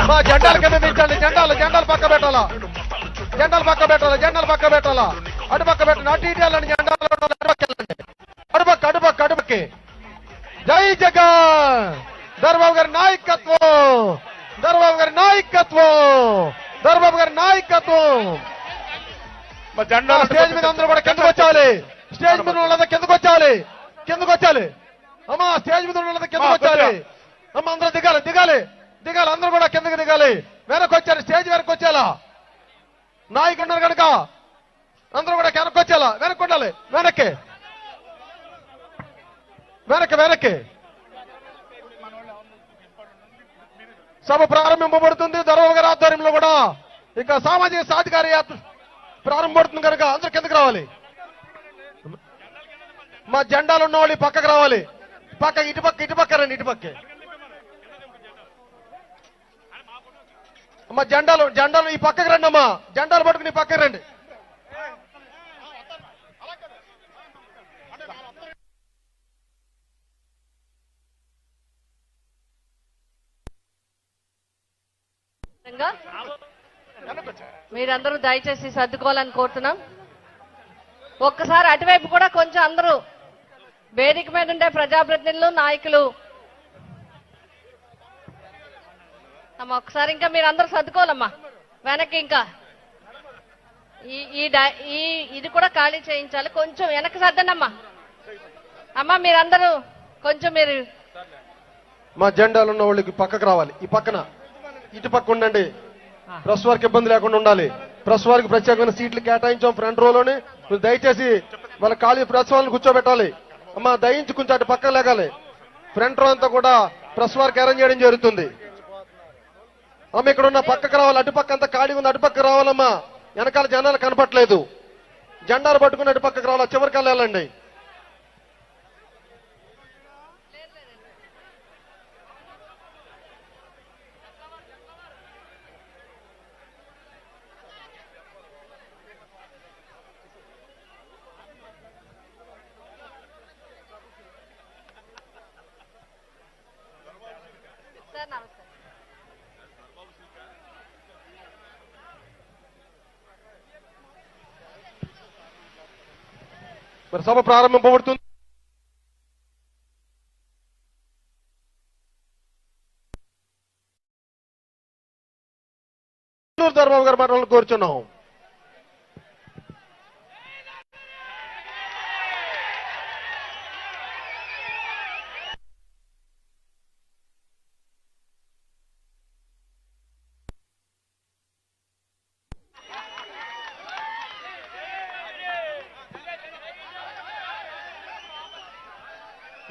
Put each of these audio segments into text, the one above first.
మా జెండాల కింద దించండి. జెండాలు పక్క పెట్టాలా, జెండాలు పక్క పెట్టాలా. అటు పక్క పెట్టండి. అటు ఇటు వెళ్ళండి. జెండాలు అటుపక్కి. జై జగన్. దర్బాబు గారి నాయకత్వం. మా జెండా స్టేజ్ మీద అందరూ కూడా కిందకు వచ్చాలి. స్టేజ్ మీద ఉన్నది కిందకు వచ్చాలి. అమ్మా స్టేజ్ మీద ఉన్నది కిందకు వచ్చాలి. అమ్మ అందరూ దిగాలి. అందరూ కూడా కిందకి దిగాలి. వెనక్కి వచ్చారు. స్టేజ్ వెనక్కి వచ్చేలా నాయకులు ఉన్నారు కనుక అందరూ కూడా వెనక్కి వచ్చేలా వెనక్కి ఉండాలి. వెనక్కి సభ ప్రారంభింపబడుతుంది. దర్బాబు గారి ఆధ్వర్యంలో కూడా ఇంకా సామాజిక సాధికార యాత్ర ప్రారంభమవుతుంది కనుక అందరూ కిందకి రావాలి. మా జెండాలు ఉన్న వాళ్ళు పక్కకు రావాలి. ఇటుపక్క రండి. అమ్మా జెండాలు ఈ పక్కకు రండి. అమ్మా జెండాలు పట్టుకుని పక్కకు రండి. మీరందరూ దయచేసి సర్దుకోవాలని కోరుతున్నాం. ఒక్కసారి అటువైపు కూడా కొంచెం అందరూ వేదిక మీద ఉండే ప్రజాప్రతినిధులు, నాయకులు అమ్మ ఒకసారి ఇంకా మీరు అందరూ సర్దుకోవాలమ్మా. వెనక్కి ఇంకా ఇది కూడా ఖాళీ చేయించాలి. కొంచెం వెనక్కి సర్దండి అమ్మా. మీరందరూ కొంచెం మీరు మా జెండాలు ఉన్న వాళ్ళకి పక్కకు రావాలి. ఈ పక్కన ఇటు పక్క ఉండండి. ప్రెస్ వారికి ఇబ్బంది లేకుండా ఉండాలి. ప్రెస్ వారికి ప్రత్యేకమైన సీట్లు కేటాయించాం ఫ్రంట్ రోలోని. మీరు దయచేసి వాళ్ళ ఖాళీ ప్రెస్ వాళ్ళని కూర్చోబెట్టాలి. అమ్మా దయించి కొంచెం అటు పక్క లేగాలి. ఫ్రంట్ రో అంతా కూడా ప్రెస్ వారికి అరేంజ్ చేయడం జరుగుతుంది. అమ్మ ఇక్కడ ఉన్న పక్కకు రావాలి. అటుపక్క అంతా ఖాళీ ఉంది. అటుపక్క రావాలమ్మా. వెనకాల జనాలు కనపట్లేదు. జెండాలు పట్టుకుని అటు పక్కకు రావాలి. చివరికి వెళ్ళండి. మరి సభ ప్రారంభింపబడుతుంది. దర్బాబు గారు మాటలను కోరుచున్నాం.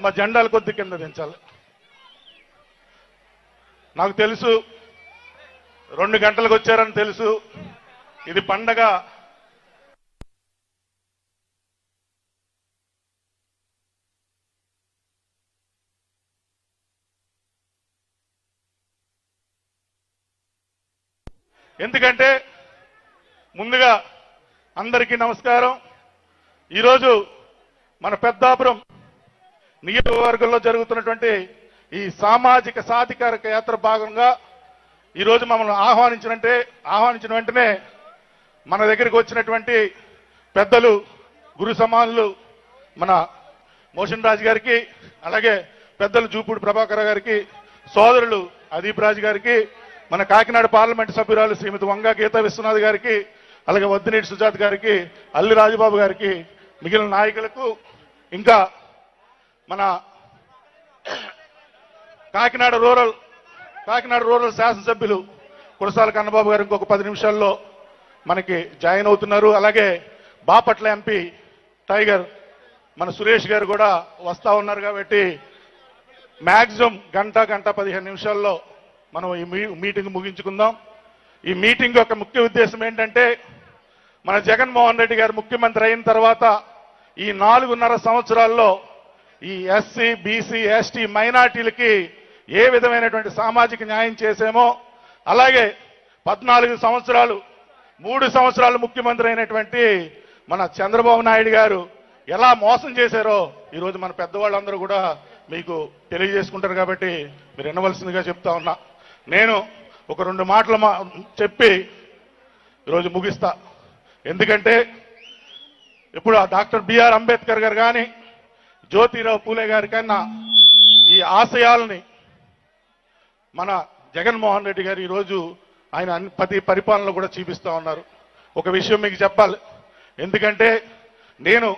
మా జెండాలు కొద్ది కింద దించాలి. నాకు తెలుసు 2 గంటలకు వచ్చారని తెలుసు. ఇది పండగ. ఎందుకంటే ముందుగా అందరికీ నమస్కారం. ఈరోజు మన పెద్దాపురం నియోజకవర్గంలో జరుగుతున్నటువంటి ఈ సామాజిక సాధికారిక యాత్ర భాగంగా ఈరోజు మమ్మల్ని ఆహ్వానించిన వెంటనే మన దగ్గరికి వచ్చినటువంటి పెద్దలు, గురు సమానులు మన మోషన్ రాజు గారికి, అలాగే పెద్దలు జూపూడి ప్రభాకర్ గారికి, సోదరులు అదీప్ రాజు గారికి, మన కాకినాడ పార్లమెంటు సభ్యురాలు శ్రీమతి వంగా గీతా విశ్వనాథ్ గారికి, అలాగే వద్దినేటి సుజాత్ గారికి, అల్లి రాజబాబు గారికి, మిగిలిన నాయకులకు, ఇంకా మన కాకినాడ రూరల్ శాసనసభ్యులు కురసాల కన్నబాబు గారు ఇంకొక 10 నిమిషాల్లో మనకి జాయిన్ అవుతున్నారు. అలాగే బాపట్ల ఎంపీ టైగర్ మన సురేష్ గారు కూడా వస్తా ఉన్నారు. కాబట్టి మ్యాక్సిమం గంట 15 నిమిషాల్లో మనం ఈ మీటింగ్ ముగించుకుందాం. ఈ మీటింగ్ యొక్క ముఖ్య ఉద్దేశం ఏంటంటే, మన జగన్మోహన్ రెడ్డి గారు ముఖ్యమంత్రి అయిన తర్వాత ఈ 4.5 సంవత్సరాల్లో ఈ ఎస్సీ, బీసీ, ఎస్టీ, మైనార్టీలకి ఏ విధమైనటువంటి సామాజిక న్యాయం చేసామో, అలాగే 14 సంవత్సరాలు 3 సంవత్సరాలు ముఖ్యమంత్రి అయినటువంటి మన చంద్రబాబు నాయుడు గారు ఎలా మోసం చేశారో ఈరోజు మన పెద్దవాళ్ళందరూ కూడా మీకు తెలియజేసుకుంటారు. కాబట్టి మీరు వినవలసిందిగా చెప్తా ఉన్నా. నేను ఒక 2 మాటలు చెప్పి ఈరోజు ముగిస్తా. ఎందుకంటే ఇప్పుడు ఆ డాక్టర్ బిఆర్ అంబేద్కర్ గారు కానీ జ్యోతిరావు పూలే గారి కన్నా ఈ ఆశయాలని మన జగన్మోహన్ రెడ్డి గారు ఈరోజు ఆయన ప్రతి పరిపాలనలో కూడా చూపిస్తా ఉన్నారు. ఒక విషయం మీకు చెప్పాలి, ఎందుకంటే నేను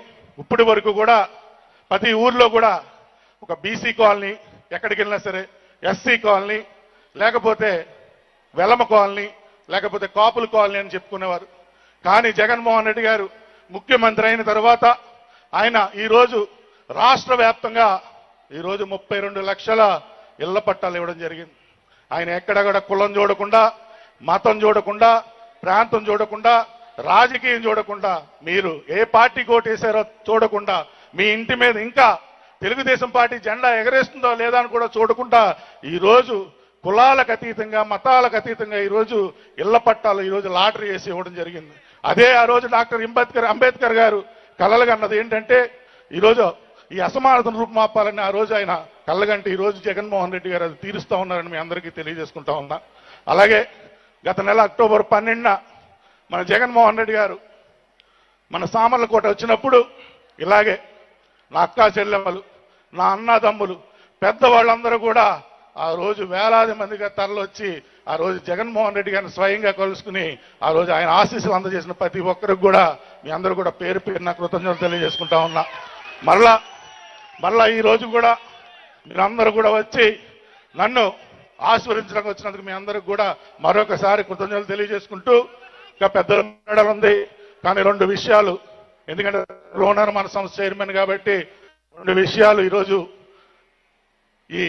ఇప్పటి వరకు కూడా ప్రతి ఊర్లో కూడా ఒక బీసీ కాలనీ ఎక్కడికి వెళ్ళినా సరే, ఎస్సీ కాలనీ, లేకపోతే వెలమ కాలనీ, లేకపోతే కాపుల కాలనీ అని చెప్పుకునేవారు. కానీ జగన్మోహన్ రెడ్డి గారు ముఖ్యమంత్రి అయిన తర్వాత ఆయన ఈరోజు రాష్ట్ర వ్యాప్తంగా ఈరోజు 32 లక్షల ఇళ్ల పట్టాలు ఇవ్వడం జరిగింది. ఆయన ఎక్కడ కూడా కులం చూడకుండా, మతం చూడకుండా, ప్రాంతం చూడకుండా, రాజకీయం చూడకుండా, మీరు ఏ పార్టీ ఓటేశారో చూడకుండా, మీ ఇంటి మీద ఇంకా తెలుగుదేశం పార్టీ జెండా ఎగరేస్తుందో లేదా అని కూడా చూడకుండా ఈరోజు కులాలకు అతీతంగా, మతాలకు అతీతంగా ఈరోజు ఇళ్ల పట్టాలు ఈరోజు లాటరీ వేసి ఇవ్వడం జరిగింది. అదే ఆ రోజు డాక్టర్ అంబేద్కర్ గారు కలలుగన్నది ఏంటంటే ఈరోజు ఈ అసమానతను రూపుమాపాలని ఆ రోజు ఆయన కళ్ళగంటే ఈరోజు జగన్మోహన్ రెడ్డి గారు అది తీరుస్తా ఉన్నారని మీ అందరికీ తెలియజేసుకుంటా ఉన్నా. అలాగే గత నెల అక్టోబర్ 12న మన జగన్మోహన్ రెడ్డి గారు మన సామర్లకోట వచ్చినప్పుడు ఇలాగే నా అక్కా చెల్లెమ్మలు, నా అన్నదమ్ములు, పెద్దవాళ్ళందరూ కూడా ఆ రోజు వేలాది మందిగా తరలొచ్చి ఆ రోజు జగన్మోహన్ రెడ్డి గారిని స్వయంగా కలుసుకుని ఆ రోజు ఆయన ఆశీస్సులు అందజేసిన ప్రతి ఒక్కరికి కూడా మీ అందరూ కూడా పేరు పేరున కృతజ్ఞతలు తెలియజేసుకుంటా ఉన్నా. మళ్ళా ఈ రోజు కూడా మీరందరూ కూడా వచ్చి నన్ను ఆశీర్వదించడానికి వచ్చినందుకు మీ అందరికి కూడా మరొకసారి కృతజ్ఞతలు తెలియజేసుకుంటూ, ఇంకా పెద్దలు ఉంది కానీ 2 విషయాలు, ఎందుకంటే లోనర్ మన సంస్థ చైర్మన్ కాబట్టి 2 విషయాలు ఈరోజు ఈ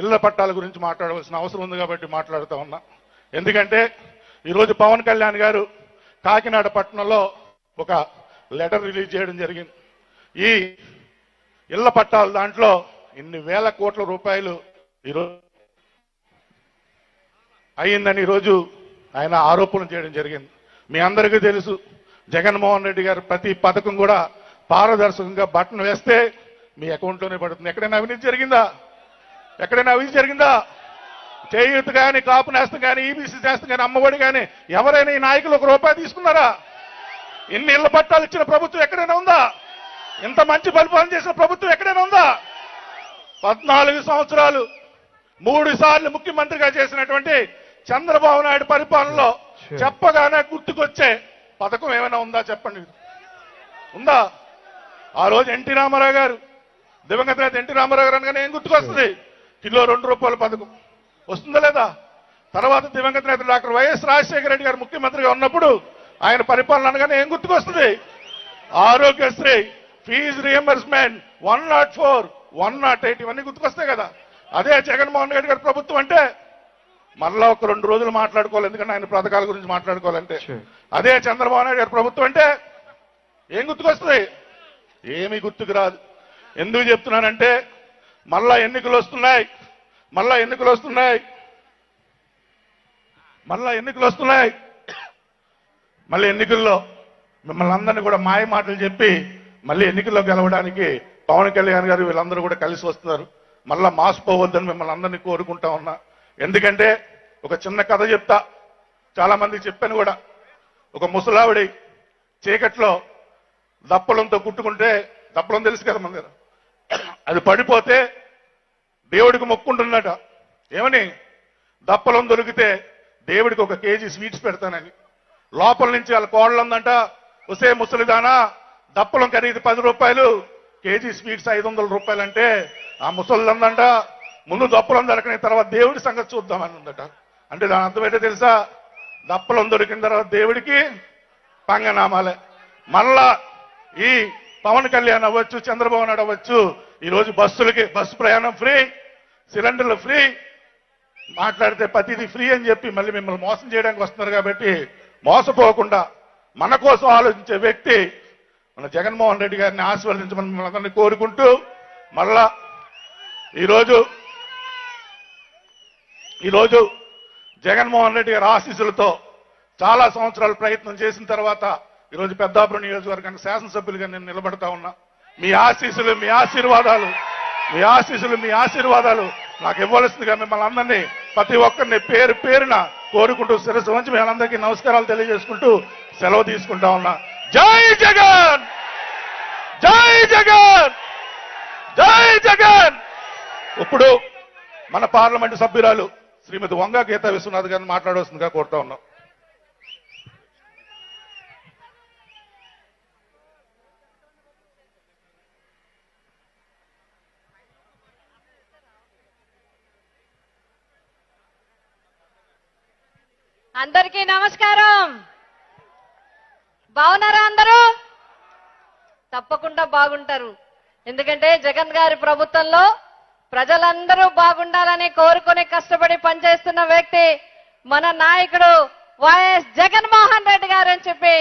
ఇళ్ల పట్టాల గురించి మాట్లాడవలసిన అవసరం ఉంది కాబట్టి మాట్లాడుతూ ఉన్నా. ఎందుకంటే ఈరోజు పవన్ కళ్యాణ్ గారు కాకినాడ పట్టణంలో ఒక లెటర్ రిలీజ్ చేయడం జరిగింది. ఈ ఇళ్ల పట్టాల దాంట్లో ఇన్ని వేల కోట్ల రూపాయలు ఈరోజు అయ్యిందని ఈరోజు ఆయన ఆరోపణలు చేయడం జరిగింది. మీ అందరికీ తెలుసు జగన్మోహన్ రెడ్డి గారు ప్రతి పథకం కూడా పారదర్శకంగా బటన్ వేస్తే మీ అకౌంట్లోనే పడుతుంది. ఎక్కడైనా అవినీతి జరిగిందా? ఎక్కడైనా అవినీతి జరిగిందా? చేయూత కానీ, కాపు నేస్తం కానీ, ఈబీసీ నేస్తం కానీ, అమ్మఒడి కానీ ఎవరైనా ఈ నాయకులు 1 రూపాయి తీసుకున్నారా? ఇన్ని ఇళ్ల పట్టాలు ఇచ్చిన ప్రభుత్వం ఎక్కడైనా ఉందా? ఇంత మంచి పరిపాలన చేసిన ప్రభుత్వం ఎక్కడైనా ఉందా? 14 సంవత్సరాలు 3 సార్లు ముఖ్యమంత్రిగా చేసినటువంటి చంద్రబాబు నాయుడు పరిపాలనలో చెప్పగానే గుర్తుకొచ్చే పథకం ఏమైనా ఉందా చెప్పండి. ఉందా? ఆ రోజు ఎన్టీ రామారావు గారు, దివంగత నేత ఎన్టీ రామారావు గారు అనగానే ఏం గుర్తుకొస్తుంది? కిలో 2 రూపాయల పథకం వస్తుందా లేదా? తర్వాత దివంగత నేత డాక్టర్ వైఎస్ రాజశేఖర రెడ్డి గారు ముఖ్యమంత్రిగా ఉన్నప్పుడు ఆయన పరిపాలన అనగానే ఏం గుర్తుకొస్తుంది? ఆరోగ్యశ్రీ, ఫీజు రియంబర్స్మెంట్, 104, 108 ఇవన్నీ గుర్తుకొస్తాయి కదా. అదే జగన్మోహన్ రెడ్డి గారి ప్రభుత్వం అంటే మరలా ఒక 2 రోజులు మాట్లాడుకోవాలి, ఎందుకంటే ఆయన పథకాల గురించి మాట్లాడుకోవాలంటే. అదే చంద్రబాబు నాయుడు గారి ప్రభుత్వం అంటే ఏం గుర్తుకొస్తుంది? ఏమీ గుర్తుకు రాదు. ఎందుకు చెప్తున్నానంటే మళ్ళా ఎన్నికలు వస్తున్నాయి, మళ్ళా ఎన్నికల్లో మిమ్మల్ని అందరినీ కూడా మాయ మాటలు చెప్పి మళ్ళీ ఎన్నికల్లో గెలవడానికి పవన్ కళ్యాణ్ గారు వీళ్ళందరూ కూడా కలిసి వస్తున్నారు. మళ్ళా మాసిపోవద్దని మిమ్మల్ని అందరినీ కోరుకుంటా ఉన్నా. ఎందుకంటే ఒక చిన్న కథ చెప్తా, చాలా మందికి చెప్పాను కూడా. ఒక ముసలావిడి చీకట్లో దప్పలంతో కుట్టుకుంటే, దప్పలం తెలుసు కదా మన దగ్గర, అది పడిపోతే దేవుడికి మొక్కుంటున్నట. ఏమని? దప్పలం దొరికితే దేవుడికి 1 కేజీ స్వీట్స్ పెడతానని. లోపల నుంచి వాళ్ళ కోడలందంట, వసే ముసలిదానా దప్పలం ఖరీదు 10 రూపాయలు, కేజీ స్వీట్స్ 500 రూపాయలు అంటే ఆ ముసలిదందంట ముందు దప్పలం దొరకని తర్వాత దేవుడి సంగతి చూద్దామని ఉందట. అంటే దాని అర్థం ఏంటో తెలుసా? దప్పలం దొరికిన తర్వాత దేవుడికి పంగనామాలే. మళ్ళా ఈ పవన్ కళ్యాణ్ అవ్వచ్చు, చంద్రబాబు నాయుడు అవ్వచ్చు, ఈరోజు బస్సు ప్రయాణం ఫ్రీ, సిలిండర్లు ఫ్రీ, మాట్లాడితే ప్రతిదీ ఫ్రీ అని చెప్పి మళ్ళీ మిమ్మల్ని మోసం చేయడానికి వస్తున్నారు. కాబట్టి మోసపోకుండా మన కోసం ఆలోచించే వ్యక్తి మన జగన్మోహన్ రెడ్డి గారిని ఆశీర్వదించమని మిమ్మల్ని అందరినీ కోరుకుంటూ, మళ్ళా ఈరోజు జగన్మోహన్ రెడ్డి గారి ఆశీస్సులతో చాలా సంవత్సరాలు ప్రయత్నం చేసిన తర్వాత ఈరోజు పెద్దాపురం నియోజకవర్గానికి శాసనసభ్యులుగా నేను నిలబడతా ఉన్నా. మీ ఆశీస్సులు నాకు ఇవ్వాల్సిందిగా మిమ్మల్ని అందరినీ, ప్రతి ఒక్కరిని పేరు పేరున కోరుకుంటూ శిరస్సు వంచి మీ అందరికీ నమస్కారాలు తెలియజేసుకుంటూ సెలవు తీసుకుంటా ఉన్నా. జై జగన్, జై జగన్, జై జగన్. ఇప్పుడు మన పార్లమెంటు సభ్యురాలు శ్రీమతి వంగ గీతా విశ్వనాథ్ గారిని మాట్లాడవలసిందిగా కోరుతా ఉన్నాం. అందరికీ నమస్కారం. బాగున్నారా అందరూ? తప్పకుండా బాగుంటారు. ఎందుకంటే జగన్ గారి ప్రభుత్వంలో ప్రజలందరూ బాగుండాలని కోరుకొని కష్టపడి పనిచేస్తున్న వ్యక్తి మన నాయకుడు వైఎస్ జగన్మోహన్ రెడ్డి గారు అని చెప్పి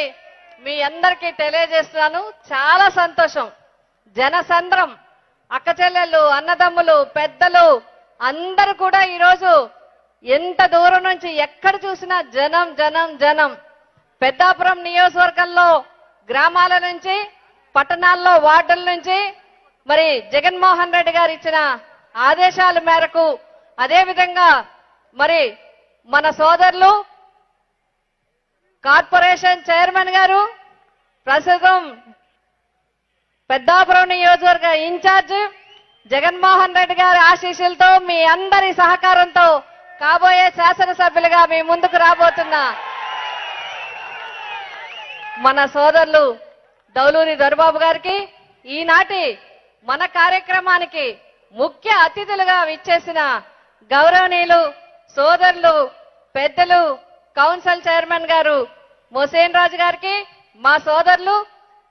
మీ అందరికీ తెలియజేస్తున్నాను. చాలా సంతోషం. జనసంద్రం, అక్క చెల్లెళ్ళు, అన్నదమ్ములు, పెద్దలు అందరూ కూడా ఈరోజు ఎంత దూరం నుంచి ఎక్కడ చూసినా జనం జనం జనం. పెద్దాపురం నియోజకవర్గంలో గ్రామాల నుంచి, పట్టణాల్లో, వార్డుల నుంచి మరి జగన్మోహన్ రెడ్డి గారు ఇచ్చిన ఆదేశాల మేరకు, అదేవిధంగా మరి మన సోదరులు కార్పొరేషన్ చైర్మన్ గారు, ప్రస్తుతం పెద్దాపురం నియోజకవర్గ ఇన్ఛార్జ్ జగన్మోహన్ రెడ్డి గారి ఆశీస్సులతో మీ అందరి సహకారంతో కాబోయే శాసనసభ్యులుగా మీ ముందుకు రాబోతున్న మన సోదరులు దౌలూరి దొరబాబు గారికి, ఈనాటి మన కార్యక్రమానికి ముఖ్య అతిథులుగా విచ్చేసిన గౌరవనీయులు సోదరులు పెద్దలు కౌన్సిల్ చైర్మన్ గారు మోసేన్ రాజు గారికి, మా సోదరులు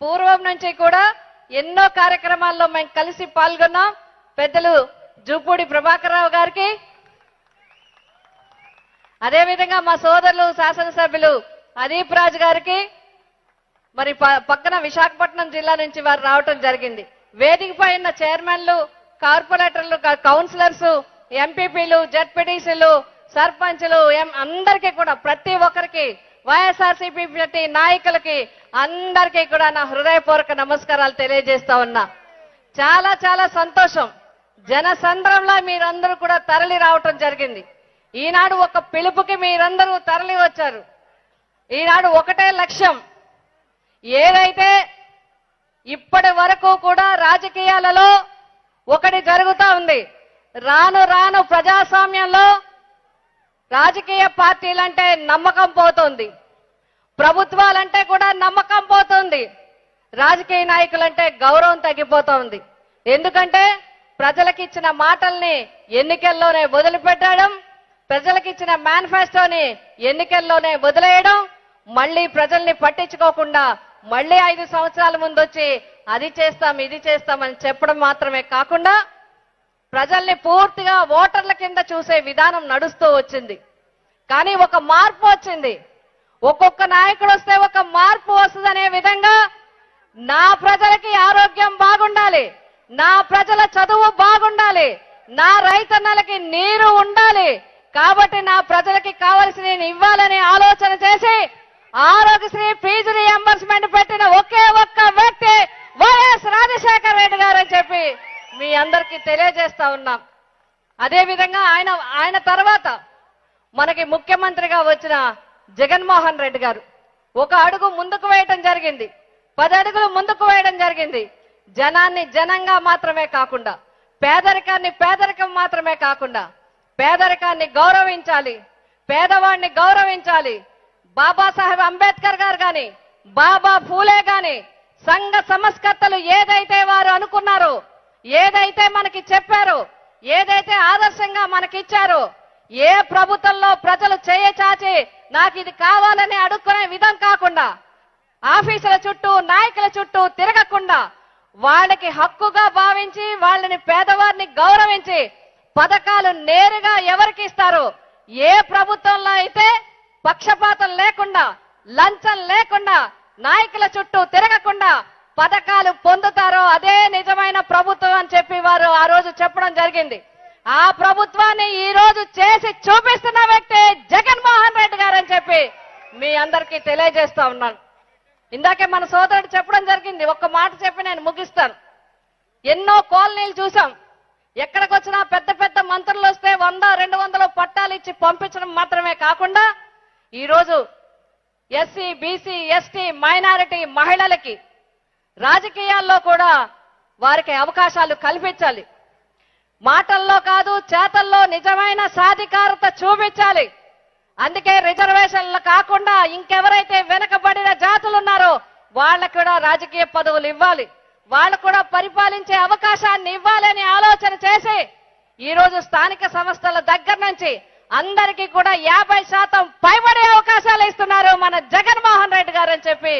పూర్వం నుంచి కూడా ఎన్నో కార్యక్రమాల్లో మేము కలిసి పాల్గొన్నాం పెద్దలు జూపూడి ప్రభాకర్ రావు గారికి, అదేవిధంగా మా సోదరులు శాసనసభ్యులు అదీప్ రాజు గారికి, మరి పక్కన విశాఖపట్నం జిల్లా నుంచి వారు రావటం జరిగింది. వేదికపై ఉన్న చైర్మన్లు, కార్పొరేటర్లు, కౌన్సిలర్స్, ఎంపీపీలు, జడ్పీటీసీలు, సర్పంచ్లు అందరికీ కూడా ప్రతి ఒక్కరికి, వైఎస్ఆర్సీపీ ప్రతి నాయకులకి అందరికీ కూడా నా హృదయపూర్వక నమస్కారాలు తెలియజేస్తా ఉన్నా. చాలా చాలా సంతోషం. జనసంద్రంలో మీరందరూ కూడా తరలి రావటం జరిగింది. ఈనాడు ఒక పిలుపుకి మీరందరూ తరలి వచ్చారు. ఈనాడు ఒకటే లక్ష్యం. ఏదైతే ఇప్పటి వరకు కూడా రాజకీయాలలో ఒకటి జరుగుతూ ఉంది, రాను రాను ప్రజాస్వామ్యంలో రాజకీయ పార్టీలంటే నమ్మకం పోతుంది, ప్రభుత్వాలంటే కూడా నమ్మకం పోతుంది, రాజకీయ నాయకులంటే గౌరవం తగ్గిపోతోంది. ఎందుకంటే ప్రజలకు ఇచ్చిన మాటల్ని ఎన్నికల్లోనే వదిలిపెట్టడం, ప్రజలకు ఇచ్చిన మేనిఫెస్టోని ఎన్నికల్లోనే వదిలేయడం, మళ్ళీ ప్రజల్ని పట్టించుకోకుండా మళ్ళీ 5 సంవత్సరాల ముందు వచ్చి అది చేస్తాం ఇది చేస్తామని చెప్పడం మాత్రమే కాకుండా ప్రజల్ని పూర్తిగా ఓటర్ల కింద చూసే విధానం నడుస్తూ వచ్చింది. కానీ ఒక మార్పు వచ్చింది. ఒక్కొక్క నాయకుడు వస్తే ఒక మార్పు వస్తుందనే విధంగా నా ప్రజలకి ఆరోగ్యం బాగుండాలి, నా ప్రజల చదువు బాగుండాలి, నా రైతన్నలకి నీరు ఉండాలి, కాబట్టి నా ప్రజలకి కావలసిన ఇవ్వాలనే ఆలోచన చేసి ఆరోగ్యశ్రీ ఫీజు రియంబర్స్మెంట్ పెట్టిన ఒకే ఒక్క వ్యక్తి వైఎస్ రాజశేఖర రెడ్డి గారు అని చెప్పి మీ అందరికీ తెలియజేస్తా ఉన్నాం. అదేవిధంగా ఆయన తర్వాత మనకి ముఖ్యమంత్రిగా వచ్చిన జగన్మోహన్ రెడ్డి గారు ఒక అడుగు ముందుకు వేయటం జరిగింది, 10 అడుగులు ముందుకు వేయడం జరిగింది. జనాన్ని జనంగా మాత్రమే కాకుండా, పేదరికాన్ని పేదరికం మాత్రమే కాకుండా, పేదరికాన్ని గౌరవించాలి, పేదవాడిని గౌరవించాలి. బాబాసాహెబ్ అంబేద్కర్ గారు గాని, బాబా ఫూలే గాని, సంఘ సంస్కర్తలు ఏదైతే వారు అనుకున్నారో, ఏదైతే మనకి చెప్పారో, ఏదైతే ఆదర్శంగా మనకిచ్చారో, ఏ ప్రభుత్వంలో ప్రజలు చేయచాచి నాకు ఇది కావాలని అడుక్కునే విధం కాకుండా, ఆఫీసుల చుట్టూ నాయకుల చుట్టూ తిరగకుండా, వాళ్ళకి హక్కుగా భావించి వాళ్ళని పేదవారిని గౌరవించి పథకాలు నేరుగా ఎవరికి ఇస్తారో, ఏ ప్రభుత్వంలో అయితే పక్షపాతం లేకుండా, లంచం లేకుండా, నాయకుల చుట్టూ తిరగకుండా పథకాలు పొందుతారో అదే నిజమైన ప్రభుత్వం అని చెప్పి వారు ఆ రోజు చెప్పడం జరిగింది. ఆ ప్రభుత్వాన్ని ఈ రోజు చేసి చూపిస్తున్న వ్యక్తి జగన్మోహన్ రెడ్డి గారు అని చెప్పి మీ అందరికీ తెలియజేస్తా ఉన్నాను. ఇందాకే మన సోదరుడు చెప్పడం జరిగింది, ఒక్క మాట చెప్పి నేను ముగిస్తాను. ఎన్నో కాలనీలు చూసాం, ఎక్కడికి వచ్చినా పెద్ద పెద్ద మంత్రులు వస్తే 100-200 పట్టాలు ఇచ్చి పంపించడం మాత్రమే కాకుండా ఈరోజు ఎస్సీ, బీసీ, ఎస్టీ, మైనారిటీ మహిళలకి రాజకీయాల్లో కూడా వారికి అవకాశాలు కల్పించాలి. మాటల్లో కాదు, చేతల్లో నిజమైన సాధికారత చూపించాలి. అందుకే రిజర్వేషన్లు కాకుండా ఇంకెవరైతే వెనకబడిన జాతులు ఉన్నారో వాళ్ళకు కూడా రాజకీయ పదవులు ఇవ్వాలి, వాళ్ళకు కూడా పరిపాలించే అవకాశాన్ని ఇవ్వాలని ఆలోచన చేసి ఈరోజు స్థానిక సంస్థల దగ్గర నుంచి అందరికీ కూడా 50% పైబడే అవకాశాలు ఇస్తున్నారు మన జగన్మోహన్ రెడ్డి గారు అని చెప్పి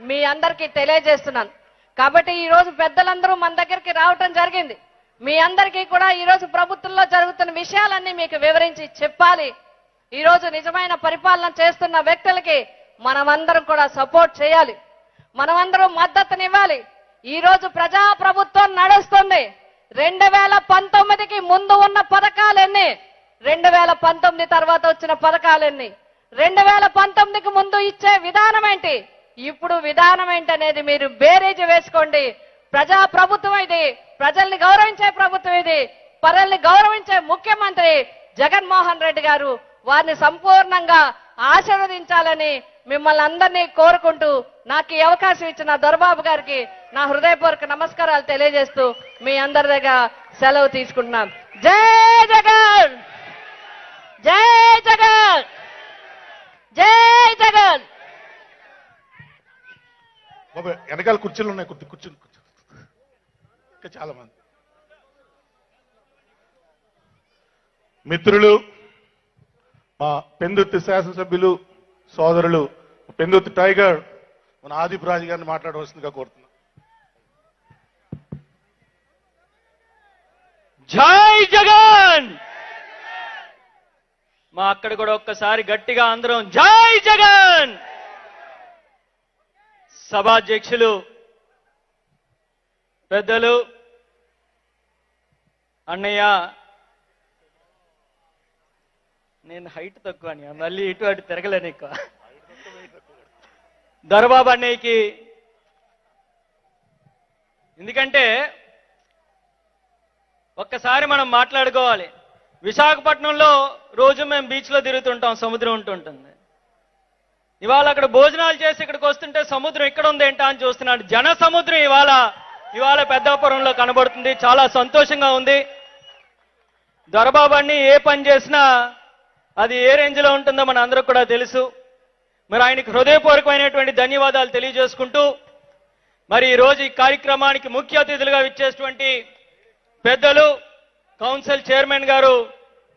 మీ అందరికీ తెలియజేస్తున్నాను. కాబట్టి ఈ రోజు పెద్దలందరూ మన దగ్గరికి రావటం జరిగింది. మీ అందరికీ కూడా ఈ రోజు ప్రభుత్వంలో జరుగుతున్న విషయాలన్నీ మీకు వివరించి చెప్పాలి. ఈ రోజు నిజమైన పరిపాలన చేస్తున్న వ్యక్తులకి మనమందరం కూడా సపోర్ట్ చేయాలి, మనమందరం మద్దతునివ్వాలి. ఈ రోజు ప్రజా ప్రభుత్వం నడుస్తుంది. 2019కి ముందు ఉన్న పథకాలెన్ని, 2019 తర్వాత వచ్చిన పథకాలెన్ని, 2019కి ముందు ఇచ్చే విధానం ఏంటి, ఇప్పుడు విధానం ఏంటి అనేది మీరు బేరేజ్ వేసుకోండి. ప్రజా ప్రభుత్వం ఇది, ప్రజల్ని గౌరవించే ప్రభుత్వం ఇది, పరుల్ని గౌరవించే ముఖ్యమంత్రి జగన్మోహన్ రెడ్డి గారు. వారిని సంపూర్ణంగా ఆశీర్వదించాలని మిమ్మల్ని అందరినీ కోరుకుంటూ నాకు ఈ అవకాశం ఇచ్చిన దొరబాబు గారికి నా హృదయపూర్వక నమస్కారాలు తెలియజేస్తూ మీ అందరి దగ్గర సెలవు తీసుకుంటున్నాను. జై జగన్, జై జగన్, జై జగన్. బాబు వెనకాల కుర్చీలు ఉన్నాయి, కూర్చుని ఇంకా చాలా మంది మిత్రులు, మా పెందుర్తి శాసనసభ్యులు సోదరులు పెందుర్తి టైగర్ మన ఆదిప్ రాజు గారిని మాట్లాడవలసిందిగా కోరుతున్నాను. జై జగన్. మా అక్కడ కూడా ఒక్కసారి గట్టిగా అందరం జై జగన్. సభాధ్యక్షులు పెద్దలు అన్నయ్య, నేను హైట్ తక్కువ అని మళ్ళీ ఇటు అటు తిరగలేను ఎక్కువ. దొరబాబు అన్నయ్యకి, ఎందుకంటే ఒక్కసారి మనం మాట్లాడుకోవాలి. విశాఖపట్నంలో రోజు మేము బీచ్లో తిరుగుతుంటాం, సముద్రం ఉంటుంటుంది. ఇవాళ అక్కడ భోజనాలు చేసి ఇక్కడికి వస్తుంటే సముద్రం ఇక్కడ ఉంది ఏంటా అని చూస్తున్నాడు. జన సముద్రం ఇవాళ పెద్దాపురంలో కనబడుతుంది. చాలా సంతోషంగా ఉంది. దొరబాబు అన్ని ఏ పని చేసినా అది ఏ రేంజ్లో ఉంటుందో మన అందరూ కూడా తెలుసు. మరి ఆయనకు హృదయపూర్వకమైనటువంటి ధన్యవాదాలు తెలియజేసుకుంటూ, మరి ఈరోజు ఈ కార్యక్రమానికి ముఖ్య అతిథులుగా ఇచ్చేటువంటి పెద్దలు కౌన్సిల్ చైర్మన్ గారు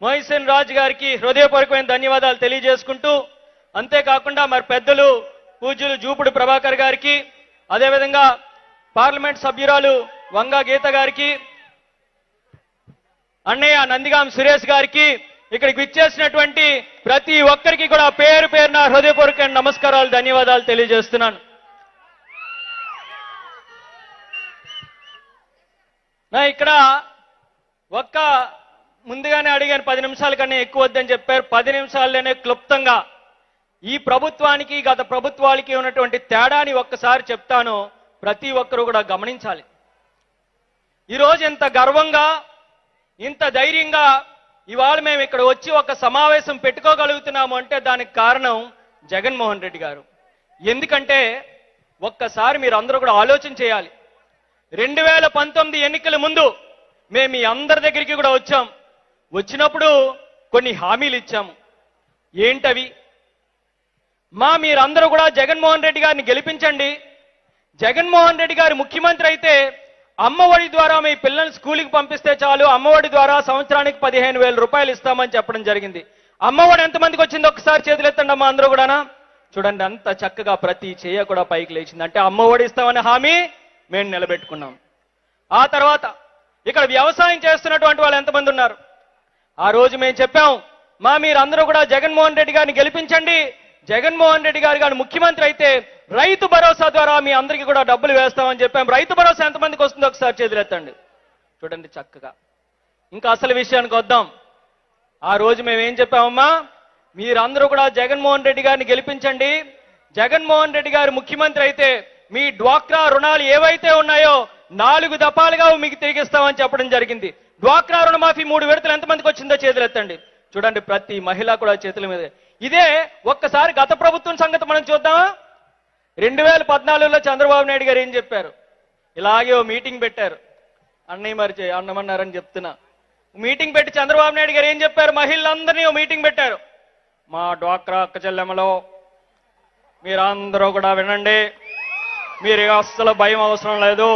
మొహిసిన్ రాజ్ గారికి హృదయపూర్వకమైన ధన్యవాదాలు తెలియజేసుకుంటూ, అంతేకాకుండా మరి పెద్దలు పూజ్యులు జూపుడు ప్రభాకర్ గారికి, అదేవిధంగా పార్లమెంట్ సభ్యురాలు వంగా గీత గారికి, అన్నయ్య నందిగాం సురేష్ గారికి, ఇక్కడికి విచ్చేసినటువంటి ప్రతి ఒక్కరికి కూడా పేరు పేరున హృదయపూర్వక నమస్కారాలు, ధన్యవాదాలు తెలియజేస్తున్నాను. నా ఇక్కడ ముందుగానే అడిగాను 10 నిమిషాల కన్నా ఎక్కువ వద్దని చెప్పారు. 10 నిమిషాల్లోనే క్లుప్తంగా ఈ ప్రభుత్వానికి గత ప్రభుత్వాలకి ఉన్నటువంటి తేడాని ఒక్కసారి చెప్తాను. ప్రతి ఒక్కరూ కూడా గమనించాలి. ఈరోజు ఇంత గర్వంగా ఇంత ధైర్యంగా ఇవాళ మేము ఇక్కడ వచ్చి ఒక సమావేశం పెట్టుకోగలుగుతున్నాము అంటే దానికి కారణం జగన్మోహన్ రెడ్డి గారు. ఎందుకంటే ఒక్కసారి మీరు అందరూ కూడా ఆలోచన చేయాలి. 2019 ఎన్నికల ముందు మేము మీ అందరి దగ్గరికి కూడా వచ్చాం. వచ్చినప్పుడు కొన్ని హామీలు ఇచ్చాము. ఏంటవి? మీరందరూ కూడా జగన్మోహన్ రెడ్డి గారిని గెలిపించండి, జగన్మోహన్ రెడ్డి గారు ముఖ్యమంత్రి అయితే అమ్మఒడి ద్వారా మీ పిల్లల్ని స్కూల్కి పంపిస్తే చాలు, అమ్మఒడి ద్వారా సంవత్సరానికి 15,000 రూపాయలు ఇస్తామని చెప్పడం జరిగింది. అమ్మఒడి ఎంతమందికి వచ్చింది ఒక్కసారి చేతులు ఎత్తండి అమ్మ అందరూ కూడానా. చూడండి అంత చక్కగా ప్రతి చేయ కూడా పైకి లేచింది. అంటే అమ్మఒడి ఇస్తామనే హామీ మేము నిలబెట్టుకున్నాం. ఆ తర్వాత ఇక్కడ వ్యవసాయం చేస్తున్నటువంటి వాళ్ళు ఎంతమంది ఉన్నారు? ఆ రోజు మేము చెప్పాం, మీరందరూ కూడా జగన్మోహన్ రెడ్డి గారిని గెలిపించండి, జగన్మోహన్ రెడ్డి గారు ముఖ్యమంత్రి అయితే రైతు భరోసా ద్వారా మీ అందరికీ కూడా డబ్బులు వేస్తామని చెప్పాం. రైతు భరోసా ఎంతమందికి వస్తుందో ఒకసారి చేతులెత్తండి. చూడండి చక్కగా. ఇంకా అసలు విషయానికి వద్దాం. ఆ రోజు మేము ఏం చెప్పామమ్మా, మీరందరూ కూడా జగన్మోహన్ రెడ్డి గారిని గెలిపించండి, జగన్మోహన్ రెడ్డి గారు ముఖ్యమంత్రి అయితే మీ డ్వాక్రా రుణాలు ఏవైతే ఉన్నాయో 4 దఫాలుగా మీకు తిరిగిస్తామని చెప్పడం జరిగింది. డ్వాక్రా రుణమాఫీ 3 విడతలు ఎంతమందికి వచ్చిందో చేతులు ఎత్తండి. చూడండి, ప్రతి మహిళ కూడా చేతుల మీద. ఇదే ఒక్కసారి గత ప్రభుత్వం సంగతి మనం చూద్దామా? 2014లో చంద్రబాబు నాయుడు గారు ఏం చెప్పారు? ఇలాగే ఓ మీటింగ్ పెట్టారు. అన్నమన్నారని చెప్తున్నా. మీటింగ్ పెట్టి చంద్రబాబు నాయుడు గారు ఏం చెప్పారు? మహిళలందరినీ ఓ మీటింగ్ పెట్టారు. మా డ్వాక్రా అక్క చెల్లెమ్మలో మీరందరూ కూడా వినండి, మీరు అస్సలు భయం అవసరం లేదు,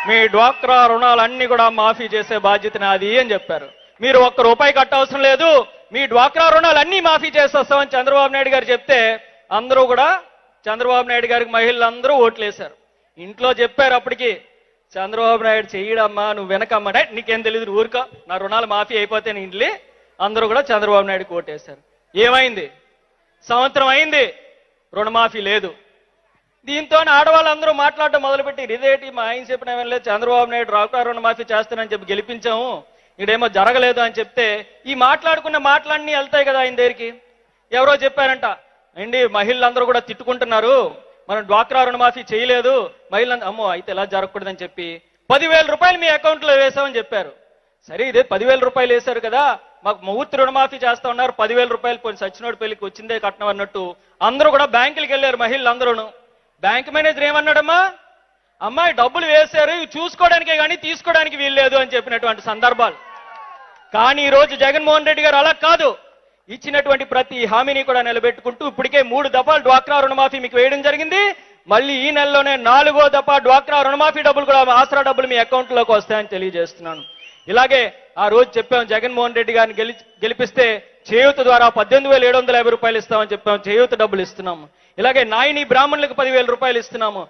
మీ డ్వాక్రా రుణాలన్నీ కూడా మాఫీ చేసే బాధ్యత నాది అని చెప్పారు. మీరు ₹1 కట్టవసరం లేదు, మీ డ్వాక్రా రుణాలన్నీ మాఫీ చేసేస్తామని చంద్రబాబు నాయుడు గారు చెప్తే అందరూ కూడా చంద్రబాబు నాయుడు గారికి మహిళలందరూ ఓట్లేశారు. ఇంట్లో చెప్పారు అప్పటికి, చంద్రబాబు నాయుడు చెయ్యడమ్మా, నువ్వు వెనకమ్మా, నీకేం తెలియదు ఊరుక, నా రుణాలు మాఫీ అయిపోతే నీ ఇంట్లో అందరూ కూడా చంద్రబాబు నాయుడుకి ఓటేశారు. ఏమైంది? సంవత్సరం అయింది, రుణమాఫీ లేదు. దీంతో ఆడవాళ్ళందరూ మాట్లాడడం మొదలుపెట్టి, ఇదేంటి మా ఆయన చెప్పిన లేదు, చంద్రబాబు నాయుడు డ్వాక్రా రుణమాఫీ చేస్తానని చెప్పి గెలిపించాము, ఇక్కడేమో జరగలేదు అని చెప్తే ఈ మాట్లాడుకున్న మాటలన్నీ వెళ్తాయి కదా ఆయన దగ్గరికి. ఎవరో చెప్పారంట, అండి మహిళలందరూ కూడా తిట్టుకుంటున్నారు, మనం డ్వాక్రా రుణమాఫీ చేయలేదు, మహిళలు అమ్మో అయితే ఎలా జరగకూడదని చెప్పి ₹10,000 మీ అకౌంట్లో వేసామని చెప్పారు. సరే, ఇదే ₹10,000 వేశారు కదా, మాకు ముహూర్త రుణమాఫీ చేస్తా ఉన్నారు, ₹10,000 పోయి సచ్చినోడి పెళ్లికి వచ్చిందే కట్నం అన్నట్టు అందరూ కూడా బ్యాంకులకు వెళ్ళారు మహిళలందరూ. బ్యాంక్ మేనేజర్ ఏమన్నాడమ్మా, అమ్మాయి డబ్బులు వేశారు, ఇవి చూసుకోవడానికే కానీ తీసుకోవడానికి వీల్లేదు అని చెప్పినటువంటి సందర్భాలు. కానీ ఈ రోజు జగన్మోహన్ రెడ్డి గారు అలా కాదు, ఇచ్చినటువంటి ప్రతి హామీని కూడా నిలబెట్టుకుంటూ ఇప్పటికే 3 దఫాలు డ్వాక్రా రుణమాఫీ మీకు వేయడం జరిగింది. మళ్ళీ ఈ నెలలోనే 4వ దఫా డ్వాక్రా రుణమాఫీ డబ్బులు కూడా, ఆసరా డబ్బులు మీ అకౌంట్లోకి వస్తాయని తెలియజేస్తున్నాను. ఇలాగే ఆ రోజు చెప్పాం, జగన్మోహన్ రెడ్డి గారిని గెలిపిస్తే చేయూత ద్వారా ₹18,750 ఇస్తామని చెప్పాం, చేయూత డబ్బులు ఇస్తున్నాము. ఇలాగే నాయని బ్రాహ్మణులకు ₹10,000 ఇస్తున్నాము,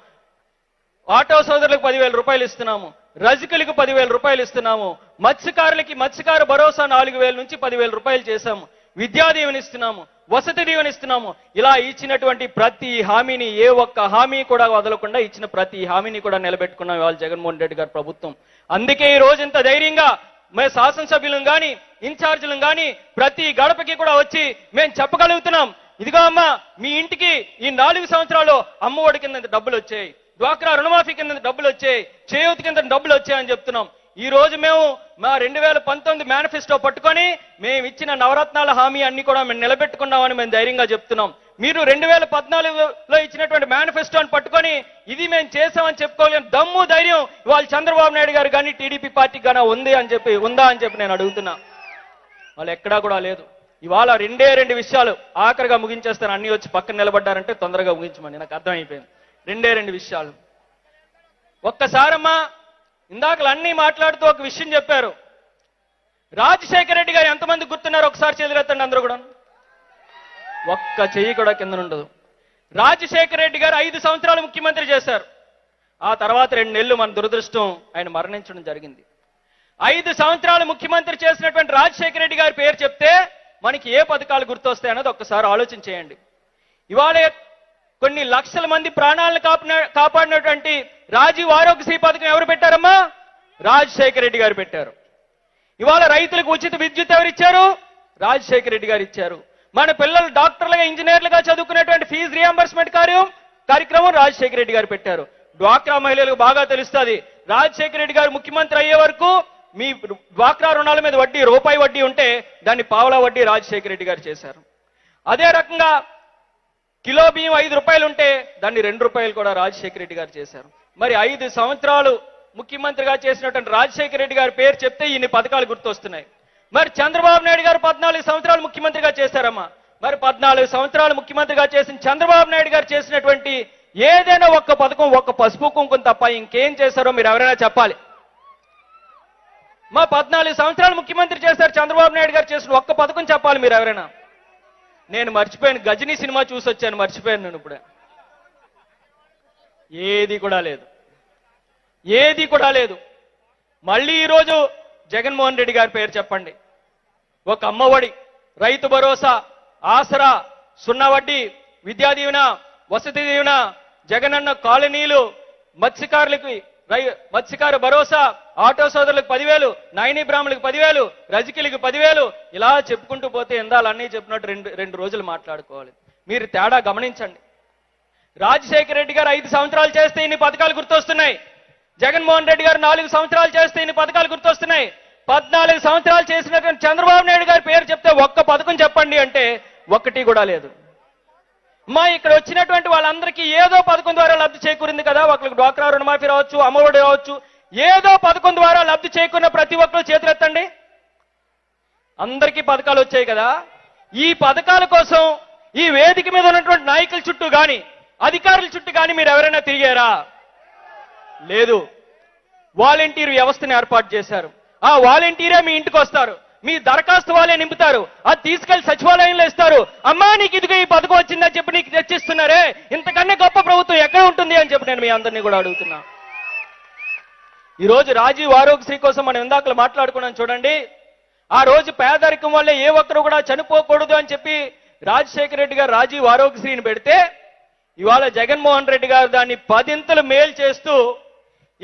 ఆటో సోదరులకు ₹10,000 ఇస్తున్నాము, రజకులకు ₹10,000 ఇస్తున్నాము, మత్స్యకారులకి మత్స్యకార భరోసా 4,000 నుంచి ₹10,000 చేశాము, విద్యా దీవెన ఇస్తున్నాము, వసతి దీవెన ఇస్తున్నాము. ఇలా ఇచ్చినటువంటి ప్రతి హామీని, ఏ ఒక్క హామీ కూడా వదలకుండా ఇచ్చిన ప్రతి హామీని కూడా నిలబెట్టుకున్నాం ఇవాళ జగన్మోహన్ రెడ్డి గారి ప్రభుత్వం. అందుకే ఈ రోజు ఇంత ధైర్యంగా మేము శాసనసభ్యులను కానీ ఇన్ఛార్జీలను కానీ ప్రతి గడపకి కూడా వచ్చి మేము చెప్పగలుగుతున్నాం, ఇదిగో అమ్మా మీ ఇంటికి ఈ 4 సంవత్సరాలు అమ్మఒడి కింద డబ్బులు వచ్చాయి, డ్వాక్రా రుణమాఫీ కింద డబ్బులు వచ్చాయి, చేయూత కింద డబ్బులు వచ్చాయని చెప్తున్నాం. ఈ రోజు మేము మా 2019 మేనిఫెస్టో పట్టుకొని మేము ఇచ్చిన నవరత్నాల హామీ అన్ని కూడా మేము నిలబెట్టుకున్నామని మేము ధైర్యంగా చెప్తున్నాం. మీరు 2014లో ఇచ్చినటువంటి మేనిఫెస్టోని పట్టుకొని ఇది మేము చేసామని చెప్పుకోలేని దమ్ము ధైర్యం ఇవాళ చంద్రబాబు నాయుడు గారు కానీ టీడీపీ పార్టీకి గానీ ఉందా అని చెప్పి నేను అడుగుతున్నా. వాళ్ళు ఎక్కడా కూడా లేదు. ఇవాళ 2 విషయాలు ఆఖరిగా ముగించేస్తాను, అన్ని వచ్చి పక్కన నిలబడ్డారంటే తొందరగా ముగించమని నాకు అర్థమైపోయింది. 2 విషయాలు. ఒక్కసారమ్మా ఇందాకలు అన్ని మాట్లాడుతూ ఒక విషయం చెప్పారు, రాజశేఖర రెడ్డి గారు ఎంతమంది గుర్తున్నారు? ఒకసారి చేతులెత్తండి అందరూ కూడా. ఒక్క చెయ్యి కూడా కింద ఉండదు. రాజశేఖర రెడ్డి గారు 5 సంవత్సరాలు ముఖ్యమంత్రి చేశారు. ఆ తర్వాత 2 నెలలు మన దురదృష్టం ఆయన మరణించడం జరిగింది. 5 సంవత్సరాలు ముఖ్యమంత్రి చేసినటువంటి రాజశేఖర రెడ్డి గారి పేరు చెప్తే మనకి ఏ పథకాలు గుర్తొస్తాయి అన్నది ఒక్కసారి ఆలోచన చేయండి. ఇవాళ కొన్ని లక్షల మంది ప్రాణాలను కాపాడినటువంటి రాజీవ్ ఆరోగ్యశ్రీ పథకం ఎవరు పెట్టారమ్మా? రాజశేఖర రెడ్డి గారు పెట్టారు. ఇవాళ రైతులకు ఉచిత విద్యుత్ ఎవరు ఇచ్చారు? రాజశేఖర రెడ్డి గారు ఇచ్చారు. మన పిల్లలు డాక్టర్లుగా ఇంజనీర్లుగా చదువుకునేటువంటి ఫీజు రియంబర్స్మెంట్ కార్యక్రమం రాజశేఖర రెడ్డి గారు పెట్టారు. డ్వాక్రా మహిళలకు బాగా తెలుస్తుంది, రాజశేఖర రెడ్డి గారు ముఖ్యమంత్రి అయ్యే వరకు మీ డ్వాక్రా రుణాల మీద వడ్డీ ₹1 వడ్డీ ఉంటే దాన్ని పావలా వడ్డీ రాజశేఖర రెడ్డి గారు చేశారు. అదే రకంగా కిలో బియ్యం ₹5 ఉంటే దాన్ని ₹2 కూడా రాజశేఖర రెడ్డి గారు చేశారు. మరి 5 సంవత్సరాలు ముఖ్యమంత్రిగా చేసినటువంటి రాజశేఖర రెడ్డి గారి పేరు చెప్తే ఇన్ని పథకాలు గుర్తొస్తున్నాయి. మరి చంద్రబాబు నాయుడు గారు 14 సంవత్సరాలు ముఖ్యమంత్రిగా చేశారమ్మా. మరి 14 సంవత్సరాలు ముఖ్యమంత్రిగా చేసిన చంద్రబాబు నాయుడు గారు చేసినటువంటి ఏదైనా ఒక్క పథకం, ఒక్క పసుపు కుంకుమ తప్ప ఇంకేం చేశారో మీరు ఎవరైనా చెప్పాలి. మా 14 సంవత్సరాలు ముఖ్యమంత్రి చేశారు చంద్రబాబు నాయుడు గారు చేసిన ఒక్క పథకం చెప్పాలి మీరు ఎవరైనా. నేను మర్చిపోయాను, గజనీ సినిమా చూసి వచ్చాను, మర్చిపోయాను నేను ఇప్పుడే. ఏది కూడా లేదు, ఏది కూడా లేదు. మళ్ళీ ఈరోజు జగన్మోహన్ రెడ్డి గారి పేరు చెప్పండి. ఒక అమ్మఒడి, రైతు భరోసా, ఆసరా, 0 వడ్డీ, విద్యా దీవెన, వసతి దీవెన, జగనన్న కాలనీలు, మత్స్యకార భరోసా, ఆటో సోదరులకు 10,000, నాయని బ్రాహ్మణులకు 10,000, రజకీలకు 10,000, ఇలా చెప్పుకుంటూ పోతే ఎందాలన్నీ చెప్పినట్టు 2 రోజులు మాట్లాడుకోవాలి. మీరు తేడా గమనించండి. రాజశేఖర రెడ్డి గారు 5 సంవత్సరాలు చేస్తే ఇన్ని పథకాలు గుర్తొస్తున్నాయి. జగన్మోహన్ రెడ్డి గారు 4 సంవత్సరాలు చేస్తే ఇన్ని పథకాలు గుర్తొస్తున్నాయి. 14 సంవత్సరాలు చేసినటువంటి చంద్రబాబు నాయుడు గారి పేరు చెప్తే ఒక్క పథకం చెప్పండి అంటే ఒక్కటి కూడా లేదు. మా ఇక్కడ వచ్చినటువంటి వాళ్ళందరికీ ఏదో పథకం ద్వారా లబ్ధి చేకూరింది కదా. ఒకరికి డ్వాక్రా రుణమాఫీ రావచ్చు, అమ్మఒడి రావచ్చు, ఏదో పథకం ద్వారా లబ్ధి చేకూరిన ప్రతి ఒక్కరు చేతులెత్తండి. అందరికీ పథకాలు వచ్చాయి కదా. ఈ పథకాల కోసం ఈ వేదిక మీద ఉన్నటువంటి నాయకుల చుట్టూ గాని అధికారుల చుట్టూ గాని మీరు ఎవరైనా తిరిగారా? లేదు. వాలంటీర్ వ్యవస్థను ఏర్పాటు చేశారు. ఆ వాలంటీరే మీ ఇంటికి వస్తారు, మీ దరఖాస్తు వాళ్ళే నింపుతారు, అది తీసుకెళ్లి సచివాలయంలో ఇస్తారు. అమ్మా నీకు ఇదిగో ఈ పథకం వచ్చిందని చెప్పి నీకు తెచ్చిస్తున్నారే, ఇంతకన్నా గొప్ప ప్రభుత్వం ఎక్కడ ఉంటుంది అని చెప్పి నేను మీ అందరినీ కూడా అడుగుతున్నా. ఈ రోజు రాజీవ్ ఆరోగ్యశ్రీ కోసం మనం ఇందాకలు మాట్లాడుకున్నాం చూడండి. ఆ రోజు పేదరికం వల్ల ఏ ఒక్కరు కూడా చనిపోకూడదు అని చెప్పి రాజశేఖర రెడ్డి గారు రాజీవ్ ఆరోగ్యశ్రీని పెడితే ఇవాళ జగన్మోహన్ రెడ్డి గారు దాన్ని 10 మేలు చేస్తూ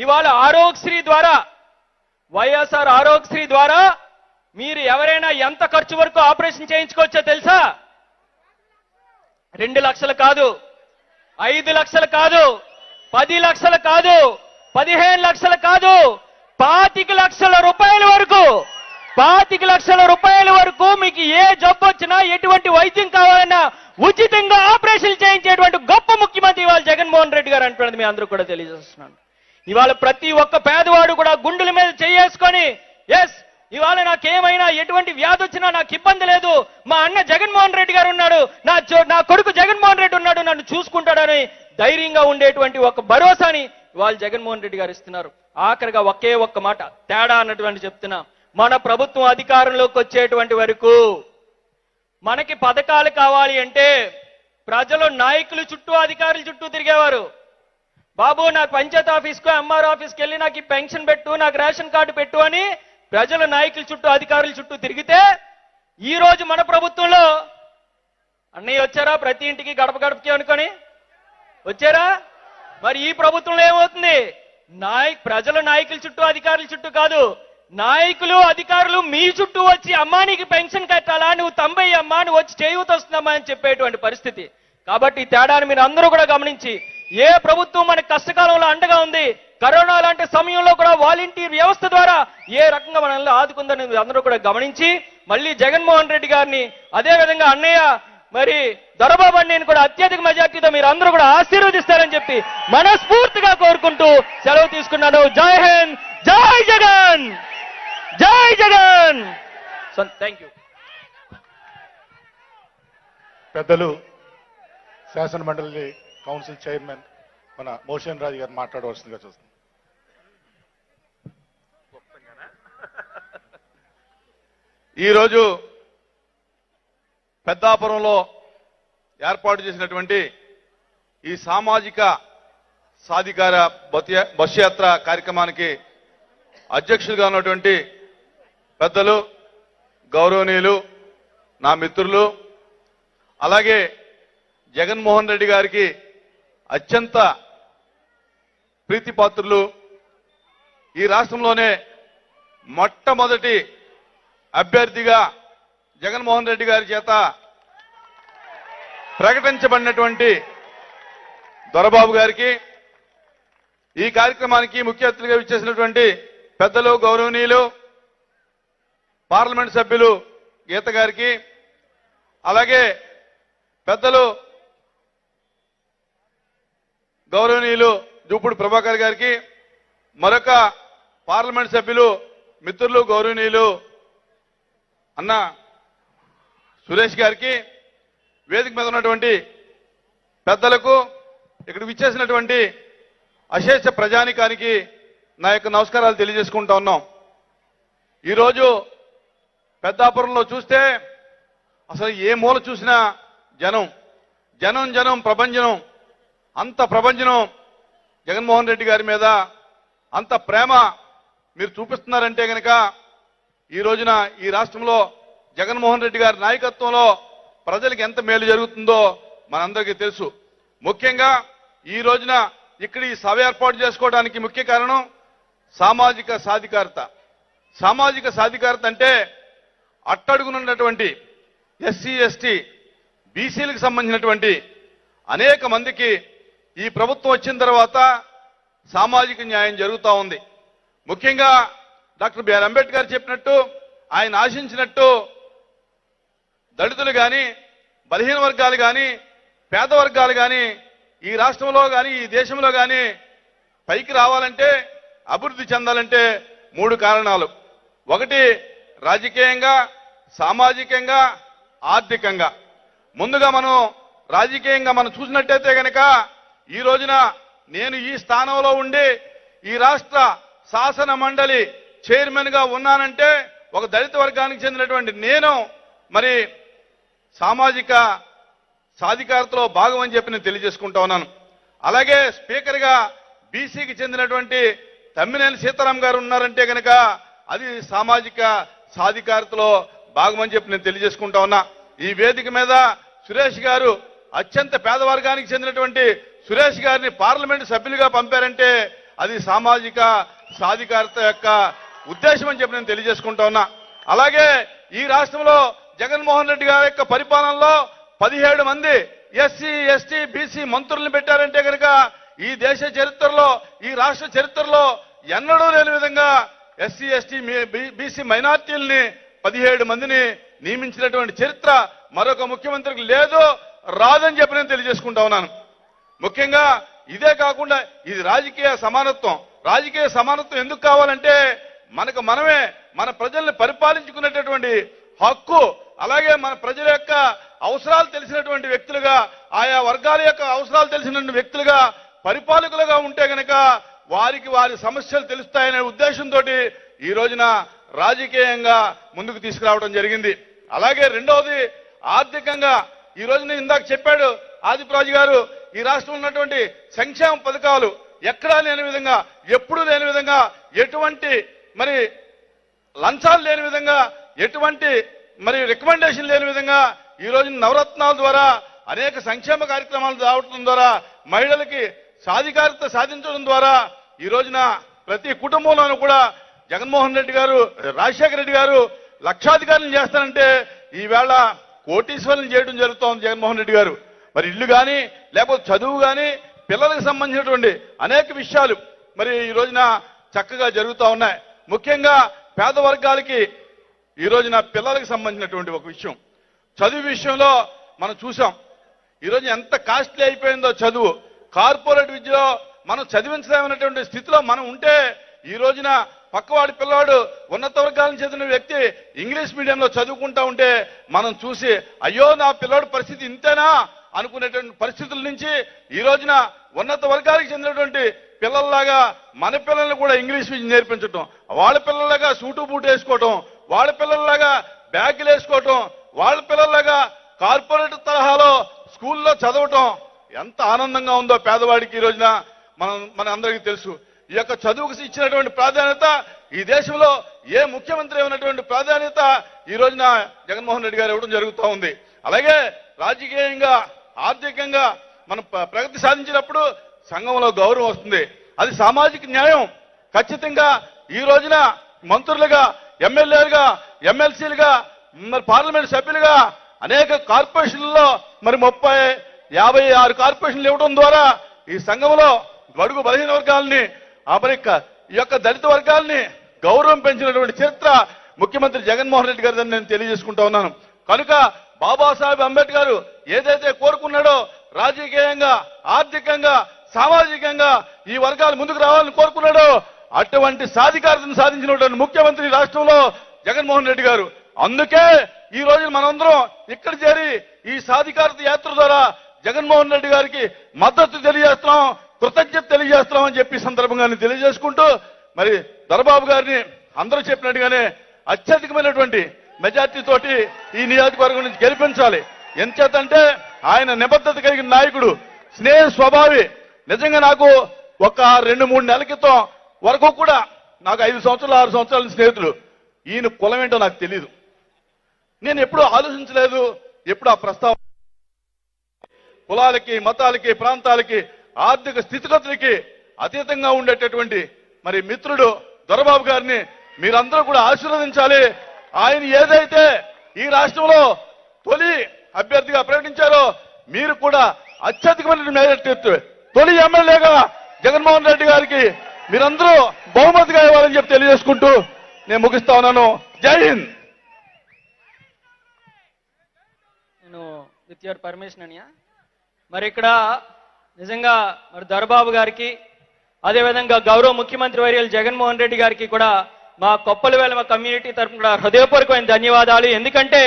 ఇవాళ ఆరోగ్యశ్రీ ద్వారా, వైఎస్ఆర్ ఆరోగ్యశ్రీ ద్వారా మీరు ఎవరైనా ఎంత ఖర్చు వరకు ఆపరేషన్ చేయించుకోవచ్చో తెలుసా? 2 లక్షలు కాదు, 5 లక్షలు కాదు, 10 లక్షలు కాదు, 15 లక్షలు కాదు, 25 లక్షల రూపాయల వరకు, 25 లక్షల రూపాయల వరకు మీకు ఏ జబ్బు వచ్చినా ఎటువంటి వైద్యం కావాలన్నా ఉచితంగా ఆపరేషన్ చేయించేటువంటి గొప్ప ముఖ్యమంత్రి ఇవాళ జగన్మోహన్ రెడ్డి గారు అంటున్నది మీ అందరూ కూడా తెలియజేస్తున్నాను. ఇవాళ ప్రతి ఒక్క పేదవాడు కూడా గుండెల మీద చేసుకొని ఎస్ ఇవాళ నాకేమైనా ఎటువంటి వ్యాధి వచ్చినా నాకు ఇబ్బంది లేదు, మా అన్న జగన్మోహన్ రెడ్డి గారు ఉన్నాడు, నా కొడుకు జగన్మోహన్ రెడ్డి ఉన్నాడు, నన్ను చూసుకుంటాడని ధైర్యంగా ఉండేటువంటి ఒక భరోసాని ఇవాళ జగన్మోహన్ రెడ్డి గారు ఇస్తున్నారు. ఆఖరిగా ఒకే ఒక్క మాట తేడా అన్నటువంటి చెప్తున్నా. మన ప్రభుత్వం అధికారంలోకి వచ్చేటువంటి వరకు మనకి పథకాలు కావాలి అంటే ప్రజలు నాయకుల చుట్టూ అధికారుల చుట్టూ తిరిగేవారు. బాబు నాకు పంచాయత్ ఆఫీస్కో ఎంఆర్ ఆఫీస్కి వెళ్ళి నాకు ఈ పెన్షన్ పెట్టు, నాకు రేషన్ కార్డు పెట్టు అని ప్రజల నాయకుల చుట్టూ అధికారుల చుట్టూ తిరిగితే ఈ రోజు మన ప్రభుత్వంలో అన్నయ్య వచ్చారా ప్రతి ఇంటికి గడప గడపకి అనుకొని వచ్చారా? మరి ఈ ప్రభుత్వంలో ఏమవుతుంది? ప్రజల నాయకుల చుట్టూ అధికారుల చుట్టూ కాదు, నాయకులు అధికారులు మీ చుట్టూ వచ్చి అమ్మా నీకు పెన్షన్ కట్టాలా, నువ్వు 90 అమ్మా, నువ్వు వచ్చి చేయూత వస్తుందమ్మా అని చెప్పేటువంటి పరిస్థితి. కాబట్టి ఈ తేడాను మీరు అందరూ కూడా గమనించి ఏ ప్రభుత్వం మనకి కష్టకాలంలో అండగా ఉంది, కరోనా లాంటి సమయంలో కూడా వాలంటీర్ వ్యవస్థ ద్వారా ఏ రకంగా మనల్ని ఆదుకుందని అందరూ కూడా గమనించి మళ్ళీ జగన్మోహన్ రెడ్డి గారిని అదే విధంగా అన్నయ్య మరి దొరబాబు అన్నయ్యని కూడా అత్యధిక మెజార్టీతో మీరు అందరూ కూడా ఆశీర్వదిస్తారని చెప్పి మనస్ఫూర్తిగా కోరుకుంటూ సెలవు తీసుకున్నాను. జై హింద్, జై జగన్, జై జగన్. Thank you. పెద్దలు శాసన మండలి కౌన్సిల్ చైర్మన్ మన మోషన్ రాజు గారు మాట్లాడవలసిందిగా చూస్తున్నాం. ఈరోజు పెద్దాపురంలో ఏర్పాటు చేసినటువంటి ఈ సామాజిక సాధికార బస్సు యాత్ర కార్యక్రమానికి అధ్యక్షులుగా ఉన్నటువంటి పెద్దలు గౌరవనీయులు నా మిత్రులు, అలాగే జగన్మోహన్ రెడ్డి గారికి అత్యంత ప్రీతిపాత్రులు, ఈ రాష్ట్రంలోనే మొట్టమొదటి అభ్యర్థిగా జగన్మోహన్ రెడ్డి గారి చేత ప్రకటించబడినటువంటి దొరబాబు గారికి, ఈ కార్యక్రమానికి ముఖ్య అతిథిగా విచ్చేసినటువంటి పెద్దలు గౌరవనీయులు పార్లమెంట్ సభ్యులు గీత గారికి, అలాగే పెద్దలు గౌరవనీయులు జూపూడి ప్రభాకర్ గారికి, మరొక పార్లమెంట్ సభ్యులు మిత్రులు గౌరవనీయులు అన్న సురేష్ గారికి, వేదిక మీద ఉన్నటువంటి పెద్దలకు, ఇక్కడ విచ్చేసినటువంటి అశేష ప్రజానికానికి నా యొక్క నమస్కారాలు తెలియజేసుకుంటా ఉన్నాం. ఈరోజు పెద్దాపురంలో చూస్తే అసలు ఏ మూల చూసినా జనం జనం జనం ప్రభంజనం, అంత ప్రభంజనం జగన్మోహన్ రెడ్డి గారి మీద అంత ప్రేమ మీరు చూపిస్తున్నారంటే కనుక ఈ రోజున ఈ రాష్ట్రంలో జగన్మోహన్ రెడ్డి గారి నాయకత్వంలో ప్రజలకు ఎంత మేలు జరుగుతుందో మనందరికీ తెలుసు. ముఖ్యంగా ఈ రోజున ఇక్కడ ఈ సభ ఏర్పాటు చేసుకోవడానికి ముఖ్య కారణం సామాజిక సాధికారత. సామాజిక సాధికారత అంటే అట్టడుగునున్నటువంటి ఎస్సీ ఎస్టీ బీసీలకు సంబంధించినటువంటి అనేక మందికి ఈ ప్రభుత్వం వచ్చిన తర్వాత సామాజిక న్యాయం జరుగుతూ ఉంది. ముఖ్యంగా డాక్టర్ బిఆర్ అంబేద్కర్ చెప్పినట్టు, ఆయన ఆశించినట్టు దళితులు కానీ, బలహీన వర్గాలు కానీ, పేద వర్గాలు కానీ ఈ రాష్ట్రంలో కానీ ఈ దేశంలో కానీ పైకి రావాలంటే, అభివృద్ధి చెందాలంటే 3 కారణాలు. ఒకటి రాజకీయంగా, సామాజికంగా, ఆర్థికంగా. ముందుగా మనం రాజకీయంగా మనం చూసినట్టయితే కనుక ఈ రోజున నేను ఈ స్థానంలో ఉండి ఈ రాష్ట్ర శాసన మండలి చైర్మన్ గా ఉన్నానంటే ఒక దళిత వర్గానికి చెందినటువంటి నేను మరి సామాజిక సాధికారతలో భాగం అని చెప్పి నేను తెలియజేసుకుంటా ఉన్నాను. అలాగే స్పీకర్ గా బీసీకి చెందినటువంటి తమ్మినేని సీతారాం గారు ఉన్నారంటే కనుక అది సామాజిక సాధికారతలో భాగం అని చెప్పి నేను తెలియజేసుకుంటా ఉన్నా. ఈ వేదిక మీద సురేష్ గారు అత్యంత పేద వర్గానికి చెందినటువంటి సురేష్ గారిని పార్లమెంటు సభ్యులుగా పంపారంటే అది సామాజిక సాధికారత యొక్క ఉద్దేశం అని చెప్పి నేను తెలియజేసుకుంటా ఉన్నా. అలాగే ఈ రాష్ట్రంలో జగన్మోహన్ రెడ్డి గారి యొక్క పరిపాలనలో 17 మంది ఎస్సీ, ఎస్టీ, బీసీ మంత్రుల్ని పెట్టారంటే కనుక ఈ దేశ చరిత్రలో, ఈ రాష్ట్ర చరిత్రలో ఎన్నడూ లేని విధంగా ఎస్సీ, ఎస్టీ, బీసీ మైనార్టీల్ని 17 మందిని నియమించినటువంటి చరిత్ర మరొక ముఖ్యమంత్రికి లేదు, రాదని చెప్పి నేను తెలియజేసుకుంటా ఉన్నాను. ముఖ్యంగా ఇదే కాకుండా ఇది రాజకీయ సమానత్వం. రాజకీయ సమానత్వం ఎందుకు కావాలంటే మనకు మనమే మన ప్రజల్ని పరిపాలించుకునేటటువంటి హక్కు, అలాగే మన ప్రజల యొక్క అవసరాలు తెలిసినటువంటి వ్యక్తులుగా, ఆయా వర్గాల యొక్క అవసరాలు తెలిసినటువంటి వ్యక్తులుగా, పరిపాలకులుగా ఉంటే గనక వారికి వారి సమస్యలు తెలుస్తాయనే ఉద్దేశంతో ఈ రోజున రాజకీయంగా ముందుకు తీసుకురావడం జరిగింది. అలాగే రెండవది ఆర్థికంగా. ఈ రోజున ఇందాక చెప్పాడు ఆదిప్రాజు గారు, ఈ రాష్ట్రంలో ఉన్నటువంటి సంక్షేమ పథకాలు ఎక్కడా లేని విధంగా, ఎప్పుడూ లేని విధంగా, ఎటువంటి మరి లంచాలు లేని విధంగా, ఎటువంటి మరి రికమెండేషన్ లేని విధంగా ఈ రోజు నవరత్నాల ద్వారా అనేక సంక్షేమ కార్యక్రమాలు రావడం ద్వారా మహిళలకి సాధికారత సాధించడం ద్వారా ఈ రోజున ప్రతి కుటుంబంలోనూ కూడా జగన్మోహన్ రెడ్డి గారు, రాజశేఖర రెడ్డి గారు లక్షాధికారులను చేస్తారంటే ఈవేళ కోటీశ్వరులను చేయడం జరుగుతోంది జగన్మోహన్ రెడ్డి గారు. మరి ఇల్లు కానీ, లేకపోతే చదువు కానీ, పిల్లలకు సంబంధించినటువంటి అనేక విషయాలు మరి ఈ రోజున చక్కగా జరుగుతూ ఉన్నాయి. ముఖ్యంగా పేద వర్గాలకి ఈ రోజున పిల్లలకు సంబంధించినటువంటి ఒక విషయం, చదువు విషయంలో మనం చూసాం. ఈరోజు ఎంత కాస్ట్లీ అయిపోయిందో చదువు. కార్పొరేట్ విద్యలో మనం చదివించలేమనేటువంటి స్థితిలో మనం ఉంటే ఈ రోజున పక్కవాడి పిల్లవాడు ఉన్నత వర్గాలను చెందిన వ్యక్తి ఇంగ్లీష్ మీడియంలో చదువుకుంటా ఉంటే మనం చూసి అయ్యో నా పిల్లవాడి పరిస్థితి ఇంతేనా అనుకునేటువంటి పరిస్థితుల నుంచి ఈ రోజున ఉన్నత వర్గాలకు చెందినటువంటి పిల్లల్లాగా మన పిల్లల్ని కూడా ఇంగ్లీష్ విద్య నేర్పించడం, వాళ్ళ పిల్లల్లాగా సూటు బూటు వేసుకోవటం, వాళ్ళ పిల్లల్లాగా బ్యాగులు వేసుకోవటం, వాళ్ళ పిల్లల్లాగా కార్పొరేట్ తరహాలో స్కూల్లో చదవటం ఎంత ఆనందంగా ఉందో పేదవాడికి ఈ రోజున మన అందరికీ తెలుసు. ఈ యొక్క చదువుకు ఇచ్చినటువంటి ప్రాధాన్యత ఈ దేశంలో ఏ ముఖ్యమంత్రి ఉన్నటువంటి ప్రాధాన్యత ఈ రోజున జగన్మోహన్ రెడ్డి గారు ఇవ్వడం జరుగుతూ ఉంది. అలాగే రాజకీయంగా, ఆర్థికంగా మనం ప్రగతి సాధించినప్పుడు సంఘంలో గౌరవం వస్తుంది. అది సామాజిక న్యాయం. ఖచ్చితంగా ఈ రోజున మంత్రులుగా, ఎమ్మెల్యేలుగా, ఎమ్మెల్సీలుగా, మరి పార్లమెంట్ సభ్యులుగా అనేక కార్పొరేషన్లలో మరి 30, 56 కార్పొరేషన్లు ఇవ్వడం ద్వారా ఈ సంఘంలో బడుగు బలహీన వర్గాలని, ఈ యొక్క దళిత వర్గాల్ని గౌరవం పెంచినటువంటి చరిత్ర ముఖ్యమంత్రి జగన్మోహన్ రెడ్డి గారిని నేను తెలియజేసుకుంటా ఉన్నాను. కనుక బాబాసాహెబ్ అంబేద్కర్ ఏదైతే కోరుకున్నాడో రాజకీయంగా, ఆర్థికంగా, సామాజికంగా ఈ వర్గాలు ముందుకు రావాలని కోరుకున్నాడో అటువంటి సాధికారతను సాధించినటువంటి ముఖ్యమంత్రి రాష్ట్రంలో జగన్మోహన్ రెడ్డి గారు. అందుకే ఈ రోజు మనందరం ఇక్కడ చేరి ఈ సాధికారత యాత్ర ద్వారా జగన్మోహన్ రెడ్డి గారికి మద్దతు తెలియజేస్తున్నాం, కృతజ్ఞత తెలియజేస్తున్నాం అని చెప్పి సందర్భంగా తెలియజేసుకుంటూ మరి దొరబాబు గారిని అందరూ చెప్పినట్టుగానే అత్యధికమైనటువంటి మెజార్టీ తోటి ఈ నియోజకవర్గం నుంచి గెలిపించాలి. ఎంచేతంటే ఆయన నిబద్ధత కలిగిన నాయకుడు, స్నేహ స్వభావి. నిజంగా నాకు ఒక 2-3 నెలల క్రితం వరకు కూడా నాకు 5 సంవత్సరాలు 6 సంవత్సరాల స్నేహితులు. ఈయన కులం ఏంటో నాకు తెలియదు, నేను ఎప్పుడూ ఆలోచించలేదు. ఎప్పుడు ఆ ప్రస్తావన కులాలకి, మతాలకి, ప్రాంతాలకి, ఆర్థిక స్థితిగతులకి అతీతంగా ఉండేటటువంటి మరి మిత్రుడు దొరబాబు గారిని మీరందరూ కూడా ఆశీర్వదించాలి. ఆయన ఏదైతే ఈ రాష్ట్రంలో తొలి అభ్యర్థిగా ప్రకటించారో మీరు కూడా అత్యధికమైన మెజారిటీ తొలి ఎమ్మెల్యేగా జగన్మోహన్ రెడ్డి గారికి మీరందరూ బహుమతిగా ఇవ్వాలని చెప్పి తెలియజేసుకుంటూ నేను ముగిస్తా ఉన్నాను. జై హింద్. నేను విత్ యువర్ పర్మిషన్ అనియా మరి ఇక్కడ నిజంగా మరి దొరబాబు గారికి అదేవిధంగా గౌరవ ముఖ్యమంత్రి వర్యులు జగన్మోహన్ రెడ్డి గారికి కూడా మా కొప్పలవేలమ కమ్యూనిటీ తరఫున కూడా హృదయపూర్వకమైన ధన్యవాదాలు. ఎందుకంటే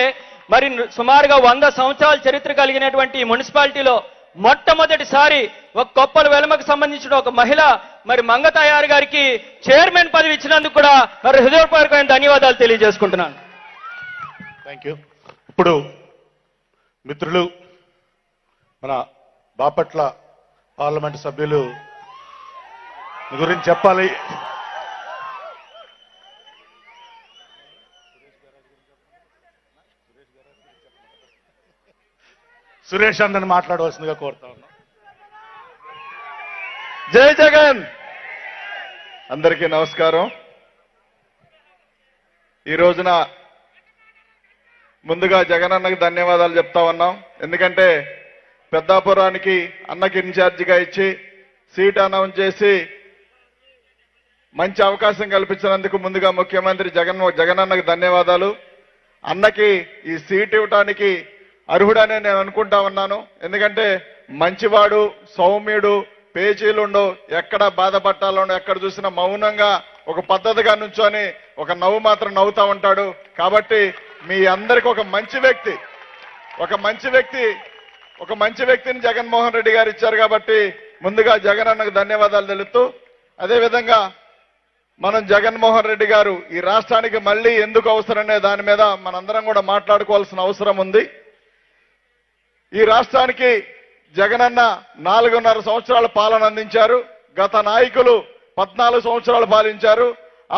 మరి సుమారుగా 100 సంవత్సరాల చరిత్ర కలిగినటువంటి ఈ మున్సిపాలిటీలో మొట్టమొదటిసారి ఒక కొప్పలవేలమకు సంబంధించిన ఒక మహిళ మరి మంగతాయారు గారికి చైర్మన్ పదవి ఇచ్చినందుకు కూడా మరి హృదయపూర్వకమైన ధన్యవాదాలు తెలియజేసుకుంటున్నాను. Thank you. ఇప్పుడు మిత్రులు మన బాపట్ల పార్లమెంట్ సభ్యులు గురించి చెప్పాలి. సురేష్ అన్నని మాట్లాడవలసిందిగా కోరుతా ఉన్నాం. జై జగన్. అందరికీ నమస్కారం. ఈ రోజున ముందుగా జగన్ అన్నకి ధన్యవాదాలు చెప్తా ఉన్నాం. ఎందుకంటే పెద్దాపురానికి అన్నకి ఇన్ఛార్జిగా ఇచ్చి సీట్ అనౌన్స్ చేసి మంచి అవకాశం కల్పించినందుకు ముందుగా ముఖ్యమంత్రి జగన్ అన్నకి ధన్యవాదాలు. అన్నకి ఈ సీట్ ఇవ్వటానికి అర్హుడనే నేను అనుకుంటా ఉన్నాను. ఎందుకంటే మంచివాడు, సౌమ్యుడు, పేచీలుండు, ఎక్కడ బాధపట్టాలను ఎక్కడ చూసినా మౌనంగా ఒక పద్ధతిగా నుంచొని ఒక నవ్వు మాత్రం నవ్వుతా ఉంటాడు. కాబట్టి మీ అందరికి ఒక మంచి వ్యక్తిని జగన్మోహన్ రెడ్డి గారు ఇచ్చారు. కాబట్టి ముందుగా జగన్ అన్నకు ధన్యవాదాలు తెలుపుతూ, అదేవిధంగా మనం జగన్మోహన్ రెడ్డి గారు ఈ రాష్ట్రానికి మళ్ళీ ఎందుకు అవసరమే దాని మీద మనందరం కూడా మాట్లాడుకోవాల్సిన అవసరం ఉంది. ఈ రాష్ట్రానికి జగనన్న 4.5 సంవత్సరాల పాలన అందించారు. గత నాయకులు 14 సంవత్సరాలు పాలించారు.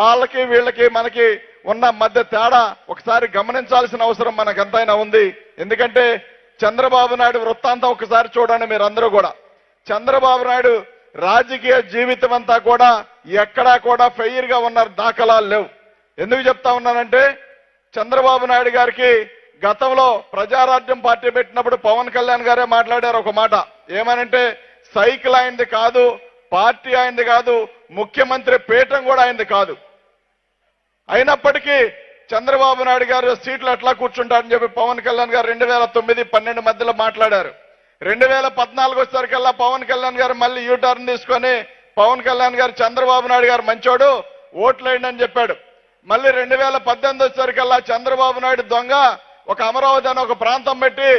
వాళ్ళకి వీళ్ళకి మనకి ఉన్న మధ్య తేడా ఒకసారి గమనించాల్సిన అవసరం మనకెంతైనా ఉంది. ఎందుకంటే చంద్రబాబు నాయుడు వృత్తాంతం ఒకసారి చూడండి మీరందరూ కూడా. చంద్రబాబు నాయుడు రాజకీయ జీవితం అంతా కూడా ఎక్కడా కూడా ఫెయిర్ గా ఉన్న దాఖలాలు లేవు. ఎందుకు చెప్తా ఉన్నానంటే చంద్రబాబు నాయుడు గారికి గతంలో ప్రజారాజ్యం పార్టీ పెట్టినప్పుడు పవన్ కళ్యాణ్ గారే మాట్లాడారు ఒక మాట. ఏమనంటే సైకిల్ అయింది కాదు, పార్టీ అయింది కాదు, ముఖ్యమంత్రి పీఠం కూడా అయింది కాదు. అయినప్పటికీ చంద్రబాబు నాయుడు గారు సీట్లు ఎట్లా కూర్చుంటారని చెప్పి పవన్ కళ్యాణ్ గారు 2009-12 మధ్యలో మాట్లాడారు. 2014 వచ్చేసరికల్లా పవన్ కళ్యాణ్ గారు మళ్ళీ యూటర్న్ తీసుకొని పవన్ కళ్యాణ్ గారు చంద్రబాబు నాయుడు గారు మంచోడు ఓట్లేయండి అని చెప్పాడు. మళ్ళీ 2018 వచ్చేసరికల్లా చంద్రబాబు నాయుడు దొంగ ఒక అమరావతి అని ఒక ప్రాంతం పెట్టి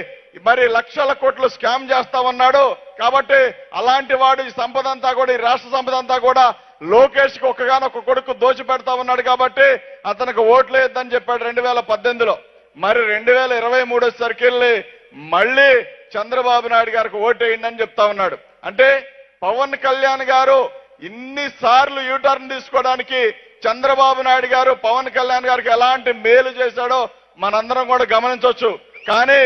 మరి లక్షల కోట్లు స్కామ్ చేస్తా ఉన్నాడు. కాబట్టి అలాంటి వాడు ఈ సంపద అంతా కూడా, ఈ రాష్ట్ర సంపద అంతా కూడా లోకేష్ కి ఒక్కగానొక్క కొడుకు దోచి పెడతా ఉన్నాడు. కాబట్టి అతనికి ఓట్లు వేయద్దని చెప్పాడు 2018లో. మరి 2023 వచ్చేసరికి మళ్ళీ చంద్రబాబు నాయుడు గారికి ఓటేయండి అని చెప్తా ఉన్నాడు. అంటే పవన్ కళ్యాణ్ గారు ఇన్నిసార్లు యూటర్న్ తీసుకోవడానికి చంద్రబాబు నాయుడు గారు పవన్ కళ్యాణ్ గారికి ఎలాంటి మేలు చేశాడో మనందరం కూడా గమనించవచ్చు. కానీ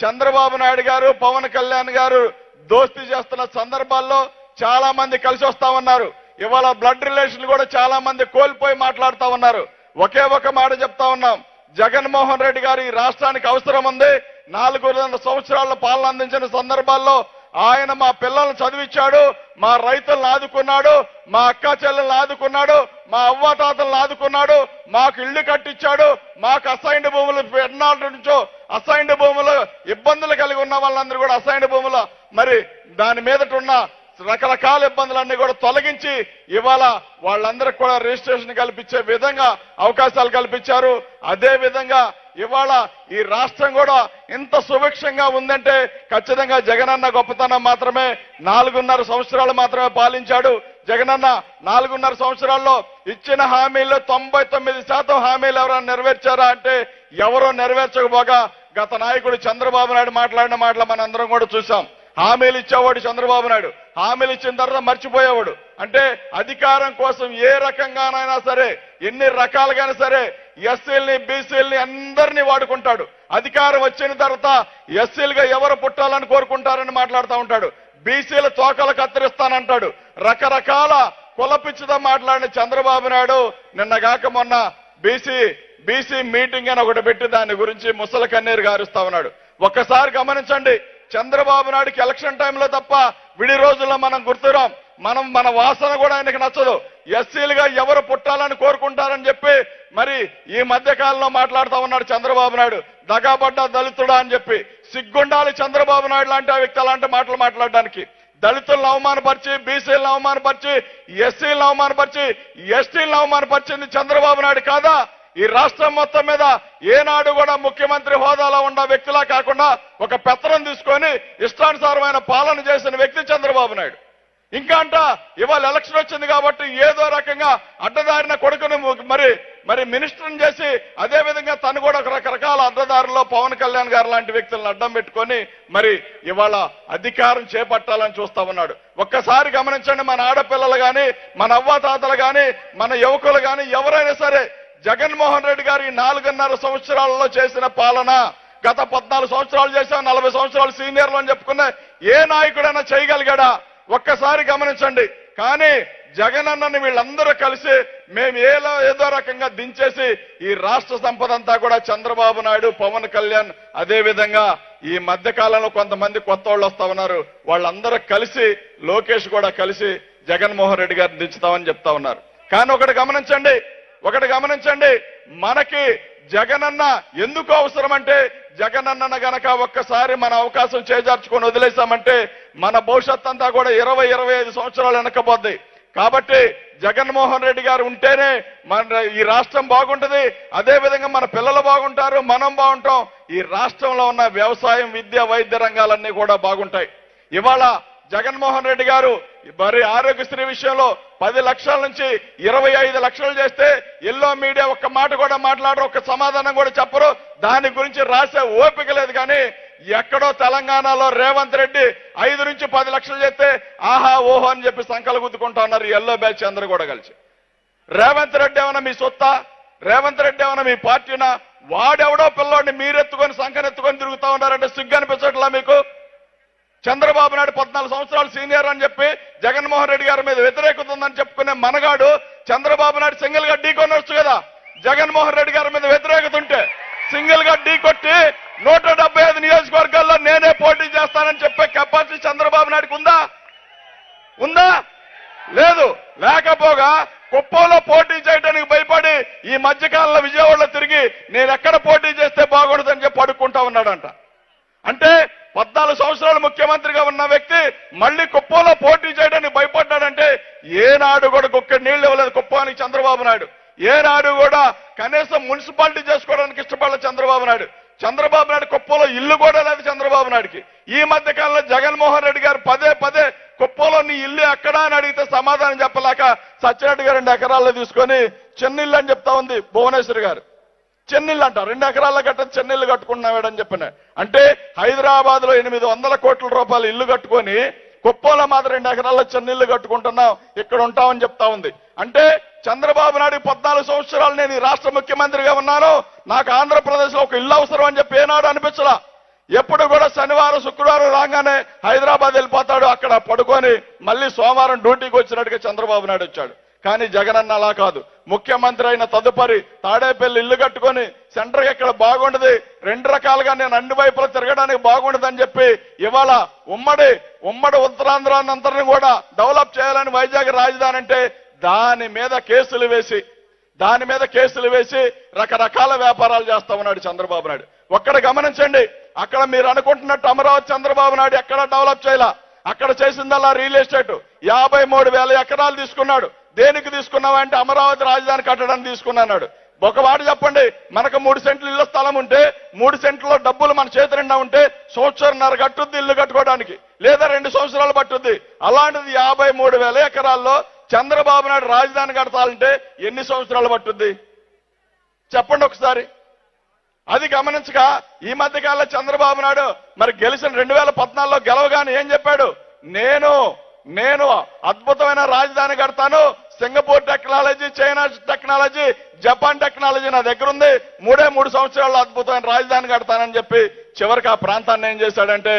చంద్రబాబు నాయుడు గారు పవన్ కళ్యాణ్ గారు దోస్తీ చేస్తున్న సందర్భాల్లో చాలా మంది కలిసి వస్తా ఉన్నారు. ఇవాళ బ్లడ్ రిలేషన్ కూడా చాలా మంది కోల్పోయి మాట్లాడుతా ఉన్నారు. ఒకే ఒక మాట చెప్తా ఉన్నాం, జగన్మోహన్ రెడ్డి గారు ఈ రాష్ట్రానికి అవసరం ఉంది. 4 సంవత్సరాల పాలన అందించిన సందర్భాల్లో ఆయన మా పిల్లల్ని చదివించాడు, మా రైతులను ఆదుకున్నాడు, మా అక్క చెల్లెలను ఆదుకున్నాడు, మా అవ్వాతాతలను ఆదుకున్నాడు, మాకు ఇళ్లు కట్టించాడు, మాకు అసైన్డ్ భూములు ఎన్నాళ్ళ నుంచో అసైన్డ్ భూములు ఇబ్బందులు కలిగి ఉన్న వాళ్ళందరూ కూడా అసైన్డ్ భూములు మరి దాని మీదట ఉన్న రకరకాల ఇబ్బందులన్నీ కూడా తొలగించి ఇవాళ వాళ్ళందరికీ కూడా రిజిస్ట్రేషన్ కల్పించే విధంగా అవకాశాలు కల్పించారు. అదే విధంగా ఇవాళ ఈ రాష్ట్రం కూడా ఇంత సుభిక్షంగా ఉందంటే ఖచ్చితంగా జగనన్న గొప్పతనం మాత్రమే. 4.5 సంవత్సరాలు మాత్రమే పాలించాడు జగనన్న. 4.5 సంవత్సరాల్లో ఇచ్చిన హామీల్లో 99% హామీలు ఎవరైనా నెరవేర్చారా అంటే ఎవరో నెరవేర్చకపోగా గత నాయకుడు చంద్రబాబు నాయుడు మాట్లాడిన మాటలు మనందరం కూడా చూసాం. హామీలు ఇచ్చేవాడు చంద్రబాబు నాయుడు, హామీలు ఇచ్చిన తర్వాత మర్చిపోయేవాడు. అంటే అధికారం కోసం ఏ రకంగానైనా సరే, ఎన్ని రకాలుగానే సరే ఎస్సీల్ని బీసీల్ని అందరినీ వాడుకుంటాడు. అధికారం వచ్చిన తర్వాత ఎస్సీలుగా ఎవరు పుట్టాలని కోరుకుంటారని మాట్లాడుతూ ఉంటాడు. బీసీల తోకలు కత్తిరిస్తానంటాడు. రకరకాల కులపిచ్చితో మాట్లాడిన చంద్రబాబు నాయుడు నిన్నగాక మొన్న బీసీ మీటింగ్ అని ఒకటి పెట్టి దాని గురించి ముసలి కన్నీరు గారుస్తా ఉన్నాడు. ఒక్కసారి గమనించండి, చంద్రబాబు నాయుడుకి ఎలక్షన్ టైంలో తప్ప విడి రోజుల్లో మనం గుర్తురాం. మన వాసన కూడా ఆయనకి నచ్చదు. ఎస్సీలుగా ఎవరు పుట్టాలని కోరుకుంటారని చెప్పి మరి ఈ మధ్య కాలంలో మాట్లాడుతూ ఉన్నాడు చంద్రబాబు నాయుడు. దగాబడ్డ దళితుడా అని చెప్పి. సిగ్గుండాలి చంద్రబాబు నాయుడు లాంటి ఆ వ్యక్తి అలాంటి మాటలు మాట్లాడడానికి. దళితులను అవమానపరిచి, బీసీలను అవమానపరిచి, ఎస్సీలను అవమానపరిచి, ఎస్టీలను అవమానపరిచింది చంద్రబాబు నాయుడు కాదా? ఈ రాష్ట్రం మొత్తం మీద ఏనాడు కూడా ముఖ్యమంత్రి హోదాలో ఉన్న వ్యక్తిలా కాకుండా ఒక పెత్తనం తీసుకొని ఇష్టానుసారమైన పాలన చేసిన వ్యక్తి చంద్రబాబు నాయుడు. ఇంకా అంట ఇవాళ ఎలక్షన్ వచ్చింది కాబట్టి ఏదో రకంగా అడ్డదారిన కొడుకును మరి మినిస్టర్ని చేసి అదే విధంగా తను కూడా రకరకాల అడ్డదారుల్లో పవన్ కళ్యాణ్ గారు లాంటి వ్యక్తులను అడ్డం పెట్టుకొని మరి ఇవాళ అధికారం చేపట్టాలని చూస్తా ఉన్నాడు. ఒక్కసారి గమనించండి, మన ఆడపిల్లలు గాని, మన అవ్వాతాతలు గాని, మన యువకులు గాని ఎవరైనా సరే జగన్మోహన్ రెడ్డి గారు ఈ 4.5 సంవత్సరాలలో చేసిన పాలన, గత 14 సంవత్సరాలు చేశాం, 40 సంవత్సరాలు సీనియర్లు అని చెప్పుకున్న ఏ నాయకుడైనా చేయగలిగాడా? ఒక్కసారి గమనించండి. కానీ జగన్ అన్నని వీళ్ళందరూ కలిసి మేము ఏదో రకంగా దించేసి ఈ రాష్ట్ర సంపద అంతా కూడా చంద్రబాబు నాయుడు, పవన్ కళ్యాణ్, అదే విధంగా ఈ మధ్య కాలంలో కొంతమంది కొత్త వాళ్ళు వస్తా ఉన్నారు, వాళ్ళందరూ కలిసి లోకేష్ కూడా కలిసి జగన్మోహన్ రెడ్డి గారిని దించుతామని చెప్తా ఉన్నారు. కానీ ఒకటి గమనించండి, మనకి జగనన్న ఎందుకు అవసరం అంటే, జగనన్న గనక ఒక్కసారి మన అవకాశం చేజార్చుకొని వదిలేశామంటే మన భవిష్యత్ అంతా కూడా 20-25 సంవత్సరాలు వెనకపోద్ది. కాబట్టి జగన్మోహన్ రెడ్డి గారు ఉంటేనే మన ఈ రాష్ట్రం బాగుంటుంది, అదే విధంగా మన పిల్లలు బాగుంటారు, మనం బాగుంటాం, ఈ రాష్ట్రంలో ఉన్న వ్యవసాయం, విద్య, వైద్య రంగాలన్నీ కూడా బాగుంటాయి. ఇవాళ జగన్మోహన్ రెడ్డి గారు మరి ఆరోగ్యశ్రీ విషయంలో 10 లక్షల నుంచి 25 లక్షలు చేస్తే ఎల్లో మీడియా ఒక్క మాట కూడా మాట్లాడరు, ఒక్క సమాధానం కూడా చెప్పరు. దాని గురించి రాసే ఓపిక లేదు. కానీ ఎక్కడో తెలంగాణలో రేవంత్ రెడ్డి 5 నుంచి 10 లక్షలు చేస్తే ఆహా ఓహో అని చెప్పి సంకలు గుద్దుకుంటా ఉన్నారు ఎల్లో బ్యాచ్ అందరూ కూడా కలిసి. రేవంత్ రెడ్డి ఏమన్నా మీ సొత్తా? రేవంత్ రెడ్డి ఏమన్నా మీ పార్టీనా? వాడెవడో పిల్లోడిని మీరెత్తుకొని సంకనెత్తుకొని తిరుగుతా ఉన్నారంటే సిగ్గు అనిపించట్లా మీకు? చంద్రబాబు నాయుడు 14 సంవత్సరాలు సీనియర్ అని చెప్పి జగన్మోహన్ రెడ్డి గారి మీద వ్యతిరేకత ఉందని చెప్పుకునే మనగాడు చంద్రబాబు నాయుడు సింగిల్ గా ఢీకొనొచ్చు కదా. జగన్మోహన్ రెడ్డి గారి మీద వ్యతిరేకత ఉంటే సింగిల్ గా ఢీకొట్టి 175 నియోజకవర్గాల్లో నేనే పోటీ చేస్తానని చెప్పే కెపాసిటీ చంద్రబాబు నాయుడుకి ఉందా? లేదు. లేకపోగా కుప్పంలో పోటీ చేయడానికి భయపడి ఈ మధ్యకాలంలో విజయవాడలో తిరిగి నేను ఎక్కడ పోటీ చేస్తే బాగుండదని చెప్పి అడుక్కుంటా ఉన్నాడంట. అంటే 14 సంవత్సరాలు ముఖ్యమంత్రిగా ఉన్న వ్యక్తి మళ్ళీ కుప్పంలో పోటీ చేయడానికి భయపడ్డాడంటే ఏనాడు కూడా కుక్క నీళ్లు ఇవ్వలేదు కుప్పానికి చంద్రబాబు నాయుడు. ఏనాడు కూడా కనీసం మున్సిపాలిటీ చేసుకోవడానికి ఇష్టపడలేదు చంద్రబాబు నాయుడు. కుప్పంలో ఇల్లు కూడా లేదు చంద్రబాబు నాయుడికి. ఈ మధ్య కాలంలో జగన్మోహన్ రెడ్డి గారు పదే కుప్పంలో నీ ఇల్లు ఎక్కడా అని అడిగితే సమాధానం చెప్పలేక సత్యరెడ్డి గారు 2 ఎకరాల్లో తీసుకొని చెన్నిల్లు అని చెప్తా ఉంది భువనేశ్వరి గారు. చెన్నీళ్ళు అంట 2 ఎకరాల గట్ట చెన్నీళ్ళు కట్టుకున్నాడని చెప్పిన. అంటే హైదరాబాద్ లో 800 కోట్ల రూపాయలు ఇల్లు కట్టుకొని కుప్పంలో మాత్రం 2 ఎకరాల చెన్నీళ్లు కట్టుకుంటున్నాం, ఇక్కడ ఉంటామని చెప్తా ఉంది. అంటే చంద్రబాబు నాయుడు 14 సంవత్సరాలు నేను ఈ రాష్ట్ర ముఖ్యమంత్రిగా ఉన్నాను, నాకు ఆంధ్రప్రదేశ్ లో ఒక ఇల్లు అవసరం అని చెప్పి ఏనాడు అనిపించలా. ఎప్పుడు కూడా శనివారం శుక్రవారం రాగానే హైదరాబాద్ వెళ్ళిపోతాడు, అక్కడ పడుకొని మళ్ళీ సోమవారం డ్యూటీకి వచ్చినట్టుగా చంద్రబాబు నాయుడు వచ్చాడు. కానీ జగనన్న అలా కాదు. ముఖ్యమంత్రి అయిన తదుపరి తాడేపల్లి ఇల్లు కట్టుకొని సెంటర్ ఎక్కడ బాగుండదు, 2 రకాలుగా నేను అన్ని వైపులా తిరగడానికి బాగుండదని చెప్పి ఇవాళ ఉమ్మడి ఉత్తరాంధ్రాన్ని కూడా డెవలప్ చేయాలని వైజాగ్ రాజధాని అంటే దాని మీద కేసులు వేసి రకరకాల వ్యాపారాలు చేస్తా ఉన్నాడు చంద్రబాబు నాయుడు. ఒక్కడ గమనించండి, అక్కడ మీరు అనుకుంటున్నట్టు అమరావతి చంద్రబాబు నాయుడు ఎక్కడ డెవలప్ చేయాల, అక్కడ చేసిందల్లా రియల్ ఎస్టేట్ 53,000 ఎకరాలు తీసుకున్నాడు. దేనికి తీసుకున్నావంటే అమరావతి రాజధాని కట్టడానికి తీసుకున్నాడు. ఒక మాట చెప్పండి, మనకు 3 సెంట్లు ఇళ్ల స్థలం ఉంటే 3 సెంట్లలో డబ్బులు మన చేతి నిండా ఉంటే 1.5 సంవత్సరం కట్టుద్ది ఇల్లు కట్టుకోవడానికి, లేదా 2 సంవత్సరాలు పట్టుద్ది. అలాంటిది 53,000 ఎకరాల్లో చంద్రబాబు నాయుడు రాజధాని కడతాలంటే ఎన్ని సంవత్సరాలు పట్టుద్ది చెప్పండి ఒకసారి. అది గమనించక ఈ మధ్య కాలంలో చంద్రబాబు నాయుడు మరి గెలిచిన 2014లో గెలవగానే ఏం చెప్పాడు, నేను అద్భుతమైన రాజధాని కడతాను, Singapore technology, China technology, Japan technology నా దగ్గర ఉంది, 3 సంవత్సరాల్లో అద్భుతమైన రాజధాని కడతానని చెప్పి చివరికి ఆ ప్రాంతాన్ని ఏం చేశాడంటే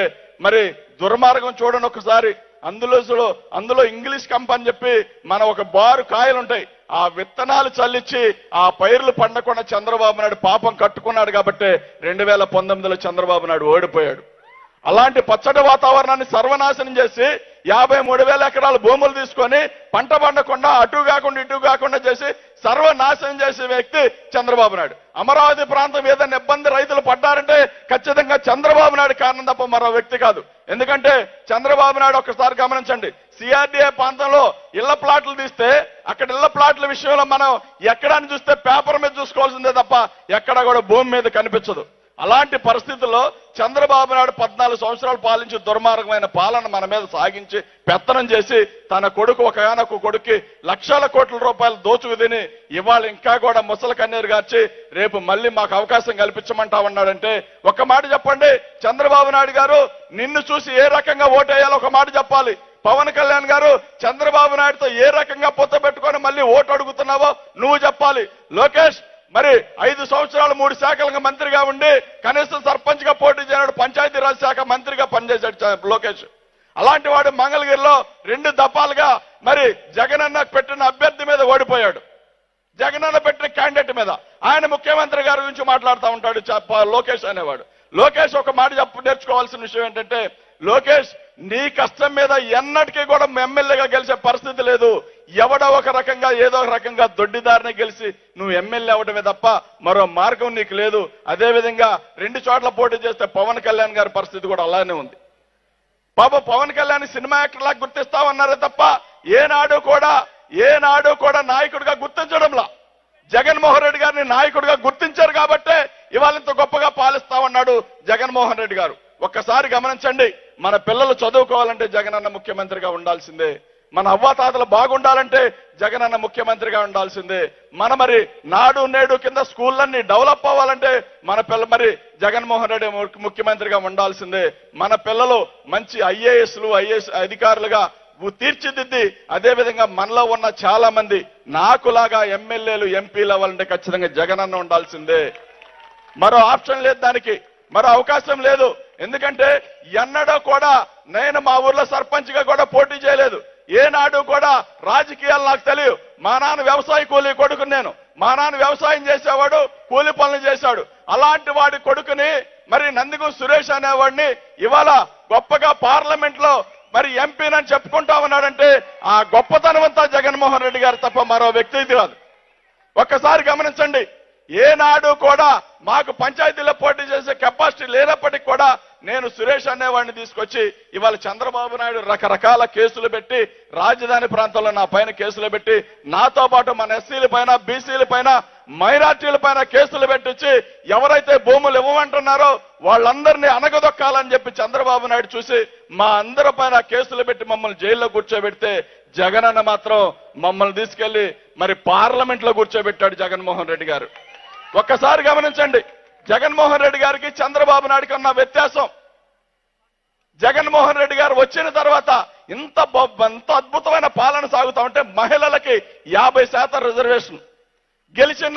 మరి దుర్మార్గం చూడండి ఒకసారి. అందులో ఇంగ్లీష్ కంపెనీ చెప్పి మన ఒక బారు కాయలు ఉంటాయి, ఆ విత్తనాలు చల్లించి ఆ పైర్లు పండకుండా చంద్రబాబు నాయుడు పాపం కట్టుకున్నాడు. కాబట్టి 2019లో చంద్రబాబు నాయుడు ఓడిపోయాడు. అలాంటి పచ్చడి వాతావరణాన్ని సర్వనాశనం చేసి 53,000 ఎకరాల భూములు తీసుకొని పంట పండకుండా అటు కాకుండా ఇటు కాకుండా చేసి సర్వనాశనం చేసే వ్యక్తి చంద్రబాబు నాయుడు. అమరావతి ప్రాంతం ఏదైనా ఇబ్బంది రైతులు పడ్డారంటే ఖచ్చితంగా చంద్రబాబు నాయుడు కారణం తప్ప మరో వ్యక్తి కాదు. ఎందుకంటే చంద్రబాబు నాయుడు ఒక్కసారి గమనించండి, సిఆర్డీఏ ప్రాంతంలో ఇళ్ల ప్లాట్లు తీస్తే అక్కడ ఇళ్ల ప్లాట్ల విషయంలో మనం ఎక్కడాన్ని చూస్తే పేపర్ మీద చూసుకోవాల్సిందే తప్ప ఎక్కడా కూడా భూమి మీద కనిపించదు. అలాంటి పరిస్థితుల్లో చంద్రబాబు నాయుడు 14 సంవత్సరాలు పాలించి దుర్మార్గమైన పాలన మన మీద సాగించి పెత్తనం చేసి తన కొడుకు ఒకనొక కొడుక్కి లక్షల కోట్ల రూపాయలు దోచుకు తిని ఇవాళ ఇంకా కూడా ముసలి కన్నీరు గార్చి రేపు మళ్ళీ మాకు అవకాశం కల్పించమంటా ఉన్నాడంటే ఒక మాట చెప్పండి, చంద్రబాబు నాయుడు గారు నిన్ను చూసి ఏ రకంగా ఓటేయాలో ఒక మాట చెప్పాలి. పవన్ కళ్యాణ్ గారు చంద్రబాబు నాయుడుతో ఏ రకంగా పొత్తు పెట్టుకొని మళ్ళీ ఓటు అడుగుతున్నావో నువ్వు చెప్పాలి. లోకేష్ మరి 5 సంవత్సరాలు 3 శాఖలకు మంత్రిగా ఉండి కనీసం సర్పంచ్ గా పోటీ చేయనాడు, పంచాయతీరాజ్ శాఖ మంత్రిగా పనిచేశాడు లోకేష్. అలాంటి వాడు మంగళగిరిలో 2 దఫాలుగా మరి జగనన్న పెట్టిన అభ్యర్థి మీద ఓడిపోయాడు. జగనన్న పెట్టిన క్యాండిడేట్ మీద ఆయన ముఖ్యమంత్రి గారి గురించి మాట్లాడుతూ ఉంటాడు లోకేష్ అనేవాడు. లోకేష్ ఒక మాట నేర్చుకోవాల్సిన విషయం ఏంటంటే, లోకేష్ నీ కష్టం మీద ఎన్నటికీ కూడా ఎమ్మెల్యేగా గెలిచే పరిస్థితి లేదు. ఎవడో ఒక రకంగా ఏదో ఒక రకంగా దొడ్డిదారిని గెలిచి నువ్వు ఎమ్మెల్యే అవడమే తప్ప మరో మార్గం నీకు లేదు. అదేవిధంగా 2 చోట్ల పోటీ చేస్తే పవన్ కళ్యాణ్ గారి పరిస్థితి కూడా అలానే ఉంది. పవన్ కళ్యాణ్ సినిమా యాక్టర్ లాగా గుర్తిస్తామన్నారే తప్ప ఏనాడు కూడా నాయకుడిగా గుర్తించడంలా. జగన్మోహన్ రెడ్డి గారిని నాయకుడిగా గుర్తించారు కాబట్టే ఇవాళ ఇంత గొప్పగా పాలిస్తామన్నాడు జగన్మోహన్ రెడ్డి గారు. ఒక్కసారి గమనించండి, మన పిల్లలు చదువుకోవాలంటే జగనన్న ముఖ్యమంత్రిగా ఉండాల్సిందే. మన అవ్వాతాతలు బాగుండాలంటే జగనన్న ముఖ్యమంత్రిగా ఉండాల్సిందే. మరి నాడు నేడు కింద స్కూళ్ళన్నీ డెవలప్ అవ్వాలంటే మరి జగన్మోహన్ రెడ్డి ముఖ్యమంత్రిగా ఉండాల్సిందే. మన పిల్లలు మంచి ఐఏఎస్ అధికారులుగా తీర్చిదిద్ది అదేవిధంగా మనలో ఉన్న చాలా మంది నాకులాగా ఎమ్మెల్యేలు ఎంపీలు అవ్వాలంటే ఖచ్చితంగా జగనన్న ఉండాల్సిందే. మరో ఆప్షన్ లేదు, దానికి మరో అవకాశం లేదు. ఎందుకంటే ఎన్నడూ కూడా నేను మా ఊర్లో సర్పంచ్ గా కూడా పోటీ చేయలేదు. ఏనాడు కూడా రాజకీయాలు నాకు తెలియదు. మా నాన్న వ్యవసాయ కూలీ కొడుకు, నేను మా నాన్న వ్యవసాయం చేసేవాడు, కూలి పనులు చేశాడు. అలాంటి వాడి కొడుకుని మరి నందిగు సురేష్ అనేవాడిని ఇవాళ గొప్పగా పార్లమెంట్ లో మరి ఎంపీనని చెప్పుకుంటా ఉన్నాడంటే ఆ గొప్పతనం అంతా జగన్మోహన్ రెడ్డి గారు తప్ప మరో వ్యక్తి కాదు. ఒక్కసారి గమనించండి, ఏనాడు కూడా మాకు పంచాయతీలో పోటీ చేసే కెపాసిటీ లేనప్పటికీ కూడా నేను సురేష్ అనేవాడిని తీసుకొచ్చి ఇవాళ చంద్రబాబు నాయుడు రకరకాల కేసులు పెట్టి రాజధాని ప్రాంతంలో నా పైన కేసులు పెట్టి నాతో పాటు మన ఎస్సీల పైన బీసీల పైన మైనార్టీల పైన కేసులు పెట్టించి ఎవరైతే భూములు ఇవ్వమంటున్నారో వాళ్ళందరినీ అనగదొక్కాలని చెప్పి చంద్రబాబు నాయుడు చూసి మా అందరి పైన కేసులు పెట్టి మమ్మల్ని జైల్లో కూర్చోబెడితే జగనన్న మాత్రం మమ్మల్ని తీసుకెళ్లి మరి పార్లమెంట్ లో కూర్చోబెట్టాడు జగన్మోహన్ రెడ్డి గారు. ఒక్కసారి గమనించండి, జగన్మోహన్ రెడ్డి గారికి చంద్రబాబు నాయుడుకి ఉన్న వ్యత్యాసం. జగన్మోహన్ రెడ్డి గారు వచ్చిన తర్వాత ఇంత అద్భుతమైన పాలన సాగుతా ఉంటే మహిళలకి 50% రిజర్వేషన్ గెలిచిన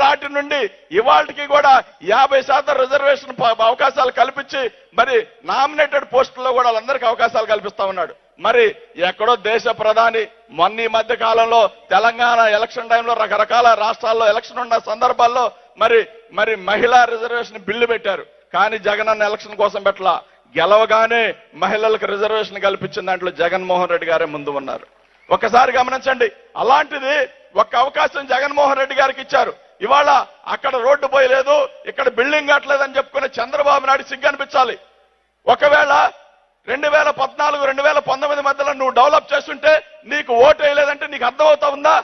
నాటి నుండి ఇవాళకి కూడా 50% రిజర్వేషన్ అవకాశాలు కల్పించి మరి నామినేటెడ్ పోస్టుల్లో కూడా వాళ్ళందరికీ అవకాశాలు కల్పిస్తా ఉన్నాడు. మరి ఎక్కడో దేశ ప్రధాని మొన్న ఈ మధ్య కాలంలో తెలంగాణ ఎలక్షన్ టైంలో రకరకాల రాష్ట్రాల్లో ఎలక్షన్ ఉన్న సందర్భాల్లో మరి మహిళా రిజర్వేషన్ బిల్లు పెట్టారు. కానీ జగనన్న ఎలక్షన్ కోసం పెట్టలా. గెలవగానే మహిళలకు రిజర్వేషన్ కల్పించిన దాంట్లో జగన్మోహన్ రెడ్డి గారే ముందు ఉన్నారు. ఒకసారి గమనించండి, అలాంటిది ఒక్క అవకాశం జగన్మోహన్ రెడ్డి గారికి ఇచ్చారు. ఇవాళ అక్కడ రోడ్డు పోయలేదు, ఇక్కడ బిల్డింగ్ కట్టలేదని చెప్పుకునే చంద్రబాబు నాయుడు సిగ్గు అనిపించాలి. ఒకవేళ 2014, 2019 మధ్యలో నువ్వు డెవలప్ చేస్తుంటే నీకు ఓటు వేయలేదంటే నీకు అర్థమవుతా ఉందా?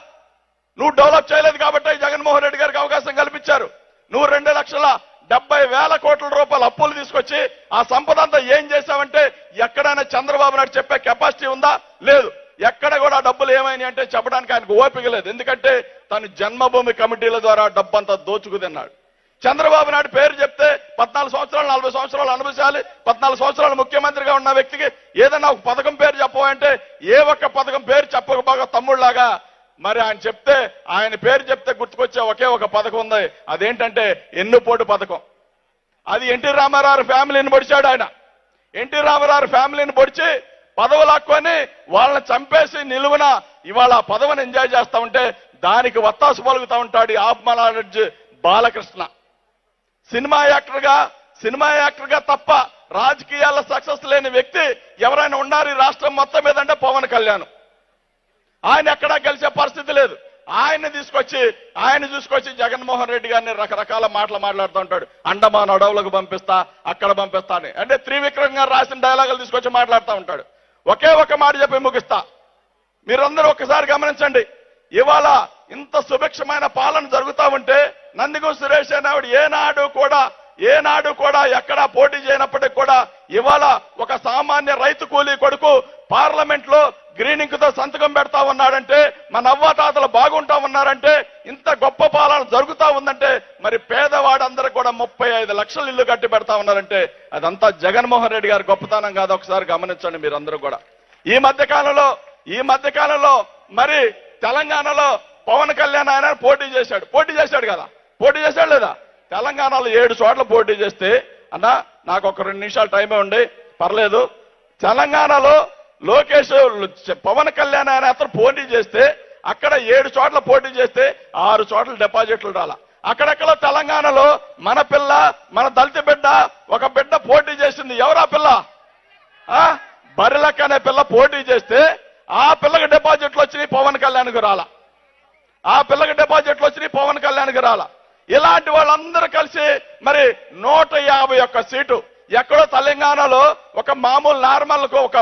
నువ్వు డెవలప్ చేయలేదు కాబట్టి జగన్మోహన్ రెడ్డి గారికి అవకాశం కల్పించారు. నువ్వు 2,70,000 కోట్ల రూపాయలు అప్పులు తీసుకొచ్చి ఆ సంపద అంతా ఏం చేశావంటే ఎక్కడైనా చంద్రబాబు నాయుడు చెప్పే కెపాసిటీ ఉందా? లేదు. ఎక్కడ కూడా డబ్బులు ఏమైనా అంటే చెప్పడానికి ఆయనకు ఓపిక లేదు. ఎందుకంటే తను జన్మభూమి కమిటీల ద్వారా డబ్బంతా దోచుకు తిన్నాడు. చంద్రబాబు నాయుడు పేరు చెప్తే 14 సంవత్సరాలు 40 సంవత్సరాలు అనుభవించాలి. 14 సంవత్సరాలు ముఖ్యమంత్రిగా ఉన్న వ్యక్తికి ఏదైనా ఒక పథకం పేరు చెప్పమంటే ఏ ఒక్క పథకం పేరు చెప్పకపోగా తమ్ముళ్లాగా మరి ఆయన చెప్తే ఆయన పేరు చెప్తే గుర్తుకొచ్చే ఒకే ఒక పథకం ఉంది. అదేంటంటే ఎన్నుపోటు పథకం. అది ఎన్టీ రామారావు ఫ్యామిలీని పొడిచాడు ఆయన. ఎన్టీ రామారావు ఫ్యామిలీని పొడిచి పదవులు లాక్కొని వాళ్ళని చంపేసి నిలువున ఇవాళ ఆ పదవిని ఎంజాయ్ చేస్తా ఉంటే దానికి వత్తాసు పలుకుతా ఉంటాడు ఆత్మనాలెడ్జ్ బాలకృష్ణ. సినిమా యాక్టర్ గా తప్ప రాజకీయాల సక్సెస్ లేని వ్యక్తి ఎవరైనా ఉన్నారు ఈ రాష్ట్రం మొత్తం మీద అంటే పవన్ కళ్యాణ్. ఆయన ఎక్కడా గెలిచే పరిస్థితి లేదు. ఆయన తీసుకొచ్చి జగన్మోహన్ రెడ్డి గారిని రకరకాల మాటలు మాట్లాడుతూ ఉంటాడు. అండమాన్ అడవులకు పంపిస్తా, అక్కడ పంపిస్తా అని. అంటే త్రివిక్రమ్ గారు రాసిన డైలాగులు తీసుకొచ్చి మాట్లాడుతూ ఉంటాడు. ఒకే ఒక మాట చెప్పి ముగిస్తా. మీరందరూ ఒక్కసారి గమనించండి. ఇవాళ ఇంత సుభిక్షమైన పాలన జరుగుతా ఉంటే నందిగం సురేష్ అనేవాడు ఏనాడు కూడా ఎక్కడా పోటీ చేయనప్పటికీ కూడా ఇవాళ ఒక సామాన్య రైతు కూలీ కొడుకు పార్లమెంట్ లో గ్రీన్ ఇంక్ తో సంతకం పెడతా ఉన్నాడంటే, మన అవ్వాతాతలు బాగుంటా ఉన్నారంటే, ఇంత గొప్ప పాలన జరుగుతా ఉందంటే, మరి పేదవాడందరూ కూడా 35 లక్షల ఇల్లు కట్టి పెడతా ఉన్నారంటే అదంతా జగన్మోహన్ రెడ్డి గారి గొప్పతనం కాదు. ఒకసారి గమనించండి మీరందరూ కూడా. ఈ మధ్య కాలంలో మరి తెలంగాణలో పవన్ కళ్యాణ్ ఆయన పోటీ చేశాడు కదా, పోటీ చేశాడు లేదా? తెలంగాణలో 7 చోట్ల పోటీ చేస్తే, అన్న నాకు ఒక 2 నిమిషాలు టైమే ఉండి పర్లేదు, తెలంగాణలో లోకేష్ పవన్ కళ్యాణ్ ఆయన అతను పోటీ చేస్తే అక్కడ 7 చోట్ల పోటీ చేస్తే 6 చోట్ల డిపాజిట్లు రాల. అక్కడెక్కడ తెలంగాణలో మన దళిత బిడ్డ ఒక బిడ్డ పోటీ చేసింది. ఎవరా పిల్ల? బరిలక్ అనే పిల్ల పోటీ చేస్తే ఆ పిల్లకి డిపాజిట్లు వచ్చినాయి, పవన్ కళ్యాణ్కి రాల. ఇలాంటి వాళ్ళందరూ కలిసి మరి 151 సీటు ఎక్కడో తెలంగాణలో ఒక మామూలు నార్మల్ ఒక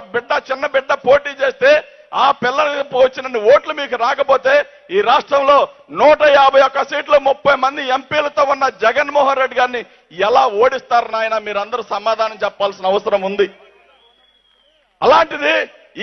చిన్న బిడ్డ పోటీ చేస్తే ఆ పిల్లలకు వచ్చిన ఓట్లు మీకు రాకపోతే ఈ రాష్ట్రంలో 151 సీట్లు 30 మంది ఎంపీలతో ఉన్న జగన్మోహన్ రెడ్డి గారిని ఎలా ఓడిస్తారు నాయన? మీరందరూ సమాధానం చెప్పాల్సిన అవసరం ఉంది. అలాంటిది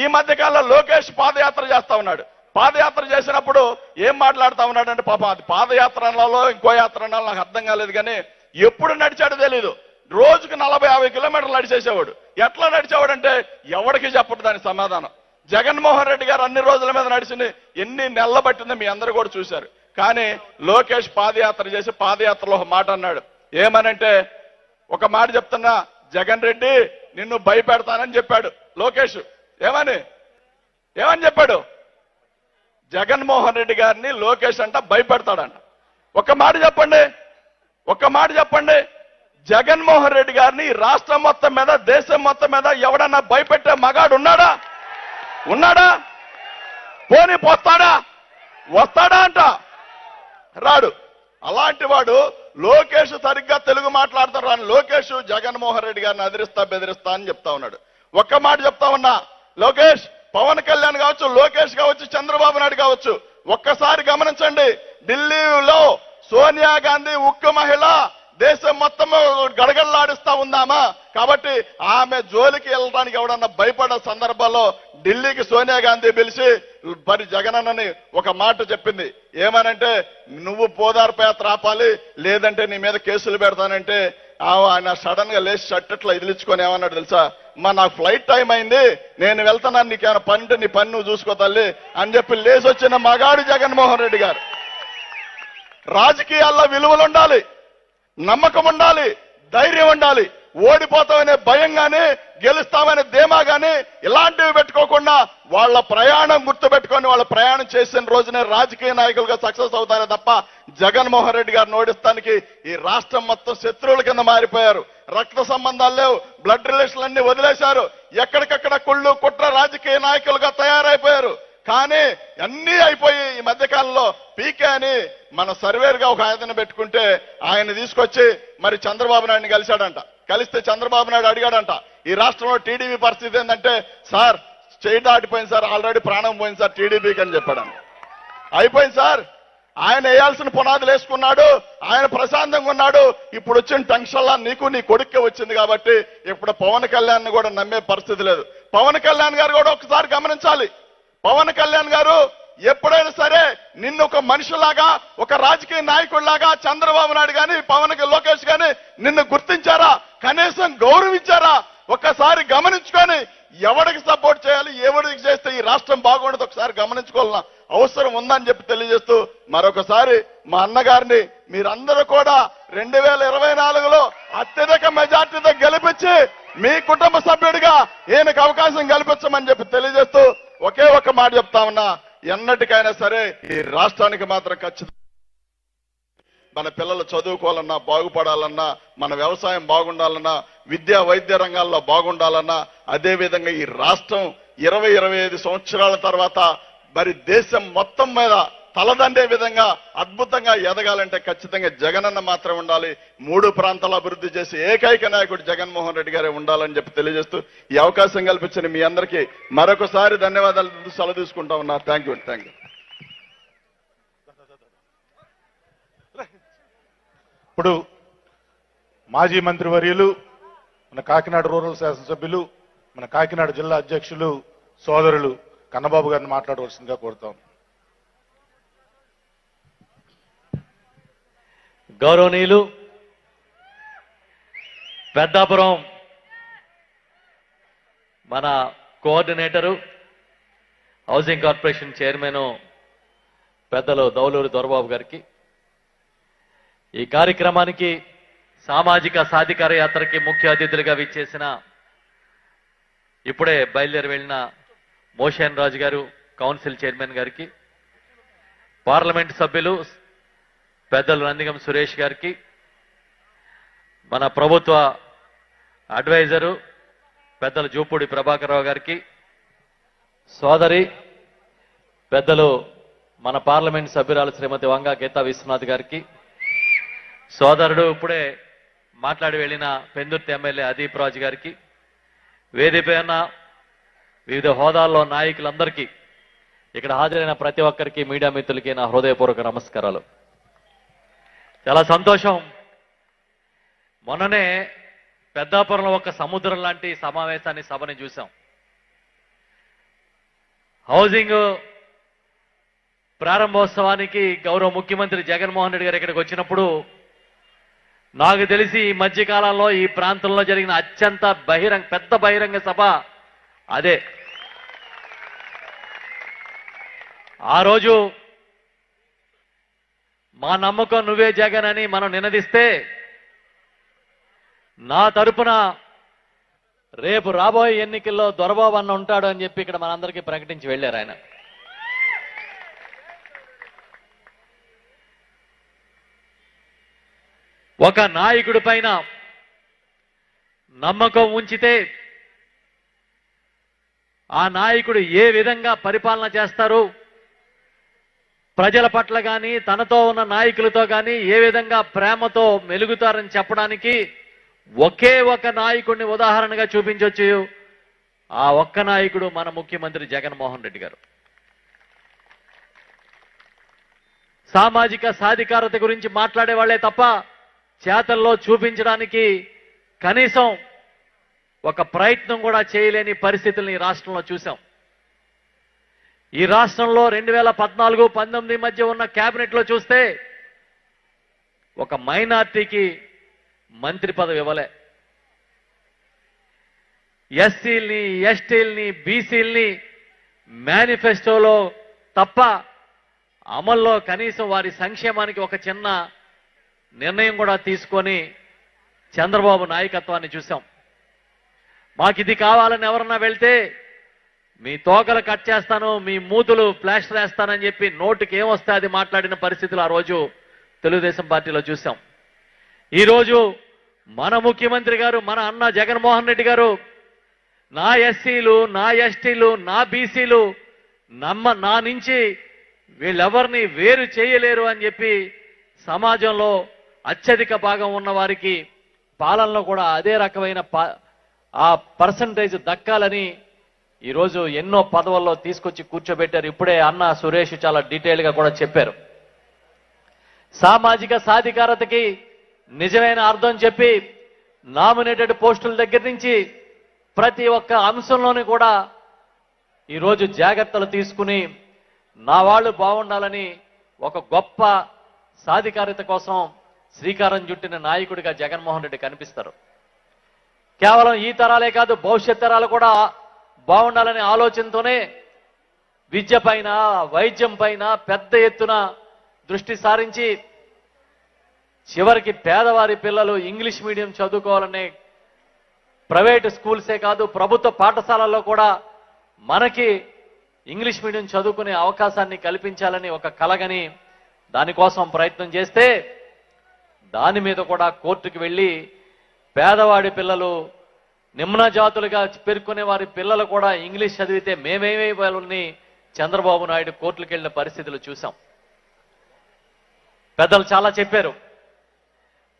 ఈ మధ్య కాలంలో లోకేష్ పాదయాత్ర చేస్తా ఉన్నాడు. పాదయాత్ర చేసినప్పుడు ఏం మాట్లాడుతా ఉన్నాడు అంటే, పాపం అది పాదయాత్రలో ఇంకో యాత్రలో నాకు అర్థం కాలేదు, కానీ ఎప్పుడు నడిచాడో తెలీదు. రోజుకు 40-50 కిలోమీటర్లు నడిచేసేవాడు. ఎట్లా నడిచేవాడు అంటే ఎవరికి చెప్పడు దాని సమాధానం. జగన్మోహన్ రెడ్డి గారు అన్ని రోజుల మీద నడిచింది ఎన్ని నెలలు పట్టిందో మీ అందరూ కూడా చూశారు. కానీ లోకేష్ పాదయాత్ర చేసి పాదయాత్రలో ఒక మాట అన్నాడు. ఏమనంటే, ఒక మాట చెప్తున్నా, జగన్ రెడ్డి నిన్ను భయపెడతానని చెప్పాడు లోకేష్. ఏమని చెప్పాడు? జగన్మోహన్ రెడ్డి గారిని లోకేష్ అంట భయపెడతాడంట. ఒక మాట చెప్పండి, జగన్మోహన్ రెడ్డి గారిని రాష్ట్రం మొత్తం మీద దేశం మొత్తం మీద ఎవడన్నా భయపెట్టే మగాడు ఉన్నాడా? పోనీ వస్తాడా అంట? రాడు. అలాంటి వాడు లోకేష్ సరిగ్గా తెలుగు మాట్లాడతాడు అని లోకేష్ జగన్మోహన్ రెడ్డి గారిని బెదిరిస్తా అని చెప్తా ఉన్నాడు. ఒక్క మాట చెప్తా ఉన్నా, లోకేష్ పవన్ కళ్యాణ్ కావచ్చు, లోకేష్ కావచ్చు, చంద్రబాబు నాయుడు కావచ్చు, ఒక్కసారి గమనించండి. ఢిల్లీలో సోనియా గాంధీ ఉక్కు మహిళ దేశం మొత్తం గడగడలాడిస్తా ఉందామా? కాబట్టి ఆమె జోలికి వెళ్ళడానికి ఎవడన్నా భయపడే సందర్భాల్లో ఢిల్లీకి సోనియా గాంధీ పిలిచి మరి జగనన్నని ఒక మాట చెప్పింది. ఏమనంటే, నువ్వు పోదార్పు యాత్ర ఆపాలి, లేదంటే నీ మీద కేసులు పెడతానంటే ఆయన సడన్ గా లేచి షర్ట్ ఇదిలించుకొని ఏమన్నాడు తెలుసా? నాకు ఫ్లైట్ టైం అయింది, నేను వెళ్తున్నాను, నీకేమైనా పని ఉంటే నీ పని నువ్వు చూసుకో తల్లి అని చెప్పి లేచి వచ్చిన మగాడు జగన్మోహన్ రెడ్డి గారు. రాజకీయాల్లో విలువలు ఉండాలి, నమ్మకం ఉండాలి, ధైర్యం ఉండాలి. ఓడిపోతామనే భయం గాని, గెలుస్తామనే ధీమా గాని ఇలాంటివి పెట్టుకోకుండా వాళ్ళ ప్రయాణం గుర్తుపెట్టుకొని వాళ్ళ ప్రయాణం చేసిన రోజునే రాజకీయ నాయకులుగా సక్సెస్ అవుతారే తప్ప జగన్మోహన్ రెడ్డి గారిని ఓడిస్తానికి ఈ రాష్ట్రం మొత్తం శత్రువుల కింద మారిపోయారు. రక్త సంబంధాలు లేవు, బ్లడ్ రిలేషన్లన్నీ వదిలేశారు. ఎక్కడికక్కడ కుళ్ళు కుట్ర రాజకీయ నాయకులుగా తయారైపోయారు. కానీ అన్నీ అయిపోయి ఈ మధ్యకాలంలో పీకే అని మన సర్వేర్గా ఒక ఆయన పెట్టుకుంటే ఆయన తీసుకొచ్చి మరి చంద్రబాబు నాయుడిని కలిశాడంట. కలిస్తే చంద్రబాబు నాయుడు అడిగాడంట, ఈ రాష్ట్రంలో టీడీపీ పరిస్థితి ఏంటంటే, సార్ చేయి దాటిపోయింది సార్, ఆల్రెడీ ప్రాణం పోయింది సార్ టీడీపీకి అని చెప్పాడు. అయిపోయింది సార్, ఆయన వేయాల్సిన పునాదులు వేసుకున్నాడు, ఆయన ప్రశాంతంగా ఉన్నాడు. ఇప్పుడు వచ్చిన టెన్షన్లా నీకు నీ కొడుక్కే వచ్చింది కాబట్టి ఇప్పుడు పవన్ కళ్యాణ్ కూడా నమ్మే పరిస్థితి లేదు. పవన్ కళ్యాణ్ గారు కూడా ఒకసారి గమనించాలి. పవన్ కళ్యాణ్ గారు ఎప్పుడైనా సరే నిన్ను ఒక మనిషిలాగా, ఒక రాజకీయ నాయకుడిలాగా చంద్రబాబు నాయుడు గాని లోకేష్ గాని నిన్ను గుర్తించారా? కనీసం గౌరవించారా? ఒక్కసారి గమనించుకొని ఎవరికి సపోర్ట్ చేయాలి, ఎవరికి చేస్తే ఈ రాష్ట్రం బాగుండదు ఒకసారి గమనించుకోవాలన్న అవసరం ఉందని చెప్పి తెలియజేస్తూ మరొకసారి మా అన్నగారిని మీరందరూ కూడా 2024లో అత్యధిక మెజార్టీతో గెలిపించి మీ కుటుంబ సభ్యుడిగా ఈయనకు అవకాశం కల్పించమని చెప్పి తెలియజేస్తూ ఒకే ఒక మాట చెప్తా ఉన్నా, ఎన్నటికైనా సరే ఈ రాష్ట్రానికి మాత్రం ఖచ్చితంగా మన పిల్లలు చదువుకోవాలన్నా, బాగుపడాలన్నా, మన వ్యవసాయం బాగుండాలన్నా, విద్యా వైద్య రంగాల్లో బాగుండాలన్నా, అదేవిధంగా ఈ రాష్ట్రం 20-25 సంవత్సరాల తర్వాత మరి దేశం మొత్తం మీద తలదండే విధంగా అద్భుతంగా ఎదగాలంటే ఖచ్చితంగా జగనన్న మాత్రం ఉండాలి. 3 ప్రాంతాల అభివృద్ధి చేసి ఏకైక నాయకుడు జగన్మోహన్ రెడ్డి గారే ఉండాలని చెప్పి తెలియజేస్తూ ఈ అవకాశం కల్పించిన మీ అందరికీ మరొకసారి ధన్యవాదాలు సెలవు తీసుకుంటా ఉన్నా. Thank you. ఇప్పుడు మాజీ మంత్రివర్యులు, మన కాకినాడ రూరల్ శాసనసభ్యులు, మన కాకినాడ జిల్లా అధ్యక్షులు సోదరులు కన్నబాబు గారిని మాట్లాడవలసిందిగా కోరుతాం. గౌరవనీయులు పెద్దాపురం మన కోఆర్డినేటరు, హౌసింగ్ కార్పొరేషన్ చైర్మన్ పెద్దలు దౌలూరి దొరబాబు గారికి, ఈ కార్యక్రమానికి సామాజిక సాధికార యాత్రకి ముఖ్య అతిథులుగా విచ్చేసిన ఇప్పుడే బయలుదేరి వెళ్ళిన మోషన్ రాజు గారు, కౌన్సిల్ చైర్మన్ గారికి, పార్లమెంట్ సభ్యులు పెద్దలు నందిగం సురేష్ గారికి, మన ప్రభుత్వ అడ్వైజరు పెద్దలు జూపూడి ప్రభాకర్ రావు గారికి, సోదరి పెద్దలు మన పార్లమెంట్ సభ్యురాలు శ్రీమతి వంగా గీతా విశ్వనాథ్ గారికి, సోదరుడు ఇప్పుడే మాట్లాడి వెళ్ళిన పెందుర్తి ఎమ్మెల్యే అదీప్ రాజు గారికి, వేదికపైన వివిధ హోదాల్లో నాయకులందరికీ, ఇక్కడ హాజరైన ప్రతి ఒక్కరికి, మీడియా మిత్రులకి నా హృదయపూర్వక నమస్కారాలు. చాలా సంతోషం. మొన్ననే పెద్దాపురంలో ఒక సముద్రం లాంటి సమావేశాన్ని, సభని చూశాం. హౌసింగ్ ప్రారంభోత్సవానికి గౌరవ ముఖ్యమంత్రి జగన్మోహన్ రెడ్డి గారు ఇక్కడికి వచ్చినప్పుడు నాకు తెలిసి ఈ మధ్యకాలంలో ఈ ప్రాంతంలో జరిగిన అత్యంత పెద్ద బహిరంగ సభ అదే. ఆ రోజు మా నమ్మకం నువ్వే జగన్ అని మనం నినదిస్తే, నా తరపున రేపు రాబోయే ఎన్నికల్లో దొరబాబు అన్న ఉంటాడు అని చెప్పి ఇక్కడ మనందరికీ ప్రకటించి వెళ్ళారు ఆయన. ఒక నాయకుడి పైన నమ్మకం ఉంచితే ఆ నాయకుడు ఏ విధంగా పరిపాలన చేస్తారు, ప్రజల పట్ల కానీ తనతో ఉన్న నాయకులతో కానీ ఏ విధంగా ప్రేమతో మెలుగుతారని చెప్పడానికి ఒకే ఒక నాయకుడిని ఉదాహరణగా చూపించవచ్చు. ఆ ఒక్క నాయకుడు మన ముఖ్యమంత్రి జగన్మోహన్ రెడ్డి గారు. సామాజిక సాధికారత గురించి మాట్లాడే వాళ్లే తప్ప చేతల్లో చూపించడానికి కనీసం ఒక ప్రయత్నం కూడా చేయలేని పరిస్థితుల్ని ఈ రాష్ట్రంలో చూశాం. ఈ రాష్ట్రంలో 2014-19 మధ్య ఉన్న కేబినెట్లో చూస్తే ఒక మైనార్టీకి మంత్రి పదవి ఇవ్వలే. ఎస్సీల్ని, ఎస్టీల్ని, బీసీల్ని మేనిఫెస్టోలో తప్ప అమల్లో కనీసం వారి సంక్షేమానికి ఒక చిన్న నిర్ణయం కూడా తీసుకొని చంద్రబాబు నాయకత్వాన్ని చూశాం. మాకు ఇది కావాలని ఎవరన్నా వెళ్తే మీ తోకలు కట్ చేస్తాను, మీ మూతులు ప్లాస్టర్ వేస్తానని చెప్పి నోటికి ఏమొస్తే అది మాట్లాడిన పరిస్థితులు ఆ రోజు తెలుగుదేశం పార్టీలో చూశాం. ఈరోజు మన ముఖ్యమంత్రి గారు, మన అన్న జగన్మోహన్ రెడ్డి గారు నా ఎస్సీలు, నా ఎస్టీలు, నా బీసీలు నా నుంచి వీళ్ళెవరిని వేరు చేయలేరు అని చెప్పి సమాజంలో అత్యధిక భాగం ఉన్న వారికి పాలనలో కూడా అదే రకమైన ఆ పర్సంటేజ్ దక్కాలని ఈరోజు ఎన్నో పదవుల్లో తీసుకొచ్చి కూర్చోబెట్టారు. ఇప్పుడే అన్న సురేష్ చాలా డీటెయిల్గా కూడా చెప్పారు. సామాజిక సాధికారతకి నిజమైన అర్థం చెప్పి నామినేటెడ్ పోస్టుల దగ్గర నుంచి ప్రతి ఒక్క అంశంలోని కూడా ఈరోజు జాగ్రత్తలు తీసుకుని నా వాళ్ళు బాగుండాలని ఒక గొప్ప సాధికారత కోసం శ్రీకారం చుట్టిన నాయకుడిగా జగన్మోహన్ రెడ్డి కనిపిస్తారు. కేవలం ఈ తరాలే కాదు, భవిష్యత్ తరాలు కూడా బాగుండాలనే ఆలోచనతోనే విద్య పైన, వైద్యం పైన పెద్ద ఎత్తున దృష్టి సారించి చివరికి పేదవారి పిల్లలు ఇంగ్లీష్ మీడియం చదువుకోవాలనే ప్రైవేట్ స్కూల్సే కాదు, ప్రభుత్వ పాఠశాలల్లో కూడా మనకి ఇంగ్లీష్ మీడియం చదువుకునే అవకాశాన్ని కల్పించాలని ఒక కలగని దానికోసం ప్రయత్నం చేస్తే దాని మీద కూడా కోర్టుకు వెళ్ళి పేదవాడి పిల్లలు నిమ్న జాతులుగా పేర్కొనే వారి పిల్లలు కూడా ఇంగ్లీష్ చదివితే మేమేమే వాళ్ళని చంద్రబాబు నాయుడు కోర్టులకు వెళ్ళిన పరిస్థితులు చూసాం. పెద్దలు చాలా చెప్పారు,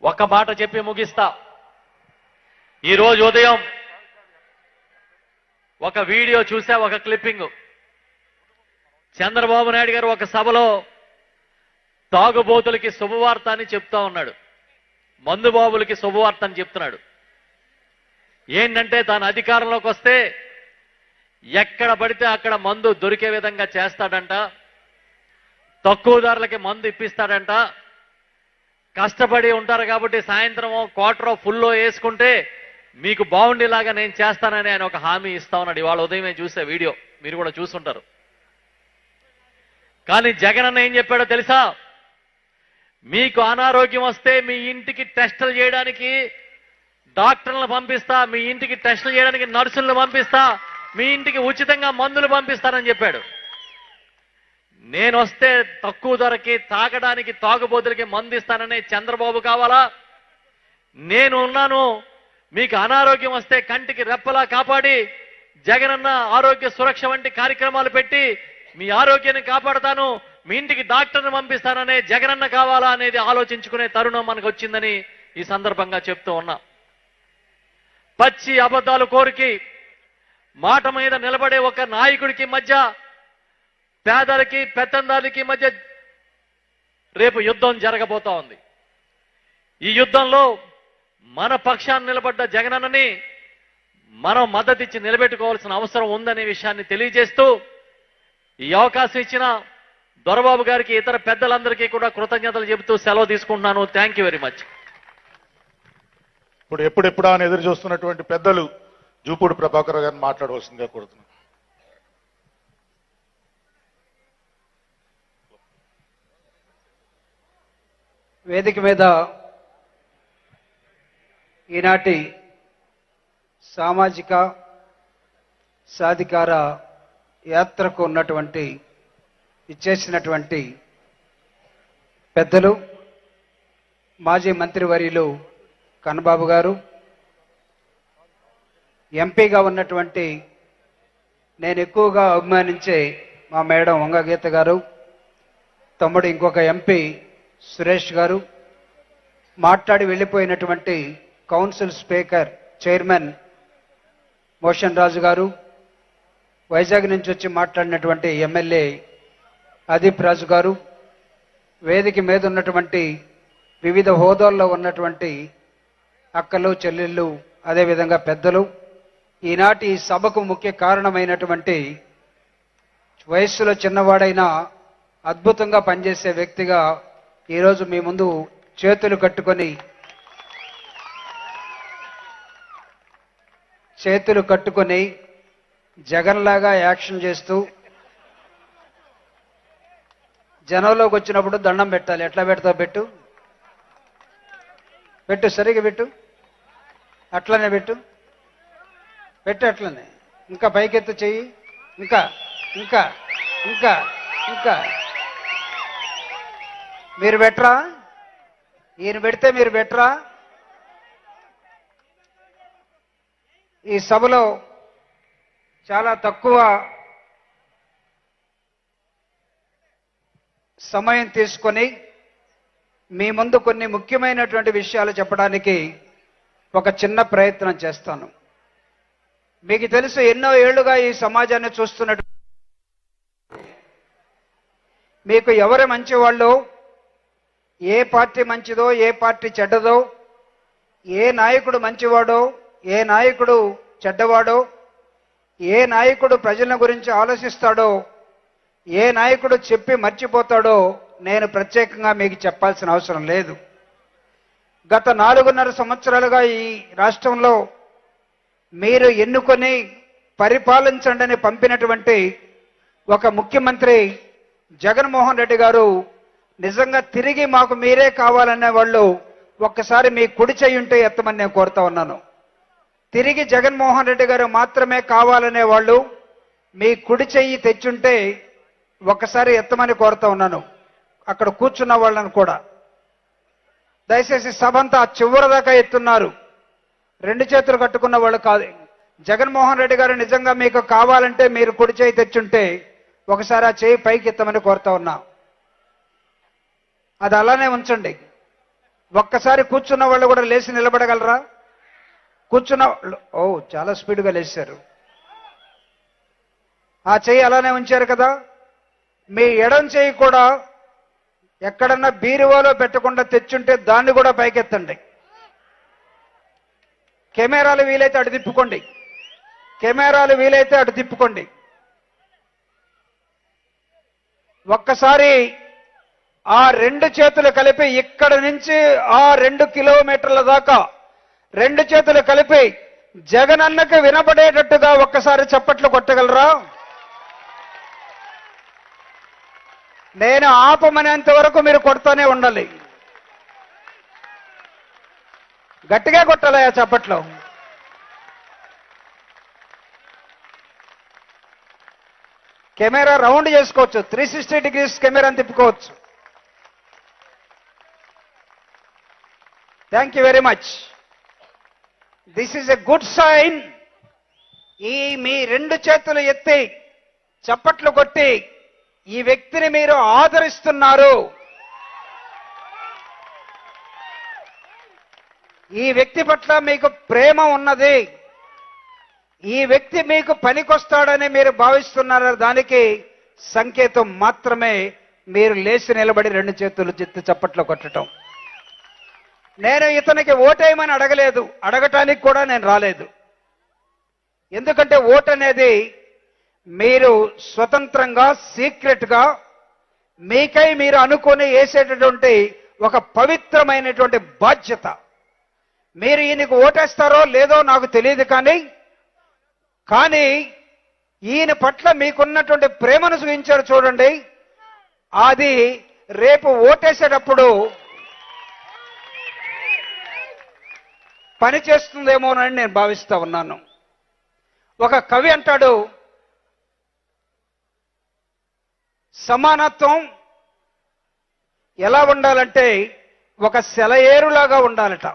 ఒక్క మాట చెప్పి ముగిస్తా. ఈరోజు ఉదయం ఒక వీడియో చూసా, ఒక క్లిప్పింగ్. చంద్రబాబు నాయుడు గారు ఒక సభలో తాగుబోతులకి శుభవార్త అని చెప్తా ఉన్నాడు, మందుబాబులకి శుభవార్త అని చెప్తున్నాడు. ఏంటంటే తాను అధికారంలోకి వస్తే ఎక్కడ పడితే అక్కడ మందు దొరికే విధంగా చేస్తాడంట, తక్కువ ధరలకి మందు ఇప్పిస్తాడంట, కష్టపడి ఉంటారు కాబట్టి సాయంత్రమో క్వార్టరో ఫుల్లో వేసుకుంటే మీకు బాగుండేలాగా నేను చేస్తానని ఆయన ఒక హామీ ఇస్తా ఉన్నాడు. ఇవాళ ఉదయమే చూసే వీడియో మీరు కూడా చూస్తుంటారు. కానీ జగన్ అన్న ఏం చెప్పాడో తెలుసా? మీకు అనారోగ్యం వస్తే మీ ఇంటికి టెస్టులు చేయడానికి డాక్టర్లను పంపిస్తా, మీ ఇంటికి టెస్టులు చేయడానికి నర్సులను పంపిస్తా, మీ ఇంటికి ఉచితంగా మందులు పంపిస్తానని చెప్పాడు. నేను వస్తే తక్కువ ధరకి తాగడానికి తాగుబోతులకి మందు ఇస్తానని చంద్రబాబు కావాలా? నేను ఉన్నాను, మీకు అనారోగ్యం వస్తే కంటికి రెప్పలా కాపాడి జగనన్న ఆరోగ్య సురక్ష వంటి కార్యక్రమాలు పెట్టి మీ ఆరోగ్యాన్ని కాపాడతాను, మీ ఇంటికి డాక్టర్ని పంపిస్తాననే జగనన్న కావాలా అనేది ఆలోచించుకునే తరుణం మనకు వచ్చిందని ఈ సందర్భంగా చెప్తూ ఉన్నా. పచ్చి అబద్ధాలు కోరికి మాట మీద నిలబడే ఒక నాయకుడికి మధ్య, పేదలకి పెత్తందారులకి మధ్య రేపు యుద్ధం జరగబోతా ఉంది. ఈ యుద్ధంలో మన పక్షాన్ని నిలబడ్డ జగనన్నని మనం మద్దతిచ్చి నిలబెట్టుకోవాల్సిన అవసరం ఉందనే విషయాన్ని తెలియజేస్తూ ఈ అవకాశం ఇచ్చిన దొరబాబు గారికి, ఇతర పెద్దలందరికీ కూడా కృతజ్ఞతలు చెబుతూ సెలవు తీసుకుంటున్నాను. Thank you very much. ఇప్పుడు ఎప్పుడెప్పుడా అని ఎదురు చూస్తున్నటువంటి పెద్దలు జూపూడి ప్రభాకర్ గారిని మాట్లాడవలసిందిగా కోరుతున్నాను. వేదిక మీద ఈనాటి సామాజిక సాధికార యాత్రకు ఇచ్చేసినటువంటి పెద్దలు, మాజీ మంత్రివర్యులు కన్నబాబు గారు, ఎంపీగా ఉన్నటువంటి నేను ఎక్కువగా అభిమానించే మా మేడం వంగగీత గారు, తమ్ముడు ఇంకొక ఎంపీ సురేష్ గారు, మాట్లాడి వెళ్ళిపోయినటువంటి కౌన్సిల్ స్పీకర్ చైర్మన్ మోషన్ రాజు గారు, వైజాగ్ నుంచి వచ్చి మాట్లాడినటువంటి ఎమ్మెల్యే అదీప్ రాజు గారు, వేదిక మీద ఉన్నటువంటి వివిధ హోదాల్లో ఉన్నటువంటి అక్కలు చెల్లెళ్ళు, అదేవిధంగా పెద్దలు, ఈనాటి ఈ సభకు ముఖ్య కారణమైనటువంటి వయస్సులో చిన్నవాడైన అద్భుతంగా పనిచేసే వ్యక్తిగా ఈరోజు మీ ముందు చేతులు కట్టుకొని జగన్లాగా యాక్షన్ చేస్తూ జనంలోకి వచ్చినప్పుడు దండం పెట్టాలి. ఎట్లా పెడతావు? పెట్టు, సరిగా పెట్టు, అట్లనే పెట్టు, అట్లనే. ఇంకా పైకెత్తు చెయ్యి, ఇంకా ఇంకా ఇంకా ఇంకా మీరు పెట్టరా? ఈయన పెడితే మీరు పెట్టరా? ఈ సభలో చాలా తక్కువ సమయం తీసుకొని మీ ముందు కొన్ని ముఖ్యమైనటువంటి విషయాలు చెప్పడానికి ఒక చిన్న ప్రయత్నం చేస్తాను. మీకు తెలుసు, ఎన్నో ఏళ్లుగా ఈ సమాజాన్ని చూస్తున్నట్టు మీకు ఎవరు మంచివాళ్ళు, ఏ పార్టీ మంచిదో, ఏ పార్టీ చెడ్డదో, ఏ నాయకుడు మంచివాడో, ఏ నాయకుడు చెడ్డవాడో, ఏ నాయకుడు ప్రజల గురించి ఆలోచిస్తాడో, ఏ నాయకుడు చెప్పి మర్చిపోతాడో నేను ప్రత్యేకంగా మీకు చెప్పాల్సిన అవసరం లేదు. గత 4.5 సంవత్సరాలుగా ఈ రాష్ట్రంలో మీరు ఎన్నుకొని పరిపాలించండి పంపినటువంటి ఒక ముఖ్యమంత్రి జగన్మోహన్ రెడ్డి గారు నిజంగా తిరిగి మాకు మీరే కావాలనే వాళ్ళు ఒక్కసారి మీ కుడి చెయ్యి ఉంటే ఎత్తమని నేను కోరుతా ఉన్నాను. తిరిగి జగన్మోహన్ రెడ్డి గారు మాత్రమే కావాలనే వాళ్ళు మీ కుడి చెయ్యి తెచ్చుంటే ఒక్కసారి ఎత్తమని కోరుతా ఉన్నాను, అక్కడ కూర్చున్న వాళ్ళని కూడా. దయచేసి సభంతా చివరి దాకా ఎత్తున్నారు. రెండు చేతులు కట్టుకున్న వాళ్ళు కాదు. జగన్మోహన్ రెడ్డి గారు నిజంగా మీకు కావాలంటే మీరు కుడి చేయి తెచ్చుంటే ఒకసారి ఆ చేయి పైకి ఎత్తమని కోరుతా ఉన్నా. అది అలానే ఉంచండి. ఒక్కసారి కూర్చున్న వాళ్ళు కూడా లేచి నిలబడగలరా? కూర్చున్న ఓ చాలా స్పీడ్గా లేచారు. ఆ చెయ్యి అలానే ఉంచారు కదా. మీ ఎడం చెయ్యి కూడా ఎక్కడన్నా బీరువాలో పెట్టకుండా తెచ్చుంటే దాన్ని కూడా పైకెత్తండి. కెమెరాలు వీలైతే అటు తిప్పుకోండి. కెమెరాలు వీలైతే అటు తిప్పుకోండి. ఒక్కసారి ఆ రెండు చేతులు కలిపి ఇక్కడ నుంచి ఆ 2 కిలోమీటర్ల దాకా రెండు చేతులు కలిపి జగనన్నకి వినపడేటట్టుగా ఒక్కసారి చప్పట్లు కొట్టగలరా? నేను ఆపమనేంత వరకు మీరు కొడుతూనే ఉండాలి. గట్టిగా కొట్టాలయా చప్పట్లు. కెమెరా రౌండ్ చేసుకోవచ్చు. 360 డిగ్రీస్ కెమెరాని తిప్పుకోవచ్చు. Thank you very much. This is a good sign. ఈ మీ రెండు చేతులు ఎత్తి చప్పట్లు కొట్టి ఈ వ్యక్తిని మీరు ఆదరిస్తున్నారు. ఈ వ్యక్తి పట్ల మీకు ప్రేమ ఉన్నది. ఈ వ్యక్తి మీకు పనికొస్తాడని మీరు భావిస్తున్నారు. దానికి సంకేతం మాత్రమే మీరు లేచి నిలబడి రెండు చేతులు ఎత్తి చప్పట్లు కొట్టడం. నేను ఇతనికి ఓటేయమని అడగలేదు, అడగటానికి కూడా నేను రాలేదు. ఎందుకంటే ఓటు అనేది మీరు స్వతంత్రంగా సీక్రెట్గా మీకై మీరు అనుకొని వేసేటటువంటి ఒక పవిత్రమైనటువంటి బాధ్యత. మీరు ఈయనకు ఓటేస్తారో లేదో నాకు తెలియదు, కానీ ఈయన పట్ల మీకున్నటువంటి ప్రేమను చూపించారు చూడండి. అది రేపు ఓటేసేటప్పుడు పనిచేస్తుందేమోనని నేను భావిస్తా ఉన్నాను. ఒక కవి అంటాడు, సమానత్వం ఎలా ఉండాలంటే ఒక సెలయేరులాగా ఉండాలట.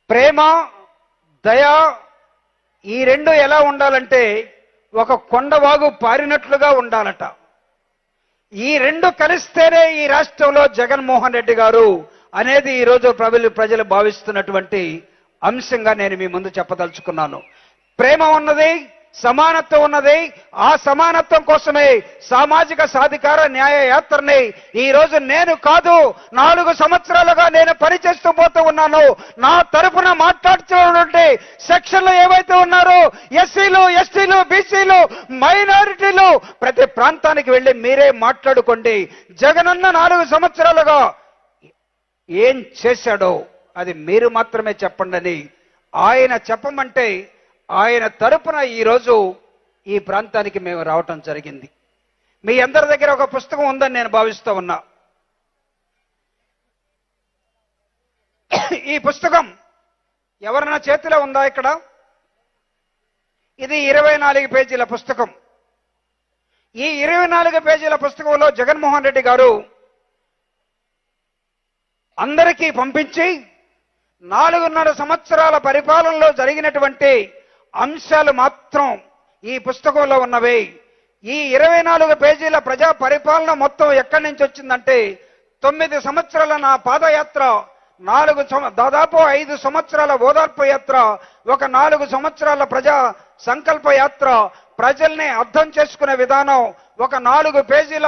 ప్రేమ, దయ ఈ రెండు ఎలా ఉండాలంటే ఒక కొండవాగు పారినట్లుగా ఉండాలట. ఈ రెండు కలిస్తేనే ఈ రాష్ట్రంలో జగన్మోహన్ రెడ్డి గారు అనేది ఈరోజు ప్రజలు భావిస్తున్నటువంటి అంశంగా నేను మీ ముందు చెప్పదలుచుకున్నాను. ప్రేమ ఉన్నది, సమానత్వం ఉన్నది. ఆ సమానత్వం కోసమే సామాజిక సాధికార న్యాయ యాత్రని ఈ రోజు నేను కాదు 4 సంవత్సరాలుగా నేను పనిచేస్తూ పోతూ ఉన్నాను. నా తరఫున మాట్లాడుతున్నటువంటి సెక్షన్లు ఏవైతే ఉన్నారో ఎస్సీలు, ఎస్టీలు, బీసీలు, మైనారిటీలు ప్రతి ప్రాంతానికి వెళ్ళి మీరే మాట్లాడుకోండి. జగనన్న 4 సంవత్సరాలుగా ఏం చేశాడో అది మీరు మాత్రమే చెప్పండి అని ఆయన చెప్పమంటే ఆయన తరపున ఈరోజు ఈ ప్రాంతానికి మేము రావటం జరిగింది. మీ అందరి దగ్గర ఒక పుస్తకం ఉందని నేను భావిస్తూ ఉన్నా. ఈ పుస్తకం ఎవరైనా చేతిలో ఉందా ఇక్కడ? ఇది 24 పేజీల పుస్తకం. ఈ 24 పేజీల పుస్తకంలో జగన్మోహన్ రెడ్డి గారు అందరికీ పంపించి 4.5 సంవత్సరాల పరిపాలనలో జరిగినటువంటి అంశాలు మాత్రం ఈ పుస్తకంలో ఉన్నవి. ఈ 24 పేజీల ప్రజా పరిపాలన మొత్తం ఎక్కడి నుంచి వచ్చిందంటే 9 సంవత్సరాల నా పాదయాత్ర, దాదాపు 5 సంవత్సరాల ఓదార్పు యాత్ర, ఒక 4 సంవత్సరాల ప్రజా సంకల్ప యాత్ర, ప్రజల్ని అర్థం చేసుకునే విధానం, ఒక 4 పేజీల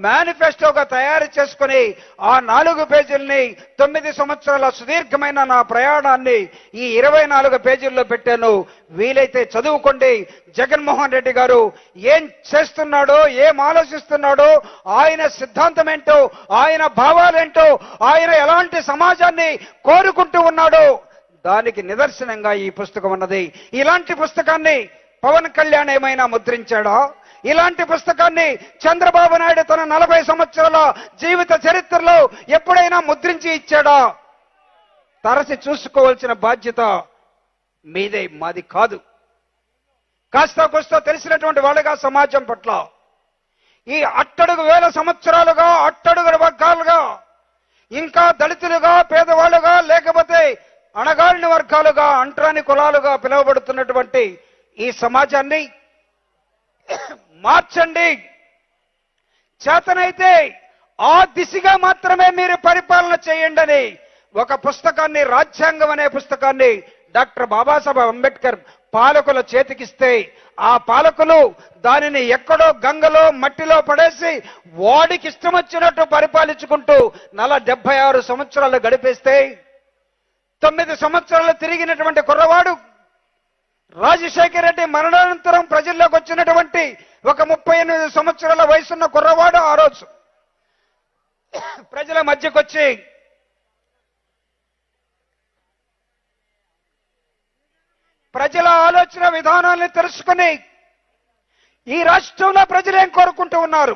మేనిఫెస్టోగా తయారు చేసుకుని ఆ 4 పేజీల్ని 9 సంవత్సరాల సుదీర్ఘమైన నా ప్రయాణాన్ని ఈ 24 పేజీల్లో పెట్టాను. వీలైతే చదువుకోండి. జగన్మోహన్ రెడ్డి గారు ఏం చేస్తున్నాడో, ఏం ఆలోచిస్తున్నాడో, ఆయన సిద్ధాంతం ఏంటో, ఆయన భావాలేంటో, ఆయన ఎలాంటి సమాజాన్ని కోరుకుంటూ ఉన్నాడో దానికి నిదర్శనంగా ఈ పుస్తకం ఉన్నది. ఇలాంటి పుస్తకాన్ని పవన్ కళ్యాణ్ ఏమైనా ముద్రించాడా? ఇలాంటి పుస్తకాన్ని చంద్రబాబు నాయుడు తన 40 సంవత్సరాల జీవిత చరిత్రలో ఎప్పుడైనా ముద్రించి ఇచ్చాడా? తరచి చూసుకోవాల్సిన బాధ్యత మీదే, మాది కాదు. కాస్త కోస్తా తెలిసినటువంటి వాళ్ళగా సమాజం పట్ల ఈ అట్టడుగు వేల సంవత్సరాలుగా అట్టడుగు వర్గాలుగా ఇంకా దళితులుగా పేదవాళ్ళుగా లేకపోతే అణగారిన వర్గాలుగా అంటరాని కులాలుగా పిలువబడుతున్నటువంటి ఈ సమాజాన్ని మార్చండి. చేతనైతే ఆ దిశగా మాత్రమే మీరు పరిపాలన చేయండి అని ఒక పుస్తకాన్ని, రాజ్యాంగం అనే పుస్తకాన్ని డాక్టర్ బాబాసాహెబ్ అంబేద్కర్ పాలకుల చేతికిస్తే ఆ పాలకులు దానిని ఎక్కడో గంగలో మట్టిలో పడేసి వాడికి ఇష్టం వచ్చినట్టు పరిపాలించుకుంటూ 76 సంవత్సరాలు గడిపేస్తే 9 సంవత్సరాలు తిరిగినటువంటి కుర్రవాడు రాజశేఖర రెడ్డి మరణానంతరం ప్రజల్లోకి వచ్చినటువంటి ఒక 38 సంవత్సరాల వయసున్న కుర్రవాడు ఆ రోజు ప్రజల మధ్యకొచ్చి ప్రజల ఆలోచన విధానాన్ని తెలుసుకుని ఈ రాష్ట్రంలో ప్రజలు ఏం కోరుకుంటూ ఉన్నారు,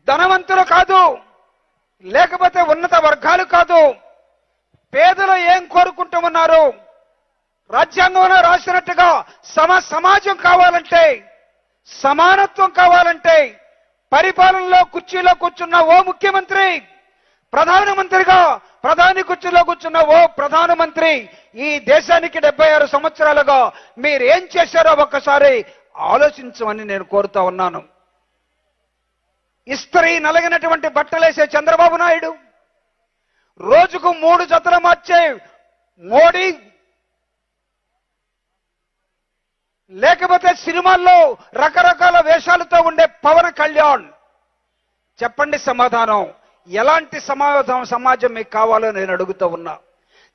ధనవంతులు కాదు, లేకపోతే ఉన్నత వర్గాలు కాదు, పేదలు ఏం కోరుకుంటూ ఉన్నారు, రాజ్యాంగంలో రాసినట్టుగా సమాజం కావాలంటే, సమానత్వం కావాలంటే, పరిపాలనలో కుర్చీలో కూర్చున్న ఓ ముఖ్యమంత్రి, ప్రధానమంత్రిగా ప్రధాని కుర్చీలో కూర్చున్న ఓ ప్రధానమంత్రి, ఈ దేశానికి 76 సంవత్సరాలుగా మీరేం చేశారో ఒక్కసారి ఆలోచించమని నేను కోరుతా ఉన్నాను. ఇస్త్రీ నలగినటువంటి బట్టలేసే చంద్రబాబు నాయుడు, రోజుకు 3 జతలు మార్చే మోడీ, లేకపోతే సినిమాల్లో రకరకాల వేషాలతో ఉండే పవన్ కళ్యాణ్, చెప్పండి సమాధానం. ఎలాంటి సమాజం మీకు కావాలో నేను అడుగుతూ ఉన్నా.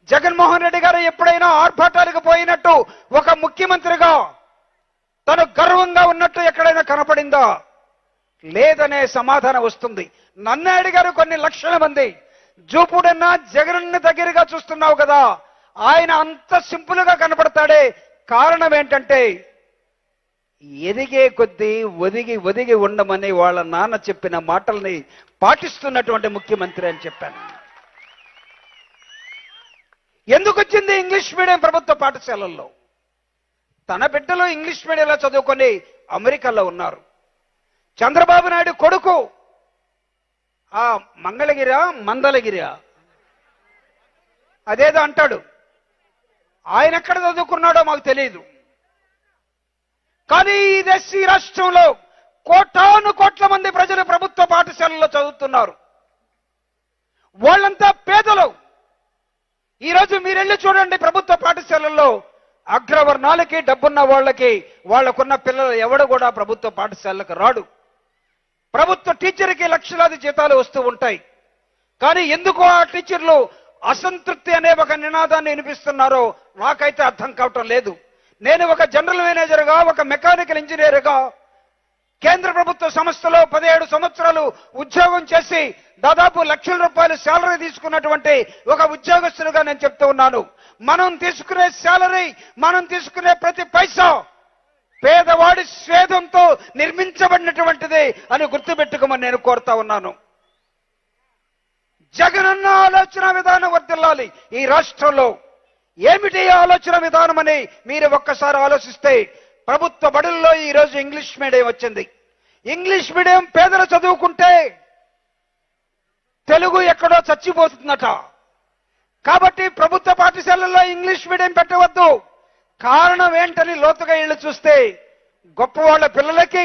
జగన్మోహన్ రెడ్డి గారు ఎప్పుడైనా ఆర్భాటాలకు పోయినట్టు ఒక ముఖ్యమంత్రిగా తను గర్వంగా ఉన్నట్టు ఎక్కడైనా కనపడిందా? లేదనే సమాధానం వస్తుంది. నన్ను అడిగారు కొన్ని లక్షల మంది, జూపుడన్నా జగన్ దగ్గరగా చూస్తున్నావు కదా, ఆయన అంత సింపుల్ గా కనపడతాడే, కారణం ఏంటంటే ఎదిగే కొద్దీ ఒదిగి ఒదిగి ఉండమని వాళ్ళ నాన్న చెప్పిన మాటల్ని పాటిస్తున్నటువంటి ముఖ్యమంత్రి అని చెప్పాను. ఎందుకు వచ్చింది ఇంగ్లీష్ మీడియం ప్రభుత్వ పాఠశాలల్లో? తన బిడ్డలు ఇంగ్లీష్ మీడియంలో చదువుకొని అమెరికాలో ఉన్నారు. చంద్రబాబు నాయుడు కొడుకు ఆ మంగళగిరా మందలగిరా అదేదో అంటాడు, ఆయన ఎక్కడ చదువుకున్నాడో మాకు తెలియదు. కానీ ఈ రాష్ట్రంలో కోటాను కోట్ల మంది ప్రజలు ప్రభుత్వ పాఠశాలలో చదువుతున్నారు. వాళ్ళంతా పేదలు. ఈరోజు మీరెళ్ళి చూడండి, ప్రభుత్వ పాఠశాలల్లో అగ్రవర్ణాలకి, డబ్బున్న వాళ్ళకి, వాళ్ళకున్న పిల్లలు ఎవడు కూడా ప్రభుత్వ పాఠశాలకు రాడు. ప్రభుత్వ టీచర్కి లక్షలాది జీతాలు వస్తూ ఉంటాయి. కానీ ఎందుకు ఆ టీచర్లు అసంతృప్తి అనే ఒక నినాదాన్ని వినిపిస్తున్నారో నాకైతే అర్థం కావటం లేదు. నేను ఒక జనరల్ మేనేజర్గా, ఒక మెకానికల్ ఇంజనీర్గా కేంద్ర ప్రభుత్వ సంస్థలో 17 సంవత్సరాలు ఉద్యోగం చేసి దాదాపు లక్షల రూపాయలు శాలరీ తీసుకున్నటువంటి ఒక ఉద్యోగస్తులుగా నేను చెప్తూ ఉన్నాను. మనం తీసుకునే శాలరీ, మనం తీసుకునే ప్రతి పైసా పేదవాడి స్వేదంతో నిర్మించబడినటువంటిది అని గుర్తుపెట్టుకోమని నేను కోరుతా ఉన్నాను. జగనన్న ఆలోచన విధానం వర్ధిల్లాలి ఈ రాష్ట్రంలో. ఏమిటి ఆలోచన విధానం అని మీరు ఒక్కసారి ఆలోచిస్తే, ప్రభుత్వ బడుల్లో ఈ రోజు ఇంగ్లీష్ మీడియం వచ్చింది. ఇంగ్లీష్ మీడియం పేదలు చదువుకుంటే తెలుగు ఎక్కడో చచ్చిపోతుందట. కాబట్టి ప్రభుత్వ పాఠశాలల్లో ఇంగ్లీష్ మీడియం పెట్టవద్దు. కారణం ఏంటని లోతుగా ఇళ్ళు చూస్తే, గొప్పవాళ్ల పిల్లలకి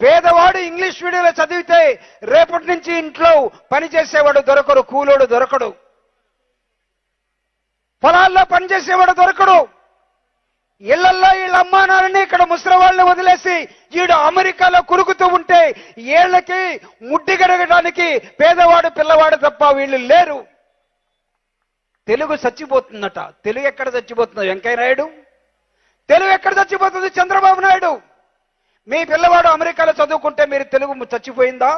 పేదవాడు ఇంగ్లీష్ మీడియంలో చదివితే రేపటి నుంచి ఇంట్లో పనిచేసేవాడు దొరకడు, కూలోడు దొరకడు, పొలాల్లో పనిచేసేవాడు దొరకడు. ఇళ్లల్లో వీళ్ళ అమ్మానాలని ఇక్కడ ముసలివాళ్ళని వదిలేసి వీడు అమెరికాలో కురుకుతూ ఉంటే వీళ్ళకి ముడ్డి గడగడానికి పేదవాడు పిల్లవాడు తప్ప వీళ్ళు లేరు. తెలుగు చచ్చిపోతుందట. తెలుగు ఎక్కడ చచ్చిపోతుందో వెంకయ్య నాయుడు, తెలుగు ఎక్కడ చచ్చిపోతుంది చంద్రబాబు నాయుడు. మీ పిల్లవాడు అమెరికాలో చదువుకుంటే మీరు తెలుగు చచ్చిపోయిందా?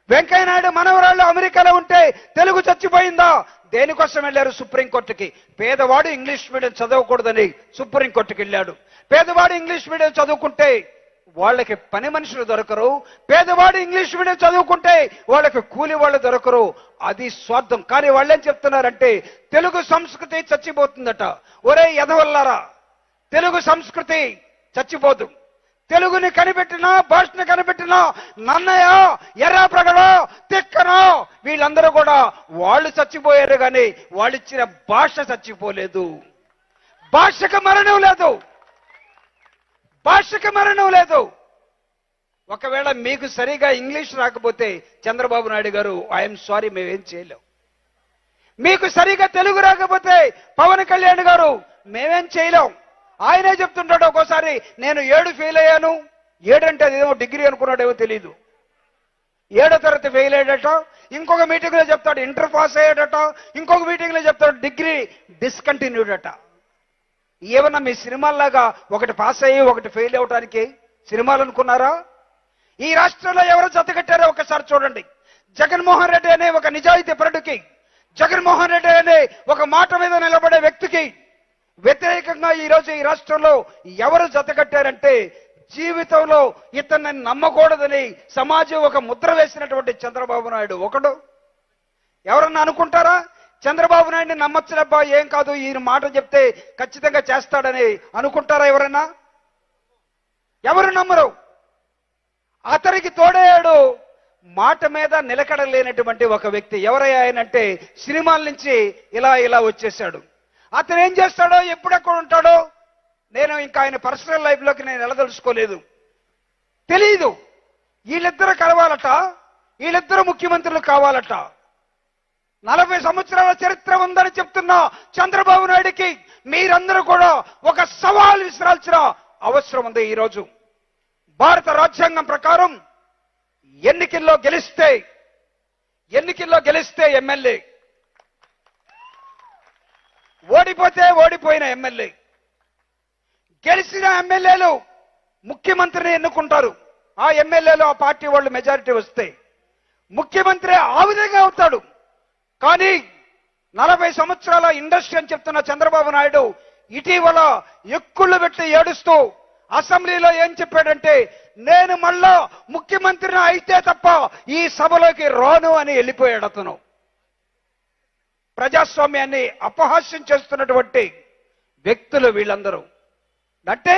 వెంకయ్య నాయుడు మనవరాళ్ళు అమెరికాలో ఉంటే తెలుగు చచ్చిపోయిందా? దేనికోసం వెళ్ళారు సుప్రీంకోర్టుకి? పేదవాడు ఇంగ్లీష్ మీడియం చదవకూడదని సుప్రీంకోర్టుకి వెళ్ళాడు. పేదవాడు ఇంగ్లీష్ మీడియం చదువుకుంటే వాళ్ళకి పని మనుషులు దొరకరు, పేదవాడు ఇంగ్లీష్ మీడియం చదువుకుంటే వాళ్ళకి కూలి వాళ్ళు దొరకరు. అది స్వార్థం. కానీ వాళ్ళేం చెప్తున్నారంటే తెలుగు సంస్కృతి చచ్చిపోతుందట. ఒరే ఎదవల్లారా, తెలుగు సంస్కృతి చచ్చిపోదు. తెలుగుని కనిపెట్టినా, భాషను కనిపెట్టినా, నన్నయ్య, ఎర్రాప్రగడ, తిక్కన వీళ్ళందరూ కూడా వాళ్ళు చచ్చిపోయారు కానీ వాళ్ళు ఇచ్చిన భాష చచ్చిపోలేదు. భాషకు మరణం లేదు, భాషకు మరణం లేదు. ఒకవేళ మీకు సరిగా ఇంగ్లీష్ రాకపోతే చంద్రబాబు నాయుడు గారు ఐఎమ్ సారీ, మేమేం చేయలేం. మీకు సరిగా తెలుగు రాకపోతే పవన్ కళ్యాణ్ గారు మేమేం చేయలేం. ఆయనే చెప్తుంటాడు ఒక్కోసారి, నేను 7 ఫెయిల్ అయ్యాను. 7 అంటే అదేమో డిగ్రీ అనుకున్నాడేమో తెలీదు. 7వ తరగతి ఫెయిల్ అయ్యాడట, ఇంకొక మీటింగ్ లో చెప్తాడు ఇంటర్ పాస్ అయ్యాడట, ఇంకొక మీటింగ్ లో చెప్తాడు డిగ్రీ డిస్కంటిన్యూడ్ అట. ఏమన్నా మీ సినిమాల్లాగా ఒకటి పాస్ అయ్యి ఒకటి ఫెయిల్ అవడానికి సినిమాలు అనుకున్నారా? ఈ రాష్ట్రంలో ఎవరు జతకట్టారో ఒకసారి చూడండి. జగన్మోహన్ రెడ్డి అనే ఒక నిజాయితీ పరుడికి, జగన్మోహన్ రెడ్డి అనే ఒక మాట మీద నిలబడే వ్యక్తికి వ్యతిరేకంగా ఈరోజు ఈ రాష్ట్రంలో ఎవరు జతకట్టారంటే జీవితంలో ఇతన్ని నమ్మకూడదని సమాజం ఒక ముద్ర వేసినటువంటి చంద్రబాబు నాయుడు ఒకడు. ఎవరన్నా అనుకుంటారా చంద్రబాబు నాయుడిని నమ్మచ్చునబ్బా, ఏం కాదు ఈయన మాట చెప్తే ఖచ్చితంగా చేస్తాడని అనుకుంటారా ఎవరన్నా? ఎవరు నమ్మరు. అతనికి తోడేయాడు మాట మీద నిలకడలేనటువంటి ఒక వ్యక్తి. ఎవరయ్యా ఆయనంటే సినిమాల నుంచి ఇలా ఇలా వచ్చేసాడు. అతను ఏం చేస్తాడో, ఎప్పుడెక్కడ ఉంటాడో నేను ఇంకా ఆయన పర్సనల్ లైఫ్లోకి నేను వెళ్ళదలుచుకోలేదు, తెలీదు. వీళ్ళిద్దరు కలవాలట, వీళ్ళిద్దరు ముఖ్యమంత్రులు కావాలట. 40 సంవత్సరాల చరిత్ర ఉందని చెప్తున్న చంద్రబాబు నాయుడికి మీరందరూ కూడా ఒక సవాల్ విసిరాల్సిన అవసరం ఉంది. ఈరోజు భారత రాజ్యాంగం ప్రకారం ఎన్నికల్లో గెలిస్తే ఎమ్మెల్యే, ఓడిపోతే ఓడిపోయిన ఎమ్మెల్యే, గెలిచిన ఎమ్మెల్యేలు ముఖ్యమంత్రిని ఎన్నుకుంటారు. ఆ ఎమ్మెల్యేలు ఆ పార్టీ వాళ్ళు మెజారిటీ వస్తే ముఖ్యమంత్రి ఆ విధంగా అవుతాడు. కానీ 40 సంవత్సరాల ఇండస్ట్రీ అని చెప్తున్న చంద్రబాబు నాయుడు ఇటీవల ఎక్కుళ్ళు పెట్టి ఏడుస్తూ అసెంబ్లీలో ఏం చెప్పాడంటే, నేను మళ్ళా ముఖ్యమంత్రిని అయితే తప్ప ఈ సభలోకి రాను అని వెళ్ళిపోయాడు అతను. ప్రజాస్వామ్యాన్ని అపహాస్యం చేస్తున్నటువంటి వ్యక్తులు వీళ్ళందరూ. అంటే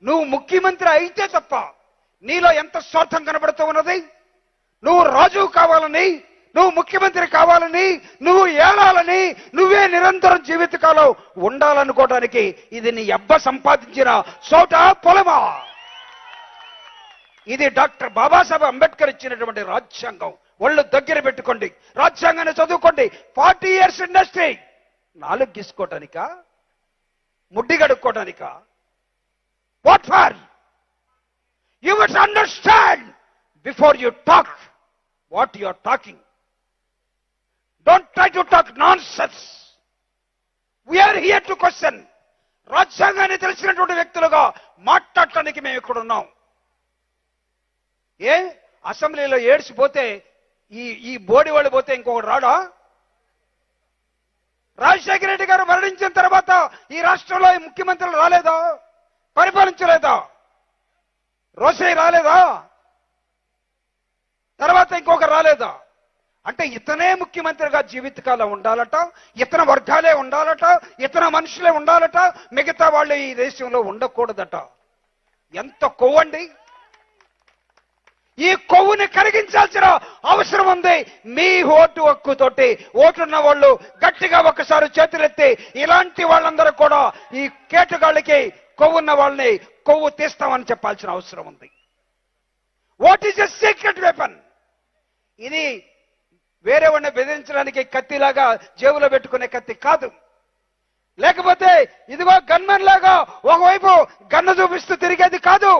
నువ్వు ముఖ్యమంత్రి అయితే తప్ప నీలో ఎంత స్వార్థం కనబడుతూ ఉన్నది. నువ్వు రాజు కావాలని, నువ్వు ముఖ్యమంత్రి కావాలని, నువ్వు ఏలాలని, నువ్వే నిరంతరం జీవితకాలం ఉండాలనుకోవడానికి ఇది నీ అబ్బ సంపాదించిన చోట పొలమా? ఇది డాక్టర్ బాబాసాహెబ్ అంబేద్కర్ ఇచ్చినటువంటి రాజ్యాంగం. ఒళ్ళు దగ్గర పెట్టుకోండి, రాజ్యాంగాన్ని చదువుకోండి. 40 years ఇండస్ట్రీ 4 గీసుకోవటానికా, ముడ్డి గడుక్కోవటానికా? What for? You must understand before you talk what you are talking. Don't try to talk nonsense. We are here to question. రాజ్యాంగాన్ని తెలిసినటువంటి వ్యక్తులుగా మాట్లాడటానికి మేము ఇక్కడ ఉన్నాం. ఏ అసెంబ్లీలో ఏడ్చిపోతే ఈ బోడి వాళ్ళు పోతే ఇంకొకటి రాడా? రాజశేఖర రెడ్డి గారు మరణించిన తర్వాత ఈ రాష్ట్రంలో ముఖ్యమంత్రులు రాలేదా? పరిపాలించలేదా? రోసయ్య రాలేదా? తర్వాత ఇంకొకరు రాలేదా? అంటే ఇతనే ముఖ్యమంత్రిగా జీవితకాలం ఉండాలట, ఇతని వర్గాలే ఉండాలట, ఇతర మనుషులే ఉండాలట, మిగతా వాళ్ళు ఈ దేశంలో ఉండకూడదట. ఎంత కొవ్వండి! ఈ కొవ్వుని కరిగించాల్సిన అవసరం ఉంది. మీ ఓటు హక్కుతోటి ఓటున్న వాళ్ళు గట్టిగా ఒకసారి చేతులెత్తి ఇలాంటి వాళ్ళందరూ కూడా ఈ కేటుగాళ్ళకి కొవ్వున్న వాళ్ళని కొవ్వు తీస్తామని చెప్పాల్సిన అవసరం ఉంది. What is a secret weapon? ఇది వేరే వాడిని బెదిరించడానికి కత్తిలాగా జేబులో పెట్టుకునే కత్తి కాదు. లేకపోతే ఇదిగో గన్మెన్ లాగా ఒకవైపు గన్ను చూపిస్తూ తిరిగేది కాదు.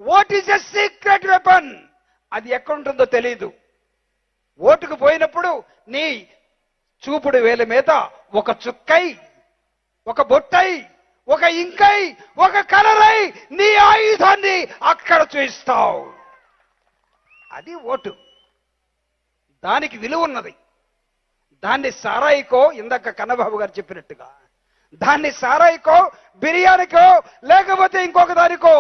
What is a secret weapon? అది ఎక్కడుంటుందో తెలియదు. ఓటుకు పోయినప్పుడు నీ చూపుడు వేల మీద ఒక చుక్కై, ఒక బొట్టై, ఒక ఇంకై, ఒక కలరై నీ ఆయుధాన్ని అక్కడ చూయిస్తావు. అది ఓటు. దానికి విలువ ఉన్నది. దాన్ని సారాయికో, ఇందాక కన్నబాబు గారు చెప్పినట్టుగా దాన్ని సారాయికో, బిర్యానీకో, లేకపోతే ఇంకొక దానికో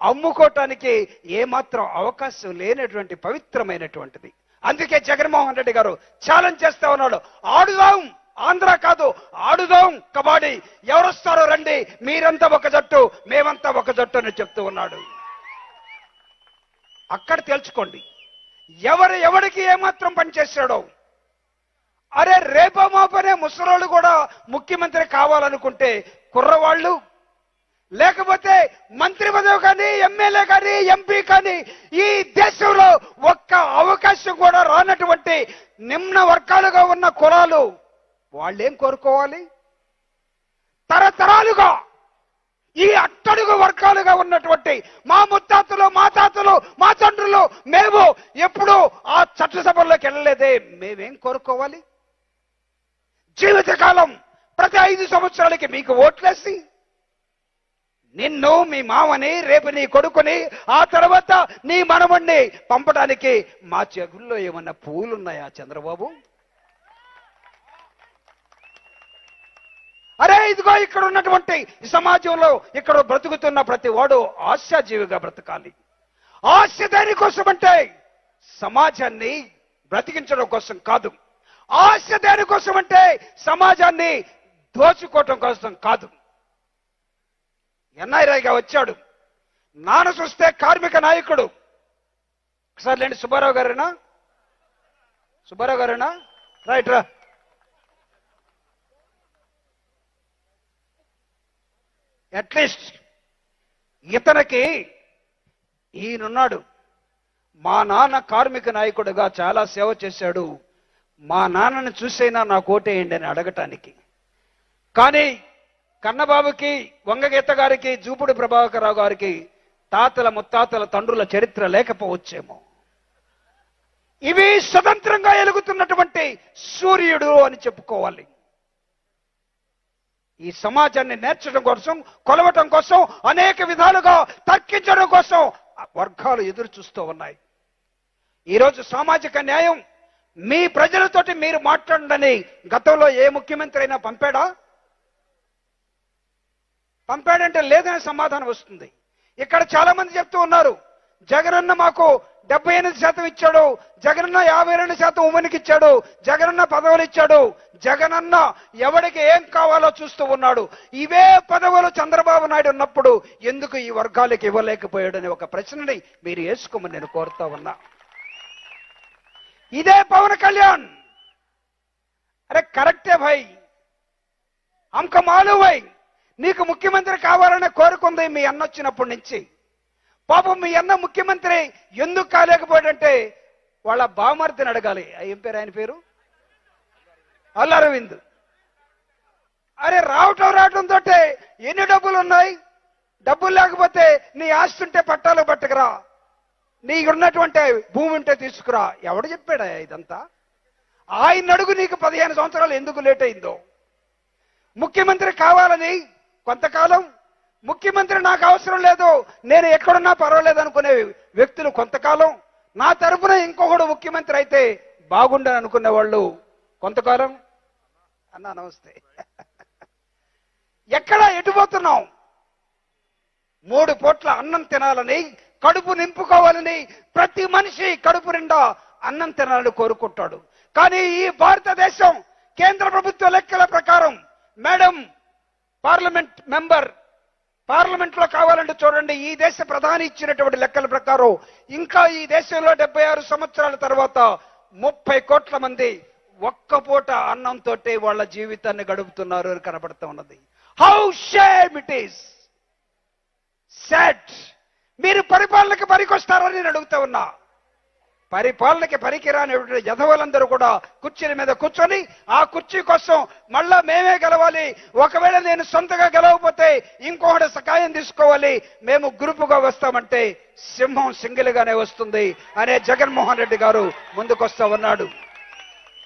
అమ్ముకోవటానికి ఏమాత్రం అవకాశం లేనటువంటి పవిత్రమైనటువంటిది. అందుకే జగన్మోహన్ రెడ్డి గారు ఛాలెంజ్ చేస్తా ఉన్నాడు, ఆడుదాం, ఆంధ్ర కాదు ఆడుదాం కబడ్డీ. ఎవరొస్తారో రండి, మీరంతా ఒక జట్టు, మేమంతా ఒక జట్టు అని చెప్తూ ఉన్నాడు. అక్కడ తెలుసుకోండి ఎవరికి ఏమాత్రం పనిచేశాడో. అరే రేపో మాపనే ముసలోళ్ళు కూడా ముఖ్యమంత్రి కావాలనుకుంటే కుర్రవాళ్ళు, లేకపోతే మంత్రి పదవి కానీ, ఎమ్మెల్యే కానీ, ఎంపీ కానీ ఈ దేశంలో ఒక్క అవకాశం కూడా రానటువంటి నిమ్న వర్గాలుగా ఉన్న కులాలు వాళ్ళేం కోరుకోవాలి? తరతరాలుగా ఈ అట్టడుగు వర్గాలుగా ఉన్నటువంటి మా ముత్తాతలు, మా తాతలు, మా తండ్రులు మేము ఎప్పుడు ఆ చట్టసభల్లోకి వెళ్ళలేదే, మేమేం కోరుకోవాలి? జీవితకాలం ప్రతి 5 సంవత్సరాలకి మీకు ఓట్లేసి నిన్ను, మీ మామని, రేపు నీ కొడుకుని, ఆ తర్వాత నీ మనవణ్ణి పంపడానికి మా చెగుల్లో ఏమన్నా పూలున్నాయా చంద్రబాబు? అరే ఇదిగో ఇక్కడ ఉన్నటువంటి ఈ సమాజంలో ఇక్కడ బ్రతుకుతున్న ప్రతి వాడు ఆశాజీవిగా బ్రతకాలి. ఆశ దేనికోసం అంటే సమాజాన్ని బ్రతికించడం కోసం కాదు. ఆశ దేనికోసం అంటే సమాజాన్ని దోచుకోవటం కోసం కాదు. ఎన్ఐరాయిగా వచ్చాడు, నాన్న చూస్తే కార్మిక నాయకుడు. ఒకసారి లేండి, సుబ్బారావు గారేనా రైట్ రా. అట్లీస్ట్ ఇతనికి ఈయనున్నాడు, మా నాన్న కార్మిక నాయకుడుగా చాలా సేవ చేశాడు, మా నాన్నని చూసైనా నాకు ఓటేయండి అని అడగటానికి. కానీ కన్నబాబుకి, వంగగీత గారికి, జూపుడి ప్రభాకరరావు గారికి తాతల ముత్తాతల తండ్రుల చరిత్ర లేకపోవచ్చేమో. ఇవి స్వతంత్రంగా ఎలుగుతున్నటువంటి సూర్యుడు అని చెప్పుకోవాలి. ఈ సమాజాన్ని నేర్చడం కోసం, కొలవటం కోసం, అనేక విధాలుగా తర్కించడం కోసం వర్గాలు ఎదురు చూస్తూ ఉన్నాయి. ఈరోజు సామాజిక న్యాయం మీ ప్రజలతోటి మీరు మాట్లాడండి గతంలో ఏ ముఖ్యమంత్రి అయినా పంపాడంటే లేదనే సమాధానం వస్తుంది. ఇక్కడ చాలా మంది చెప్తూ ఉన్నారు, జగనన్న మాకు 78% ఇచ్చాడు, జగనన్న 52% ఉమెన్కి ఇచ్చాడు, జగనన్న పదవులు ఇచ్చాడు, జగనన్న ఎవరికి ఏం కావాలో చూస్తూ ఉన్నాడు. ఇవే పదవులు చంద్రబాబు నాయుడు ఉన్నప్పుడు ఎందుకు ఈ వర్గాలకు ఇవ్వలేకపోయాడని ఒక ప్రశ్నని మీరు వేసుకోమని నేను కోరుతా ఉన్నా. ఇదే పవన్ కళ్యాణ్, అరే కరెక్టే భాయ్, హమ్కు మాలూమ్ భాయ్, నీకు ముఖ్యమంత్రి కావాలనే కోరుకుంది మీ అన్న వచ్చినప్పటి నుంచి. పాపం మీ అన్న ముఖ్యమంత్రి ఎందుకు కాలేకపోయాడంటే వాళ్ళ బామర్దిని అడగాలి. ఏం పేరు ఆయన పేరు? అల్లు అరవింద్. అరే రావటంతో ఎన్ని డబ్బులు ఉన్నాయి? డబ్బులు లేకపోతే నీ ఆస్తి ఉంటే పట్టాలు పట్టుకురా, నీకున్నటువంటి భూమి ఉంటే తీసుకురా. ఎవడు చెప్పాడా ఇదంతా? ఆయన అడుగు, నీకు 15 సంవత్సరాలు ఎందుకు లేట్ అయిందో. ముఖ్యమంత్రి కావాలని కొంతకాలం, ముఖ్యమంత్రి నాకు అవసరం లేదు, నేను ఎక్కడున్నా పర్వాలేదు అనుకునే వ్యక్తులు కొంతకాలం, నా తరపున ఇంకొకడు ముఖ్యమంత్రి అయితే బాగుండని అనుకునే వాళ్ళు కొంతకాలం. అన్నా నమస్తే. ఎక్కడ ఎటుపోతున్నాం? 3 పూట్ల అన్నం తినాలని, కడుపు నింపుకోవాలని ప్రతి మనిషి కడుపు నిండా అన్నం తినాలని కోరుకుంటాడు. కానీ ఈ భారతదేశం కేంద్ర ప్రభుత్వ లెక్కల ప్రకారం, మేడం పార్లమెంట్ మెంబర్, పార్లమెంట్ లో కావాలంటే చూడండి, ఈ దేశ ప్రధాని ఇచ్చినటువంటి లెక్కల ప్రకారం ఇంకా ఈ దేశంలో 76 సంవత్సరాల తర్వాత 30 కోట్ల మంది ఒక్క పూట అన్నంతో వాళ్ళ జీవితాన్ని గడుపుతున్నారు అని కనబడుతూ ఉన్నది. How shame it is, sad. మీరు పరిపాలనకి పనికొస్తారని నేను అడుగుతా ఉన్నా. పరిపాలనకి పనికిరాని యధవులందరూ కూడా కుర్చీల మీద కూర్చొని ఆ కుర్చీ కోసం మళ్ళా మేమే గెలవాలి, ఒకవేళ నేను సొంతగా గెలవకపోతే ఇంకొకటి సహాయం తీసుకోవాలి, మేము గ్రూపుగా వస్తామంటే సింహం సింగిల్గానే వస్తుంది అనే జగన్మోహన్ రెడ్డి గారు ముందుకొస్తా ఉన్నాడు.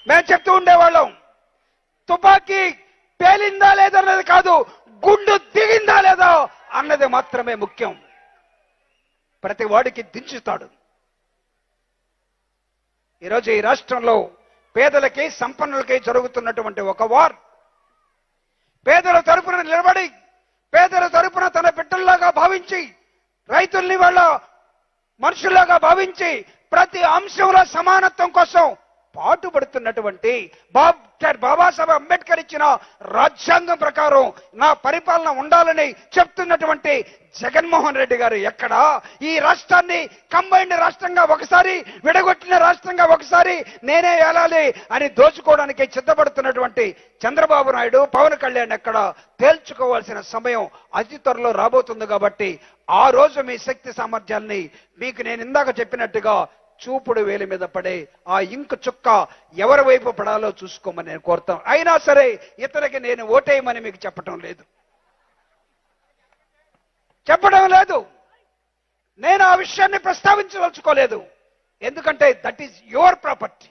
మేము చెప్తూ ఉండేవాళ్ళం, తుపాకీ పేలిందా లేదన్నది కాదు, గుండు దిగిందా లేదా అన్నది మాత్రమే ముఖ్యం. ప్రతి వాడికి దించుతాడు. ఈరోజు ఈ రాష్ట్రంలో పేదలకి, సంపన్నులకి జరుగుతున్నటువంటి ఒక వార్, పేదల తరపున నిలబడి, పేదల తరపున తన బిడ్డల్లాగా భావించి, రైతుల్ని వాళ్ళ మనుషుల్లాగా భావించి, ప్రతి అంశంలో సమానత్వం కోసం పాటుపడుతున్నటువంటి డాక్టర్ బాబాసాహెబ్ అంబేద్కర్ ఇచ్చిన రాజ్యాంగం ప్రకారం నా పరిపాలన ఉండాలని చెప్తున్నటువంటి జగన్మోహన్ రెడ్డి గారు ఎక్కడ ఈ రాష్ట్రాన్ని కంబైన్డ్ రాష్ట్రంగా ఒకసారి, విడగొట్టిన రాష్ట్రంగా ఒకసారి నేనే ఏలాలి అని దోచుకోవడానికి సిద్ధపడుతున్నటువంటి చంద్రబాబు నాయుడు, పవన్ కళ్యాణ్ ఎక్కడ తేల్చుకోవాల్సిన సమయం అతి త్వరలో రాబోతుంది. కాబట్టి ఆ రోజు మీ శక్తి సామర్థ్యాల్ని మీకు నేను ఇందాక చెప్పినట్టుగా చూపుడు వేలి మీద పడే ఆ ఇంకు చుక్క ఎవరి వైపు పడాలో చూసుకోమని నేను కోరుతాను. అయినా సరే ఇతనికి నేను ఓటేయమని మీకు చెప్పడం లేదు. నేను ఆ విషయాన్ని ప్రస్తావించదలుచుకోలేదు. ఎందుకంటే దట్ ఈజ్ యువర్ ప్రాపర్టీ.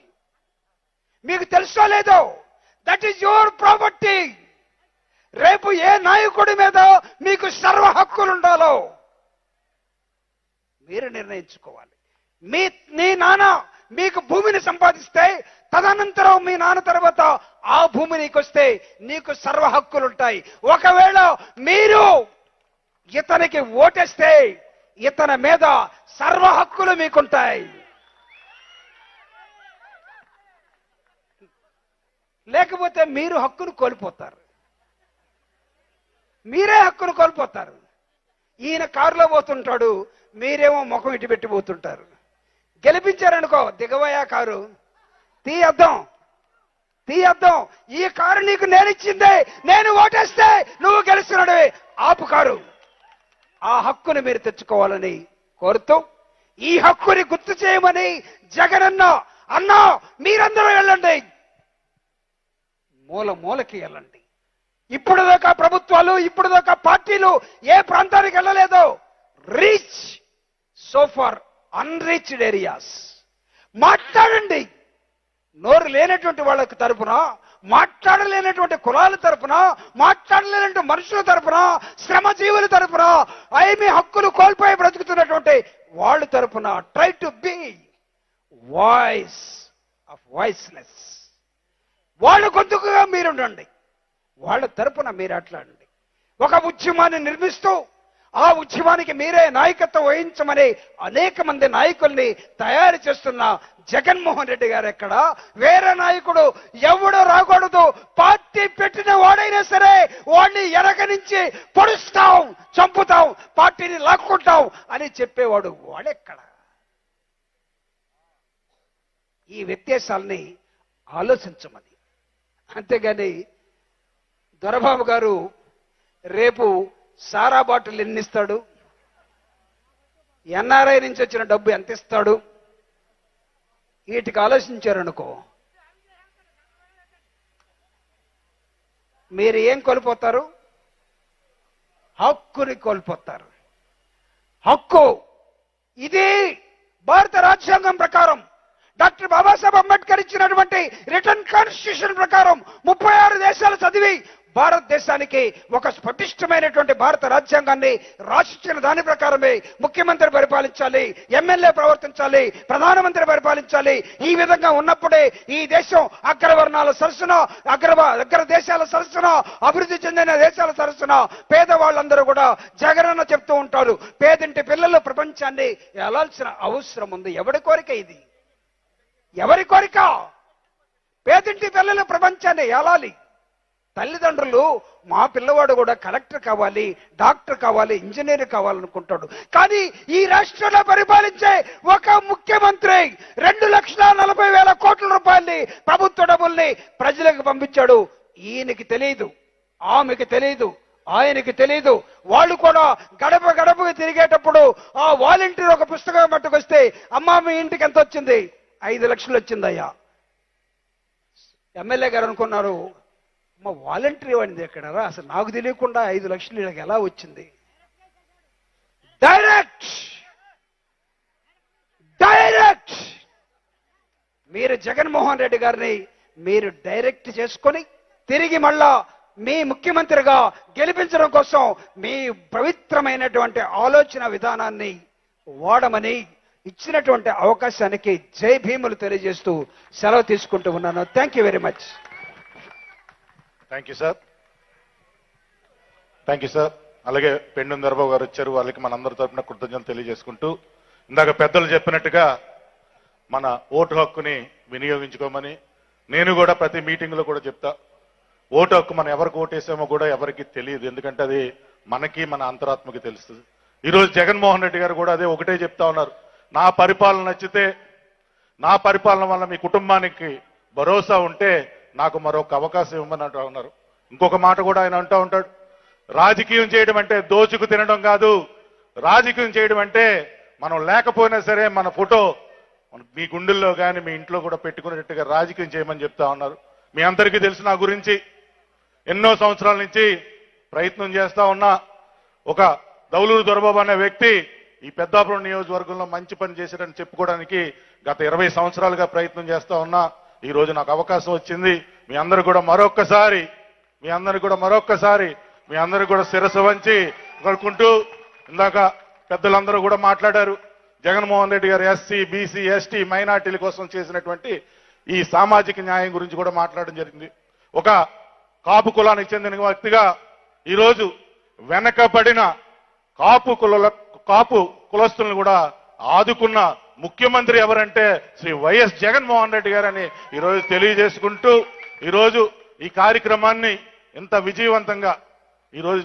మీకు తెలుసో లేదో, దట్ ఈజ్ యువర్ ప్రాపర్టీ. రేపు ఏ నాయకుడి మీద మీకు సర్వ హక్కులు ఉండాలో మీరు నిర్ణయించుకోవాలి. నీ నాన్న మీకు భూమిని సంపాదిస్తే తదనంతరం మీ నాన్న తర్వాత ఆ భూమి నీకొస్తే నీకు సర్వ హక్కులుంటాయి. ఒకవేళ మీరు ఇతనికి ఓటేస్తే ఇతని మీద సర్వ హక్కులు మీకుంటాయి. లేకపోతే మీరు హక్కును కోల్పోతారు. మీరే హక్కును కోల్పోతారు. ఈయన కారులో పోతుంటాడు, మీరేమో ముఖం ఇటు పెట్టిపోతుంటారు. గెలిపించారనుకో, దిగవయా కారు, తీయద్దాం. ఈ కారు నీకు నేనిచ్చిందే, నేను ఓటేస్తే నువ్వు గెలుస్తున్నాడు, ఆపు కారు. ఆ హక్కుని మీరు తెచ్చుకోవాలని కోరుతూ ఈ హక్కుని గుర్తు చేయమని జగనన్న అన్నా మీరందరూ వెళ్ళండి, మూలకి వెళ్ళండి. ఇప్పుడు దాకా ప్రభుత్వాలు, ఇప్పుడు దాకా పార్టీలు ఏ ప్రాంతానికి వెళ్ళలేదో reach so far unreached areas. మాట్లాడండి. నోరు లేనటువంటి వాళ్ళకి తరపున, మాట్లాడలేనటువంటి కులాల తరపున, మాట్లాడలేనటువంటి మనుషుల తరపున, శ్రమజీవుల తరపున, మీ హక్కులు కోల్పోయి బ్రతుకుతున్నటువంటి వాళ్ళ తరపున try to be voice of voiceless. వాళ్ళ గొంతుకుగా మీరుండండి, వాళ్ళ తరపున మీరు అట్లాడండి. ఒక ఉద్యమాన్ని నిర్మిస్తూ ఆ ఉద్యమానికి మీరే నాయకత్వం వహించమని అనేక మంది నాయకుల్ని తయారు చేస్తున్న జగన్మోహన్ రెడ్డి గారు ఎక్కడ? వేరే నాయకుడు ఎవడో రాకూడదు. పార్టీ పెట్టిన వాడైనా సరే వాడిని ఎనక నుంచి పొడుస్తాం, చంపుతాం, పార్టీని లాక్కుంటాం అని చెప్పేవాడు వాడెక్కడ? ఈ వ్యత్యాసాలని ఆలోచించమని. అంతేగాని దొరబాబు గారు రేపు సారా బాటిల్ ఎన్నిస్తాడు, ఎన్ఆర్ఐ నుంచి వచ్చిన డబ్బు ఎంత ఇస్తాడు, వీటికి ఆలోచించారనుకో మీరు ఏం కోల్పోతారు? హక్కుని కోల్పోతారు. హక్కు ఇది భారత రాజ్యాంగం ప్రకారం, డాక్టర్ బాబాసాహెబ్ అంబేద్కర్ ఇచ్చినటువంటి రిటర్న్ కాన్స్టిట్యూషన్ ప్రకారం 36 దేశాలు చదివి భారతదేశానికి ఒక పటిష్టమైనటువంటి భారత రాజ్యాంగాన్ని రాసిచ్చిన దాని ప్రకారమే ముఖ్యమంత్రి పరిపాలించాలి, ఎమ్మెల్యే ప్రవర్తించాలి, ప్రధానమంత్రి పరిపాలించాలి. ఈ విధంగా ఉన్నప్పుడే ఈ దేశం అగ్రవర్ణాల సరస్సున, అగ్ర దేశాల సరస్సున, అభివృద్ధి చెందిన దేశాల సరస్సున పేదవాళ్ళందరూ కూడా జగనన్న చెప్తూ ఉంటారు, పేదింటి పిల్లలు ప్రపంచాన్ని ఏలాల్సిన అవసరం ఉంది. ఎవరి కోరిక ఇది? ఎవరి కోరిక? పేదింటి పిల్లలు ప్రపంచాన్ని ఏలాలి. తల్లిదండ్రులు మా పిల్లవాడు కూడా కలెక్టర్ కావాలి, డాక్టర్ కావాలి, ఇంజనీర్ కావాలనుకుంటాడు. కానీ ఈ రాష్ట్రంలో పరిపాలించే ఒక ముఖ్యమంత్రి 2,40,000 కోట్ల రూపాయల్ని ప్రభుత్వ డబ్బుల్ని ప్రజలకు పంపించాడు. ఈయనకి తెలియదు, ఆమెకి తెలియదు, ఆయనకి తెలియదు. వాళ్ళు కూడా గడప గడపకు తిరిగేటప్పుడు ఆ వాలంటీర్ ఒక పుస్తకం పట్టుకొస్తే, అమ్మా మీ ఇంటికి ఎంత వచ్చింది? 5 లక్షలు వచ్చిందయ్యా. ఎమ్మెల్యే గారు అనుకున్నారు, మా వాలంటీర్ వాడిది ఎక్కడరా, అసలు నాకు తెలియకుండా 5 లక్షలు వీళ్ళకి ఎలా వచ్చింది? డైరెక్ట్ మీరు జగన్మోహన్ రెడ్డి గారిని మీరు డైరెక్ట్ చేసుకొని తిరిగి మళ్ళా మీ ముఖ్యమంత్రిగా గెలిపించడం కోసం మీ పవిత్రమైనటువంటి ఆలోచన విధానాన్ని వాడమని ఇచ్చినటువంటి అవకాశానికి జై భీములు తెలియజేస్తూ సెలవు తీసుకుంటూ ఉన్నాను. Thank you very much. Thank you sir. Thank you sir. అలాగే పెండు దొరబాబు గారు వచ్చారు, వాళ్ళకి మనందరి తరఫున కృతజ్ఞతలు తెలియజేసుకుంటూ, ఇందాక పెద్దలు చెప్పినట్టుగా మన ఓటు హక్కుని వినియోగించుకోమని. నేను కూడా ప్రతి మీటింగ్లో కూడా చెప్తా, ఓటు హక్కు మనం ఎవరికి ఓటేసామో కూడా ఎవరికి తెలియదు, ఎందుకంటే అది మనకి మన అంతరాత్మకి తెలుస్తుంది. ఈరోజు జగన్మోహన్ రెడ్డి గారు కూడా అదే ఒకటే చెప్తా ఉన్నారు, నా పరిపాలన నచ్చితే, నా పరిపాలన వల్ల మీ కుటుంబానికి భరోసా ఉంటే నాకు మరొక అవకాశం ఇవ్వమని అంటూ ఉన్నారు. ఇంకొక మాట కూడా ఆయన అంటూ ఉంటాడు, రాజకీయం చేయడం అంటే దోచుకు తినడం కాదు, రాజకీయం చేయడం అంటే మనం లేకపోయినా సరే మన ఫోటో మీ గుండెల్లో కానీ మీ ఇంట్లో కూడా పెట్టుకునేట్టుగా రాజకీయం చేయమని చెప్తా ఉన్నారు. మీ అందరికీ తెలుసు నా గురించి, ఎన్నో సంవత్సరాల నుంచి ప్రయత్నం చేస్తా ఉన్నా. ఒక దౌలూరు దొరబాబు అనే వ్యక్తి ఈ పెద్దాపురం నియోజకవర్గంలో మంచి పని చేశాడని చెప్పుకోవడానికి గత 20 సంవత్సరాలుగా ప్రయత్నం చేస్తా ఉన్నా. ఈ రోజు నాకు అవకాశం వచ్చింది. మీ అందరూ కూడా మరొక్కసారి మీ అందరూ కూడా శిరస్సు వంచి కోరుకుంటూ, ఇందాక పెద్దలందరూ కూడా మాట్లాడారు, జగన్మోహన్ రెడ్డి గారు ఎస్సీ, బీసీ, ఎస్టీ, మైనార్టీల కోసం చేసినటువంటి ఈ సామాజిక న్యాయం గురించి కూడా మాట్లాడడం జరిగింది. ఒక కాపు కులానికి చెందిన వ్యక్తిగా ఈరోజు వెనకబడిన కాపు కులస్తులను కూడా ఆదుకున్న ముఖ్యమంత్రి ఎవరంటే శ్రీ వైఎస్ జగన్మోహన్ రెడ్డి గారని ఈరోజు తెలియజేసుకుంటూ, ఈరోజు ఈ కార్యక్రమాన్ని ఇంత విజయవంతంగా ఈరోజు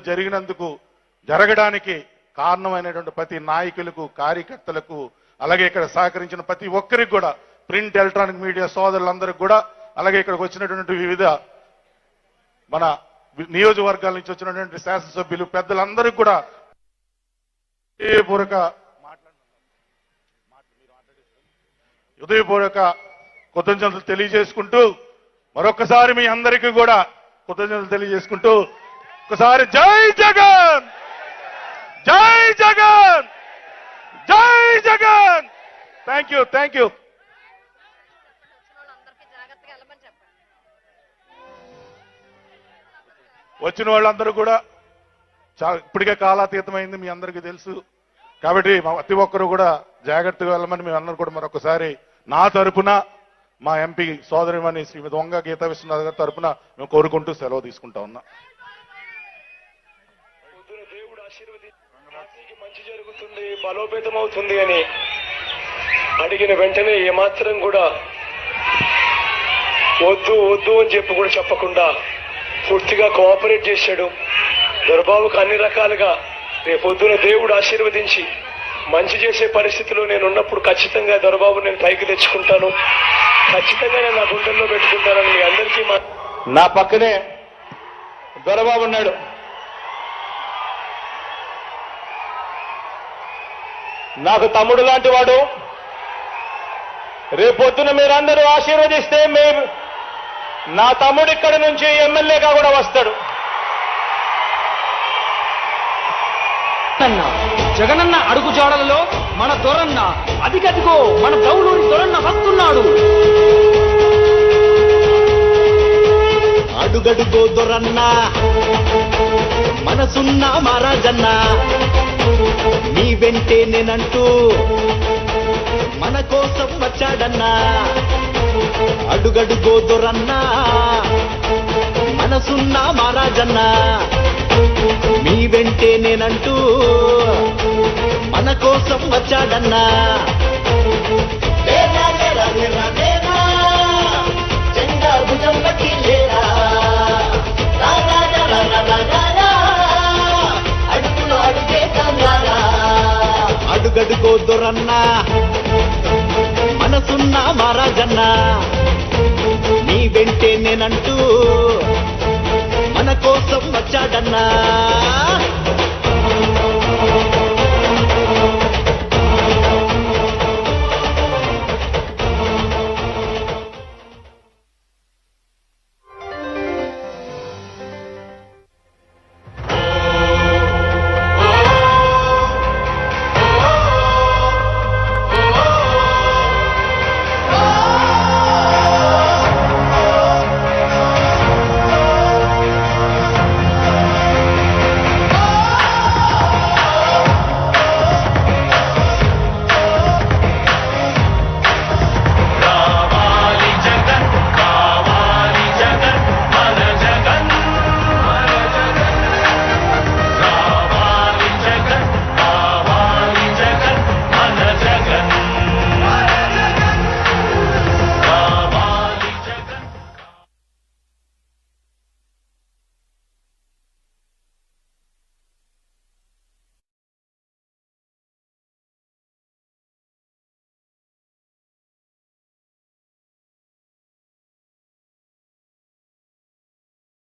జరగడానికి కారణమైనటువంటి ప్రతి నాయకులకు, కార్యకర్తలకు, అలాగే ఇక్కడ సహకరించిన ప్రతి ఒక్కరికి కూడా, ప్రింట్ ఎలక్ట్రానిక్ మీడియా సోదరులందరికీ కూడా, అలాగే ఇక్కడికి వచ్చినటువంటి వివిధ మన నియోజకవర్గాల నుంచి వచ్చినటువంటి శాసనసభ్యులు పెద్దలందరికీ కూడా హృదయపూర్వక కృతజ్ఞతలు తెలియజేసుకుంటూ, మరొకసారి మీ అందరికీ కూడా కృతజ్ఞతలు తెలియజేసుకుంటూ, ఒకసారి జై జగన్, జై జగన్, జై జగన్. Thank you. వచ్చిన వాళ్ళందరూ కూడా ఇప్పటికే కాలాతీతమైంది, మీ అందరికీ తెలుసు. కాబట్టి ప్రతి ఒక్కరు కూడా జాగ్రత్తగా వెళ్ళమని మీ అందరూ కూడా మరొకసారి నా తరపున, మా ఎంపీ సోదరిమణి శ్రీమతి వంగ గీతా విశ్వనాథ్ గారి తరపున మేము కోరుకుంటూ సెలవు తీసుకుంటా ఉన్నా. దేవుడు మంచి జరుగుతుంది, బలోపేతం అవుతుంది అని అడిగిన వెంటనే ఏమాత్రం కూడా వద్దు అని చెప్పి కూడా చెప్పకుండా పూర్తిగా కోఆపరేట్ చేశాడు. దొరబాబుకు అన్ని రకాలుగా రేపొద్దున దేవుడు ఆశీర్వదించి మంచి చేసే పరిస్థితిలో నేను ఉన్నప్పుడు ఖచ్చితంగా దొరబాబు నేను పైకి తెచ్చుకుంటాను, ఖచ్చితంగా నేను నా గుండెల్లో పెట్టుకుంటానని మీ అందరికీ నా పక్కనే దొరబాబు ఉన్నాడు. నాకు తమ్ముడు లాంటి వాడు. రేపొద్దున మీరందరూ ఆశీర్వదిస్తే నా తమ్ముడు ఇక్కడి నుంచి ఎమ్మెల్యేగా కూడా వస్తాడు. జగనన్న అడుగు జాడలలో మన దొరన్న అదిగదిగో మన దౌలూరి దొరన్న వస్తున్నాడు. అడుగడుగో దొరన్న మనసున్న మహారాజన్న, నీ వెంటే నేనంటూ మన కోసం వచ్చాడన్నా. అడుగడుగో దొరన్న మనసున్న మహారాజన్న, మీ వెంటే నేనంటూ మన కోసం వచ్చాడన్నా. జెండా భుజం పట్టి లేరా, అడుగులో అడుగేసారా. అడుగడుగో దొరన్న మనసున్న మహారాజన్న, నీ వెంటే నేనంటూ మన కోసం వచ్చాడన్నా.